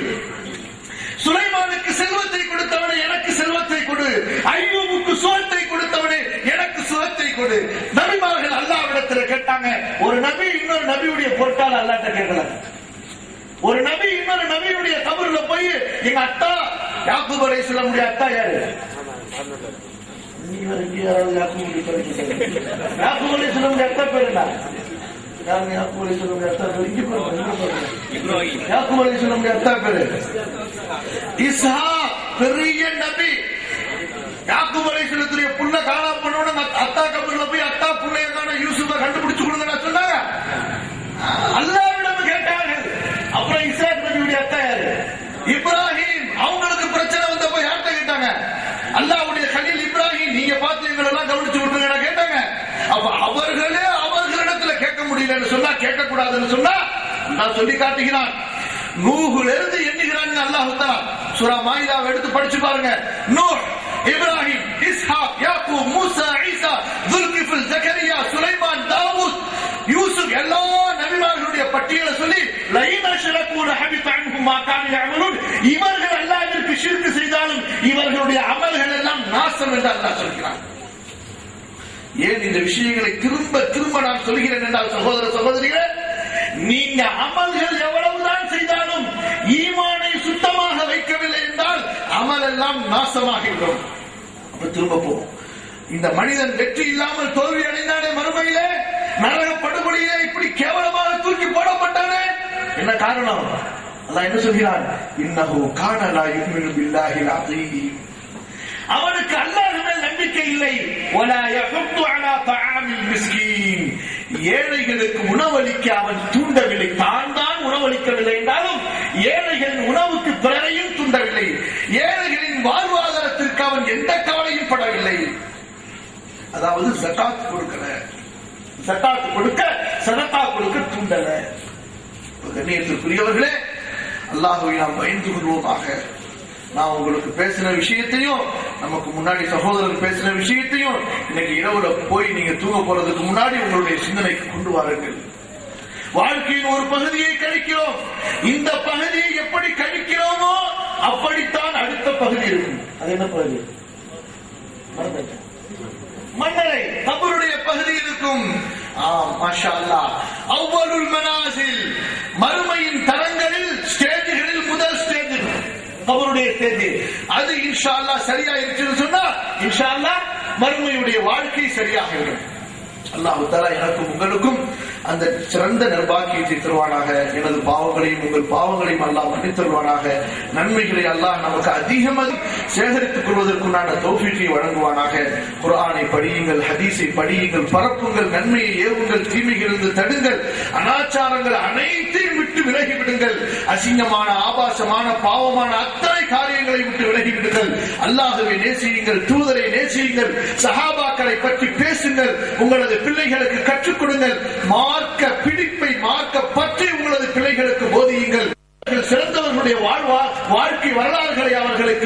சுலைமானுக்கு செல்வத்தை கொடுத்தவனே, எனக்கு செல்வத்தை கொடு. அய்யூபுக்கு சுகத்தை கொடுத்தவனே, எனக்கு சுகத்தை கொடு. நபிமார்கள் அல்லாஹ்விடத்தில் கேட்டாங்க. ஒரு நபி இன்னொரு நபியுடைய பொருட்டால் அல்லாஹ்ட்ட கேட்கல. ஒரு நபி இன்னொரு நபியுடைய கபர்ல போய், எங்க அத்தா யாக்கூப் அலைஹிஸ்ஸலாமுடைய அத்தா யாரு? யாக்கூப் அலைஹிஸ்ஸலாமுடைய அத்தா பேர் என்ன? யாக்கூப் அலைஹிஸ்ஸலாமுடைய அத்தா பேர் யாக்கூப் அலைஹிஸ்ஸலாமுடைய அத்தா பேரு இஸ்ஹாக், பெரிய நபி. யாக்கூப் அலைஹிஸ்ஸலாத்துடைய புள்ள காணா பண்ணோட அத்தா கபர்ல போய் அத்தா புள்ளைய காண யூசுஃபை கண்டுபிடிச்சு கொடுங்க சொன்னாங்க. அல்லாஹ்விடம் கேட்டார்கள். அப்புறம் இஸ்ஹாக் நபியுடைய அத்தா யாரு? இப்ராஹிம். அவங்களுக்கு பிரச்சனை வந்தப்ப யார்கிட்ட கேட்டாங்க? அல்லாஹ்வுடைய கலீல் இப்ராஹிம், நீங்க பார்த்து எங்களை எல்லாம் கவனிச்சு விட்டுருங்க கேட்டாங்க. அப்ப அவர்களே அவர்களிடத்துல கேட்க முடியலன்னு சொன்னா, கேட்க கூடாதுன்னு சொன்னா நான் சொல்லி காட்டுகிறான். நூஹுல இருந்து எண்ணுகிறான் அல்லாஹ் தஆலா. சூரா மாயிதாவை எடுத்து படிச்சு பாருங்க. நூஹ், இப்ராஹிம், இஸ்ஹாக், யாக்கூப், மூசா, ஈசா, துல்கிஃபில், ஜக்கரியா, சுலைமான், தாவூத், யூசுப், எல்லா நபிமார்களுடைய பட்டியலை சொல்லி லைன ஷரகு லஹபித அன்ஹும் மா கானு யஅமலூன், இவர்கள் அல்லாஹ்விற்கு ஷிர்க் செய்தாலும் இவர்களுடைய அமல்கள் எல்லாம் நாசம் என்று அல்லாஹ் சொல்கிறான். ஏன் இந்த விஷயங்களை திரும்ப திரும்ப நான் சொல்கிறேன் என்றால், சகோதர சகோதரிகளே, நீங்க அமல்கள் எவ்வளவுதான் செய்தாலும் ஈமானை சுத்தமாக வைக்கவில்லை என்றால் அமல் எல்லாம் நாசமாகிவிடும். அப்ப திரும்ப போவோம். இந்த மனிதன் வெற்றி இல்லாமல் தோல்வி அடைந்தானே, மறுமையிலே நரக படுகொலையிலே இப்படி கேவலமாக தூக்கி போடப்பட்டானே, என்ன காரணம்? அல்லாஹ் என்ன சொல்கிறான்? இன்னஹு கான லா யுமினு பில்லாஹில் அஸீம். அவனுக்கு அல்லாஹ் மேல் நம்பிக்கை இல்லை. வலா யஹுத்து அலா தஆமில் மிஸ்கீன். ஏழைகளுக்கு உணவளிக்க அவன் தூண்டவில்லை. தான் உணவளிக்கவில்லை என்றாலும் ஏழைகளின் உணவுக்கு பிறரையும் தூண்டவில்லை. ஏழைகளின் வாழ்வாதாரத்திற்கு அவன் எந்த கவலையும் படவில்லை. அதாவது ஜகாத் கொடுக்கல, ஜகாத் கொடுக்க, சதகா கொடுக்க தூண்டல. கண்ணியத்திற்குரியவர்களே, அல்லாஹ்வை நாம் பயந்து கொள்வோமாக. நான் உங்களுக்கு பேசின விஷயத்தையும், நமக்கு முன்னாடி சகோதரர் பேசின விஷயத்தையும் இன்னைக்கு இரவுல போய் நீங்க தூங்க போறதுக்கு முன்னாடி உங்களுடைய சிந்தனைக்கு கொண்டு வாருங்கள். வாழ்க்கையின் ஒரு பகுதியை கழிக்கிறோம். இந்த பகுதியை எப்படி கழிக்கிறோமோ அப்படித்தான் அடுத்த பகுதி இருக்கும். அது என்ன பகுதி? மன்னரை கபருடைய பகுதி இருக்கும். மாஷா அல்லாஹ். அவ்வலுல் மனாசில், மறுமையின் தரங்களில், ஸ்டேஜ்களில் முதல் ஸ்டேஜ் கபருடைய ஸ்டேஜ். அது இன்ஷா அல்லாஹ் சரியா இருக்குன்னு சொன்னா இன்ஷா அல்லாஹ் மறுமையுடைய வாழ்க்கை சரியாக இருக்கும். அல்லாஹ் தஆலா எனக்கும் உங்களுக்கும் அந்த சிறந்த நற்பாக்கியத்தை தருவானாக. எனது பாவங்களையும் உங்கள் பாவங்களையும் அல்லாஹ் மன்னித்தருவானாக. நன்மைகளை அல்லாஹ் நமக்கு அதிகமாக சேகரித்துக் கொள்வதற்குண்டான தௌஃபீகை வழங்குவானாக. குர்ஆனை படியுங்கள், ஹதீஸை படியுங்கள், பரப்புங்கள், நன்மையை ஏவுங்கள், தீமைகளிலிருந்து தடுங்கள், அனாச்சாரங்கள் அனைத்தையும் விட்டு விலகிவிடுங்கள். அசிங்கமான, ஆபாசமான, பாவமான அத்தனை காரியங்களை விட்டு விலகிவிடுங்கள். அல்லாஹ்வை நேசியுங்கள், தூதரை நேசியுங்கள், சஹாபாக்களை பற்றி பேசுங்கள், உங்களது பிள்ளைகளுக்கு கற்றுக் கொடுங்கள். மார்க்க பிடிப்பை, மார்க்க பற்றி உங்களது பிள்ளைகளுக்கு போதியுங்கள். சிறந்தவர்களுடைய வாழ்க்கை வரலாறுகளை அவர்களுக்கு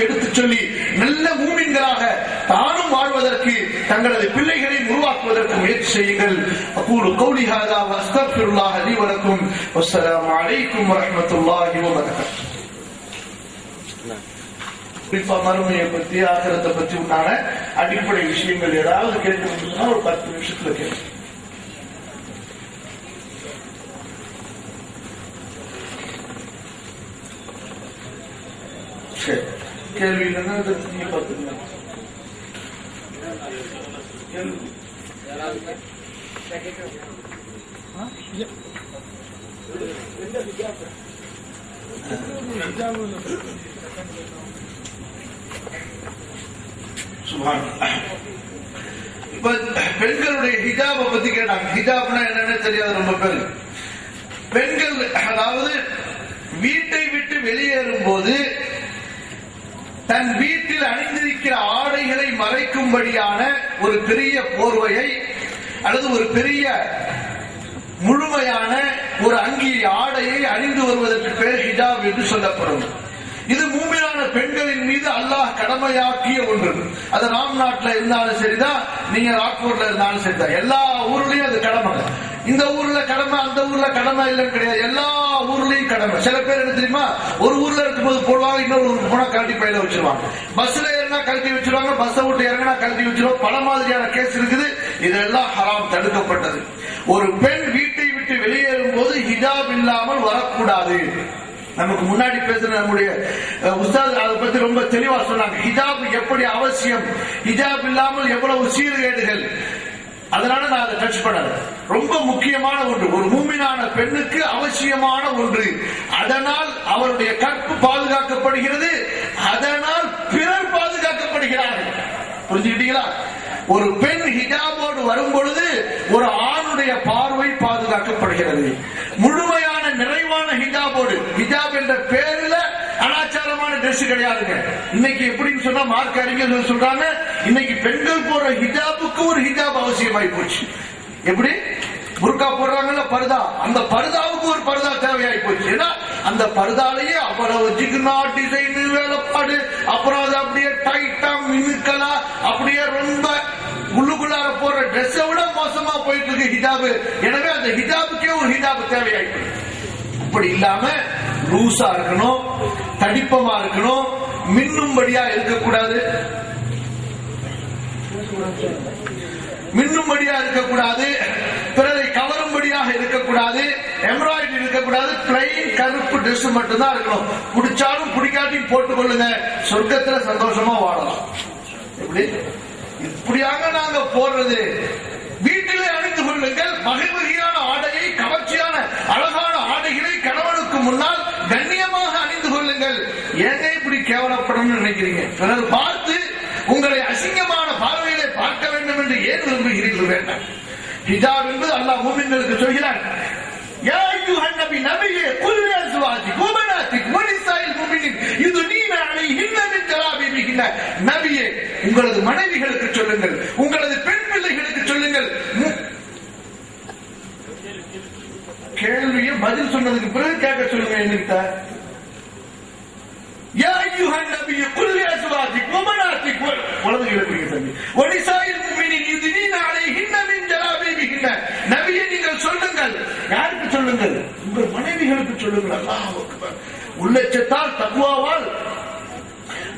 தங்களது பிள்ளைகளை உருவாக்குவதற்கு முயற்சி செய்யுங்கள். அகூலு கௌலி ஹாதா வ அஸ்தக்ஃபிருல்லாஹ லீ வ லக்கும். வஸ்ஸலாமு அலைக்கும் வரஹ்மத்துல்லாஹி வ பரகாத்துஹு. குறிப்பா மறுமையை பத்தி ஆகிரத்தை பத்தி உண்டான அடிப்படை விஷயங்கள் ஏதாவது கேட்கணும்னு சொன்னா ஒரு 10 நிமிஷத்துல கேட்கும். சரி, கேள்வி இல்லைன்னா நீங்க பார்த்துங்க. இப்ப பெண்களுடைய ஹிஜாபை பத்தி கேட்டாங்க. ஹிஜாப்னா என்னன்னு தெரியாது ரொம்ப பேர். பெண்கள் அதாவது வீட்டை விட்டு வெளியேறும் போது தன் வீட்டில் அணிந்திருக்கிற ஆடைகளை மறைக்கும்படியான ஒரு பெரிய போர்வையை அல்லது ஒரு பெரிய முழுமையான ஒரு அங்கி ஆடையை அணிந்து வருவதற்கு பேர் ஹிஜாப் என்று சொல்லப்படும். இது மூமினான பெண்களின் மீது அல்லாஹ் கடமையாக்கிய ஒன்று. அது ராம் நாட்டில் இருந்தாலும் சரிதான், நீங்க ராக்பூர்ல இருந்தாலும் சரிதான், எல்லா ஊர்லயும் அது கடமை. இந்த ஊர்ல கடமை அந்த ஊர்ல கடமை இல்லைன்னு கிடையாது, எல்லா ஊர்லயும் கடமை. சில பேர் என்ன தெரியுமா, ஒரு ஊர்ல இருக்கும்போது போடுவாங்க, இன்னொரு ஊருக்கு போனா கழட்டி பையில வச்சிருவாங்க. பஸ்ல ஏறினா கழட்டி வச்சிருவாங்க, பஸ்ஸை விட்டு இறங்கினா கழட்டி வச்சிருவாங்க. பல மாதிரியான கேஸ் இருக்குது. இதெல்லாம் ஹராம், தடுக்கப்பட்டது. ஒரு பெண் வீட்டை விட்டு வெளியேறும் போது ஹிஜாப் இல்லாமல் வரக்கூடாது. நமக்கு முன்னாடி பேசுற நம்முடைய உஸ்தாத் அதை பத்தி ரொம்ப தெளிவா சொன்னாங்க. ஹிஜாப் எப்படி அவசியம், ஹிஜாப் இல்லாமல் எவ்வளவு சீர்கேடுகள். அதனால நான் அதை டச் பண்ணல. ரொம்ப முக்கியமான ஒன்று, ஒரு மூமினான பெண்ணுக்கு அவசியமான ஒன்று. அதனால் அவருடைய கற்பு பாதுகாக்கப்படுகிறது, அதனால் பிறர் பாதுகாக்கப்படுகிறார்கள். புரிஞ்சுக்கிட்டீங்களா? ஒரு பெண் ஹிஜாபோடு வரும் பொழுது ஒரு ஆணுடைய பார்வை பாதுகாக்கப்படுகிறது. முழுமையான நிறைவான ஹிஜாபோடு, ஹிஜாப் என்ற பேரில் அனாச்சாரமான டிரெஸ் கிடையாதுங்க. இன்னைக்கு எப்படின்னு சொன்னா மார்க் அறிஞர்கள் சொல்றாங்க, இன்னைக்கு பெண்கள் போற ஹிஜாபுக்கு ஒரு ஹிஜாப் அவசியமாய் போச்சு. எப்படி புர்கா போடுறாங்கல்ல பர்தா, அந்த பர்தாவுக்கு ஒரு பர்தா தேவையாய் போச்சு. ஏன்னா அந்த பர்தாலேயே அவ்வளவு ஜிக்னா டிசைன் வேலைப்பாடு, அப்புறம் அது அப்படியே டைட்டா மினுக்கலா அப்படியே ரொம்ப உள்ளுக்குள்ளார போற டிரெஸ் விட மோசமா போயிட்டு இருக்கு ஹிஜாபு. எனவே அந்த ஹிஜாபுக்கே ஒரு ஹிஜாபு தேவையாய் போச்சு. அப்படி இல்லாம லூசா இருக்கணும், தடிப்பமா இருக்கணும், மின்னும்படியா இருக்கக்கூடாது, மின்னும்படியா இருக்கக்கூடாது, பிறரை கவரும்படியாக இருக்கக்கூடாது, எம்ப்ராய்டரி இருக்கக்கூடாது, பிளைன் கருப்பு டிரெஸ் மட்டும்தான் இருக்கணும். பிடிச்சாலும் பிடிக்காட்டியும் போட்டுக் கொள்ளுங்க, சொர்க்கத்துல சந்தோஷமா வாழலாம். எப்படி இப்படியாக நாங்க போடுறது, வீட்டிலே அணிந்து கொள்ளுங்கள். வகை வகையான ஆடையை, கவர்ச்சியான அழகான ஆடைகளை கணவனுக்கு முன்னால் கண்ணியமாக அணிந்து கொள்ளுங்கள். ஏங்க இப்படி கேவலப்படணும்னு நினைக்கிறீங்க? பிறர் பார்த்து உங்களை அசிங்கமான பார்வையிலே பார்க்க வேண்டும் என்று ஏன் விரும்புகிறீர்கள்? வேண்டாம். ஹிஜாப் என்பது அல்லாஹ் மூமின்களுக்கு சொல்கிறார், யா அய்யுஹன் நபி, நபியே குல் லிஅஸ்வாஜிக் வ பனாத்திக் வ நிசாஇல் முஃமினீன் யுதுனீன அலைஹின்ன மின் ஜலாபிபிஹின்ன. நபியே உங்களது மனைவிகளுக்கு சொல்லுங்கள், உங்களது பெண் பிள்ளைகளுக்கு சொல்லுங்கள். கேள்வியை பதில் சொன்னதுக்கு பிறகு கேட்க சொல்லுங்க. என்கிட்ட யா அய்யுஹன் நபி குல் லிஅஸ்வாஜிக் வ பனாத்திக் வலதுகளை புரியுங்க தம்பி, வ நிசாஇல் முஃமினீன் யுதுனீன அலைஹின்ன மின் ஜலாபிபிஹின்ன. நபியே நீங்கள் சொல்லுங்கள். யாருக்கு சொல்லுங்கள்? உங்கள் மனைவிகளுக்கு சொல்லுங்கள். அல்லாஹ் அக்பர். உள்ளச்சத்தால் தக்வாவால்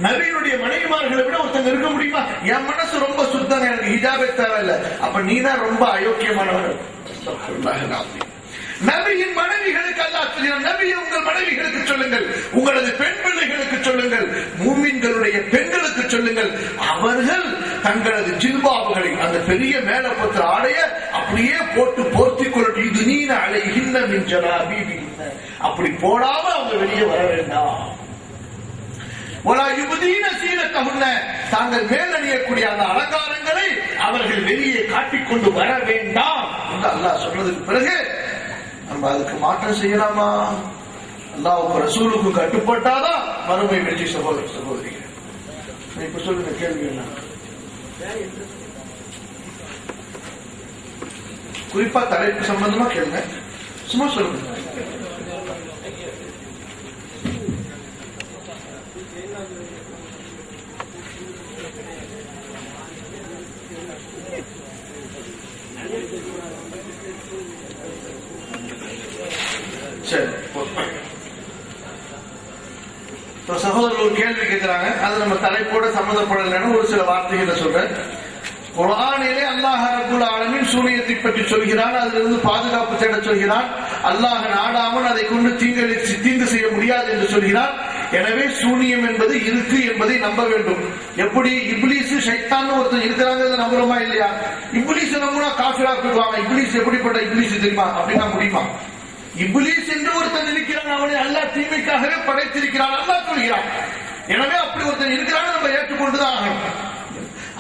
நபியினுடைய மனைவிமார்களை விட ஒருத்தங்க இருக்க முடியுமா? என் மனசு ரொம்ப சுத்தங்க, எனக்கு ஹிஜாபே தேவையில்லை. அப்ப நீ தான் ரொம்ப அயோக்கியமானவர். நபியின் மனைவிகளுக்கு அல்லாஹ் சொல்கிறான், நபியை உங்கள் மனைவிகளுக்கு சொல்லுங்கள், உங்களது பெண் பிள்ளைகளுக்கு சொல்லுங்கள், மூமின்களுடைய பெண்களுக்கு சொல்லுங்கள். அவர்கள் தங்களது ஜில்பாபுகளை, அந்த பெரிய மேலப்பற்ற ஆடைய அப்படியே போட்டு போர்த்திக் கொள்ளட்டும். இது நீன அலைஹின்ன மின் ஜலாபிபிஹின்ன. அப்படி போடாம அவங்க வெளியே வர வேண்டாம். தாங்கள் மேல் அணியக்கூடிய அந்த அலங்காரங்களை அவர்கள் வெளியே காட்டிக்கொண்டு வர வேண்டாம் என்று அல்லாஹ் சொன்னதுக்கு பிறகு நம்ம அதுக்கு மாற்றம் செய்யலாமா? அல்லாஹ்வுக்கு ரசூலுக்கு கட்டுப்பட்டாதான் மறுமை வெற்றி. சகோதர சகோதரிகள், இப்ப சொல்லுங்க, கேள்வி என்ன? குறிப்பா தலைப்பு சம்பந்தமா கேளுங்க, சும்மா சொல்லுங்க. சகோதரர் ஒரு கேள்வி கேட்கிறாங்க, அது நம்ம தலைப்போட சம்பந்தப்படலைன்னு ஒரு சில வார்த்தைகளை சொல்றேன். குர்ஆனிலே அல்லாஹ் ரப்பல் ஆலமீன் சூனியத்தை பற்றி சொல்கிறான், அதிலிருந்து பாதுகாப்பு தேட சொல்கிறான். அல்லாஹ் நாடாமல் அதை கொண்டு தீங்கு செய்ய முடியாது என்று சொல்கிறான். எனவே சூனியம் என்பது இருக்கு என்பதை நம்ப வேண்டும். எப்படி இப்லீஸ் ஷைத்தான் ஒருத்தர் இருக்கிறாங்க நம்புறோமா இல்லையா? இப்லீஸ் நம்பினா காஃபிரா போடுவாங்க. இப்லீஸ் எப்படிப்பட்ட இப்லீஸ் தெரியுமா? அப்படின்னா முடியுமா? இப்லீஸ் என்று ஒருத்தன் இருக்கிறான், அவனை அல்லாஹ் தீமைக்காகவே படைத்திருக்கிறான் அல்லாஹ் சொல்கிறான். எனவே அப்படி ஒருத்தன் இருக்கிறான்னு நம்ம ஏற்றுக்கொண்டுதான் ஆகணும்.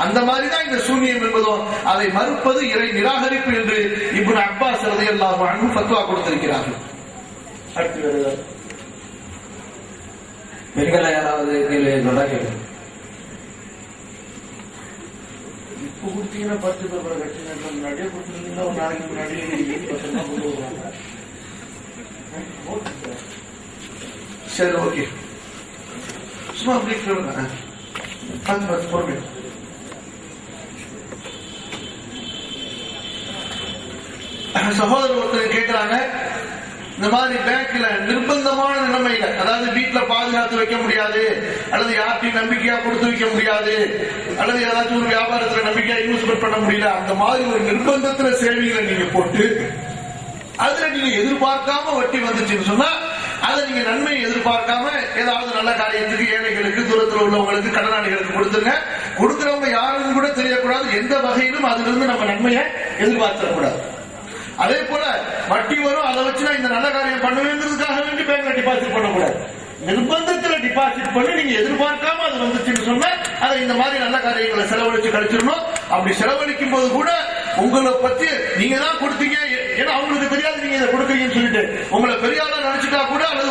அந்த மாதிரிதான் இந்த சூனியம் என்பதோ அதை மறுப்பது இறை நிராகரிப்பு என்று இப்னு அப்பாஸ் ரலியல்லாஹு அன்ஹு ஃபத்வா கொடுத்திருக்கிறார்கள். அடுத்து பெண்களை யாராவது கேள்வி கேட்க இப்போ கொடுத்தீங்கன்னா 10 பேப்பரை கட்சி முன்னாடியே கொடுத்துருந்தீங்கன்னா ஒரு நாளைக்கு முன்னாடி சரி ஓகே சும்மா அப்படி சொல்லுங்க. போடுங்க. சகோதரர் ஒருத்தர் கேட்கிறாங்க, இந்த மாதிரி பேங்க்ல நிர்பந்தமான நிலைமையில, அதாவது வீட்டுல பாதுகாத்து வைக்க முடியாது, அல்லது யார்ட்டையும் நம்பிக்கையா கொடுத்து வைக்க முடியாது, அல்லது ஏதாச்சும் ஒரு வியாபாரத்துல நம்பிக்கையா இன்வெஸ்ட்மெண்ட் பண்ண முடியல, அந்த மாதிரி ஒரு நிர்பந்தத்துல சேவைகளை நீங்க போட்டு அதுல நீங்க எதிர்பார்க்காம வட்டி வந்துச்சுன்னு சொன்னா அதை நீங்க நன்மையை எதிர்பார்க்காம ஏதாவது நல்ல காரியத்துக்கு, ஏழைகளுக்கு, தூரத்தில் உள்ளவங்களுக்கு, கடனாளிகளுக்கு கொடுத்துருங்க. கொடுக்கிறவங்க யாருன்னு கூட தெரியக்கூடாது. எந்த வகையிலும் அதுல இருந்து நம்ம நன்மையை எதிர்பார்த்தக்கூடாது. அதே போல வட்டி வரும், அதை வச்சுனா இந்த நல்ல காரியம் பண்ணுவேங்கிறதுக்காக வேண்டி பேங்க்ல டிபாசிட் பண்ணக்கூடாது. நிர்பந்தத்துல டிபாசிட் பண்ணி நீங்க எதிர்பார்க்காம அது வந்துச்சுன்னு சொன்னா அதை இந்த மாதிரி நல்ல காரியங்களை செலவழிச்சு கழிச்சிடணும். அப்படி செலவழிக்கும் போது கூட உங்களை பத்தி நீங்க தான் கொடுத்தீங்க, ஏன்னா அவங்களுக்கு தெரியாது நீங்க இதை கொடுக்குறீங்கன்னு சொல்லிட்டு உங்களை பெரியாளா நினைச்சுட்டா கூட, அல்லது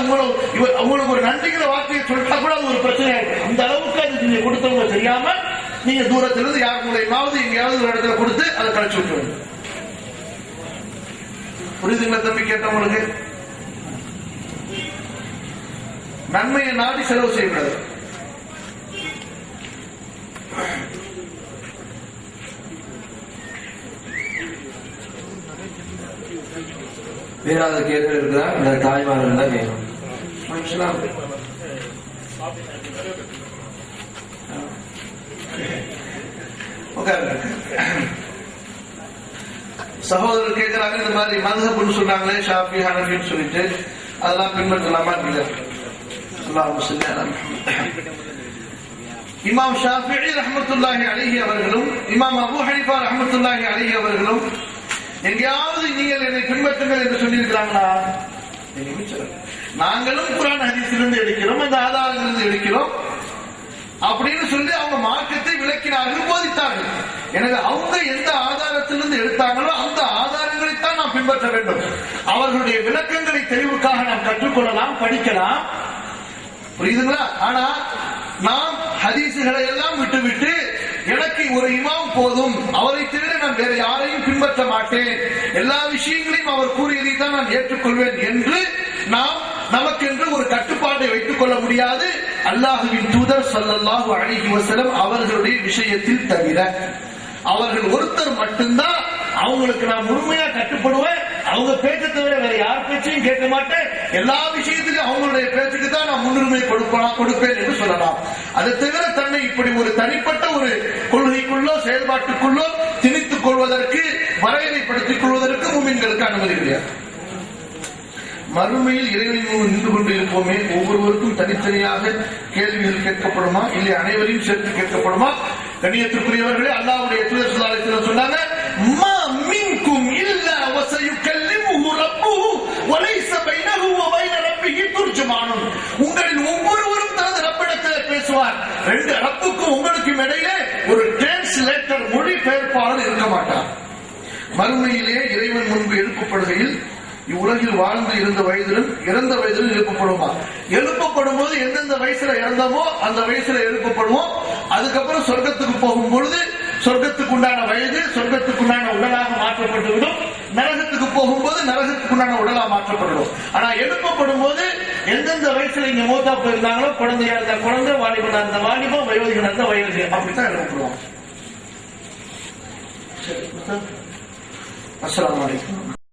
உங்களுக்கு ஒரு நன்றிங்கிற வார்த்தையை சொல்லிட்டா கூட அது ஒரு பிரச்சனை ஆயிடும். அந்த அளவுக்கு அது நீங்க கொடுத்தவங்க தெரியாம நீங்க தூரத்திலிருந்து யார் மூலையாவது எங்கேயாவது ஒரு இடத்துல கொடுத்து அதை கழிச்சு விட்டுருங்க. புரியுதுங்களா தம்பி? கேட்டவங்களுக்கு நன்மையை நாடி செலவு செய்யக்கூடாது. வேறாவது கேள்வி இருக்குதா? இந்த தாய்மார்கள் தான் வேணும். சகோதரர் கேட்கிறாங்க, இந்த மாதிரி மதுஹப்னு சொன்னாங்களே ஷாஃபி ஹனஃபின்னு சொல்லிட்டு அதெல்லாம் பின்பற்றலாமா? இல்லை. இமாம் ஷாஃபிஈ ரஹ்மத்துல்லாஹி அலைஹி அவர்களும் இமாம் அபூ ஹனீஃபா ரஹ்மத்துல்லாஹி அலைஹி அவர்களும் எங்கேயாவது நீங்கள் என்னை பின்பற்றுங்கள் என்று சொல்லியிருக்கிறாங்களா? நாங்களும் குர்ஆன் ஹதீஸிலிருந்து எடுக்கிறோம், அந்த ஆதாரங்களிலிருந்து எடுக்கிறோம் அப்படின்னு சொல்லி அவங்க மார்க்கத்தை விளக்கினார்கள், போதித்தார்கள். எனவே அவங்க எந்த ஆதாரத்திலிருந்து எடுத்தாங்களோ அந்த ஆதாரங்களைத்தான் நாம் பின்பற்ற வேண்டும். அவர்களுடைய விளக்கங்களை தெளிவுக்காக நாம் கற்றுக்கொள்ளலாம், படிக்கலாம். புரியுதுங்களா? ஆனா நாம் ஹதீசுகளை எல்லாம் விட்டுவிட்டு எனக்கு ஒரு இமாம் போதும், அவரை தவிர நான் வேற யாரையும் பின்பற்ற மாட்டேன், எல்லா விஷயங்களையும் அவர் கூறியதை தான் நான் ஏற்றுக்கொள்வேன் என்று நாம் நமக்கென்று ஒரு கட்டுப்பாட்டை வைத்துக் கொள்ள முடியாது. அல்லாஹ்வின் தூதர் ஸல்லல்லாஹு அலைஹி வஸல்லம் அவர்களுடைய விஷயத்தில் தவிர அவர்கள் ஒருத்தர் மட்டும்தான் அவங்களுக்கு நான் முழுமையா கட்டுப்படுவேன். அவங்க பேச்சை தவிர வேற யார் பேச்சையும் கேட்க மாட்டேன். எல்லா விஷயத்திலும் அவங்களுடைய பேச்சுக்கு தான் நான் முன்னுரிமை கொடுப்பேன் என்று சொல்லலாம். அதை தவிர தன்னை இப்படி ஒரு தனிப்பட்ட ஒரு கொள்கைக்குள்ளோ செயல்பாட்டுக்குள்ளோ திணித்துக் கொள்வதற்கு, வரையறைப்படுத்திக் கொள்வதற்கு முஃமின்களுக்கு அனுமதி கிடையாது. மறுமையில் இறைவன் முன் நின்று கொண்டு இருப்போமே, ஒவ்வொருவருக்கும் தனித்தனியாக கேள்விகள் கேட்கப்படுமா, இல்லை அனைவரையும் சேர்த்து கேட்கப்படுமா? கண்ணியத்திற்குரியவர்களே, அல்லாஹ்வுடைய தூதர் ஸல்லல்லாஹு அலைஹி வஸல்லம் சொன்னாங்க, மா மின்கும் இல்லா வஸயுகல்லிமுஹு ரப்புஹு வலைஸ பைனஹு வ பைன ரப்பிஹி துர்ஜமானுன். உங்களில் ஒவ்வொருவரும் தனது ரப்பிடத்தில் பேசுவார். ரெண்டு ரப்புக்கும் உங்களுக்கும் இடையிலே ஒரு டிரான்ஸ்லேட்டர், மொழிபெயர்ப்பாளர் இருக்க மாட்டார். மறுமையிலே இறைவன் முன்பு எழுப்பப்படுகையில் இவ்வுலகில் வாழ்ந்து இருந்த வயதிலும் இறந்த வயதிலும் எழுப்பப்படுமா? எழுப்பப்படும் போது எந்தெந்த வயசுல இறந்தமோ அந்த வயசுல எழுப்பப்படுவோம். அதுக்கப்புறம் சொர்க்கத்துக்கு போகும் பொழுது சொர்க்கத்துக்கு உண்டான வயது சொர்க்கத்துக்கு உண்டான உடலாக மாற்றப்பட்டு விடும். நரகத்துக்கு போகும்போது நரகத்துக்கு உண்டான உடலாக மாற்றப்படும். ஆனா எழுப்பப்படும் போது எந்தெந்த வயசுல இங்க மூத்தா போயிருந்தாங்களோ, குழந்தையா இருந்த குழந்தை, வாலிபனா இருந்த வாலிபம், வயோதிகனா இருந்த வயோதிகம், அப்படித்தான் எழுப்பப்படுவோம். அஸ்ஸலாமு அலைக்கும்.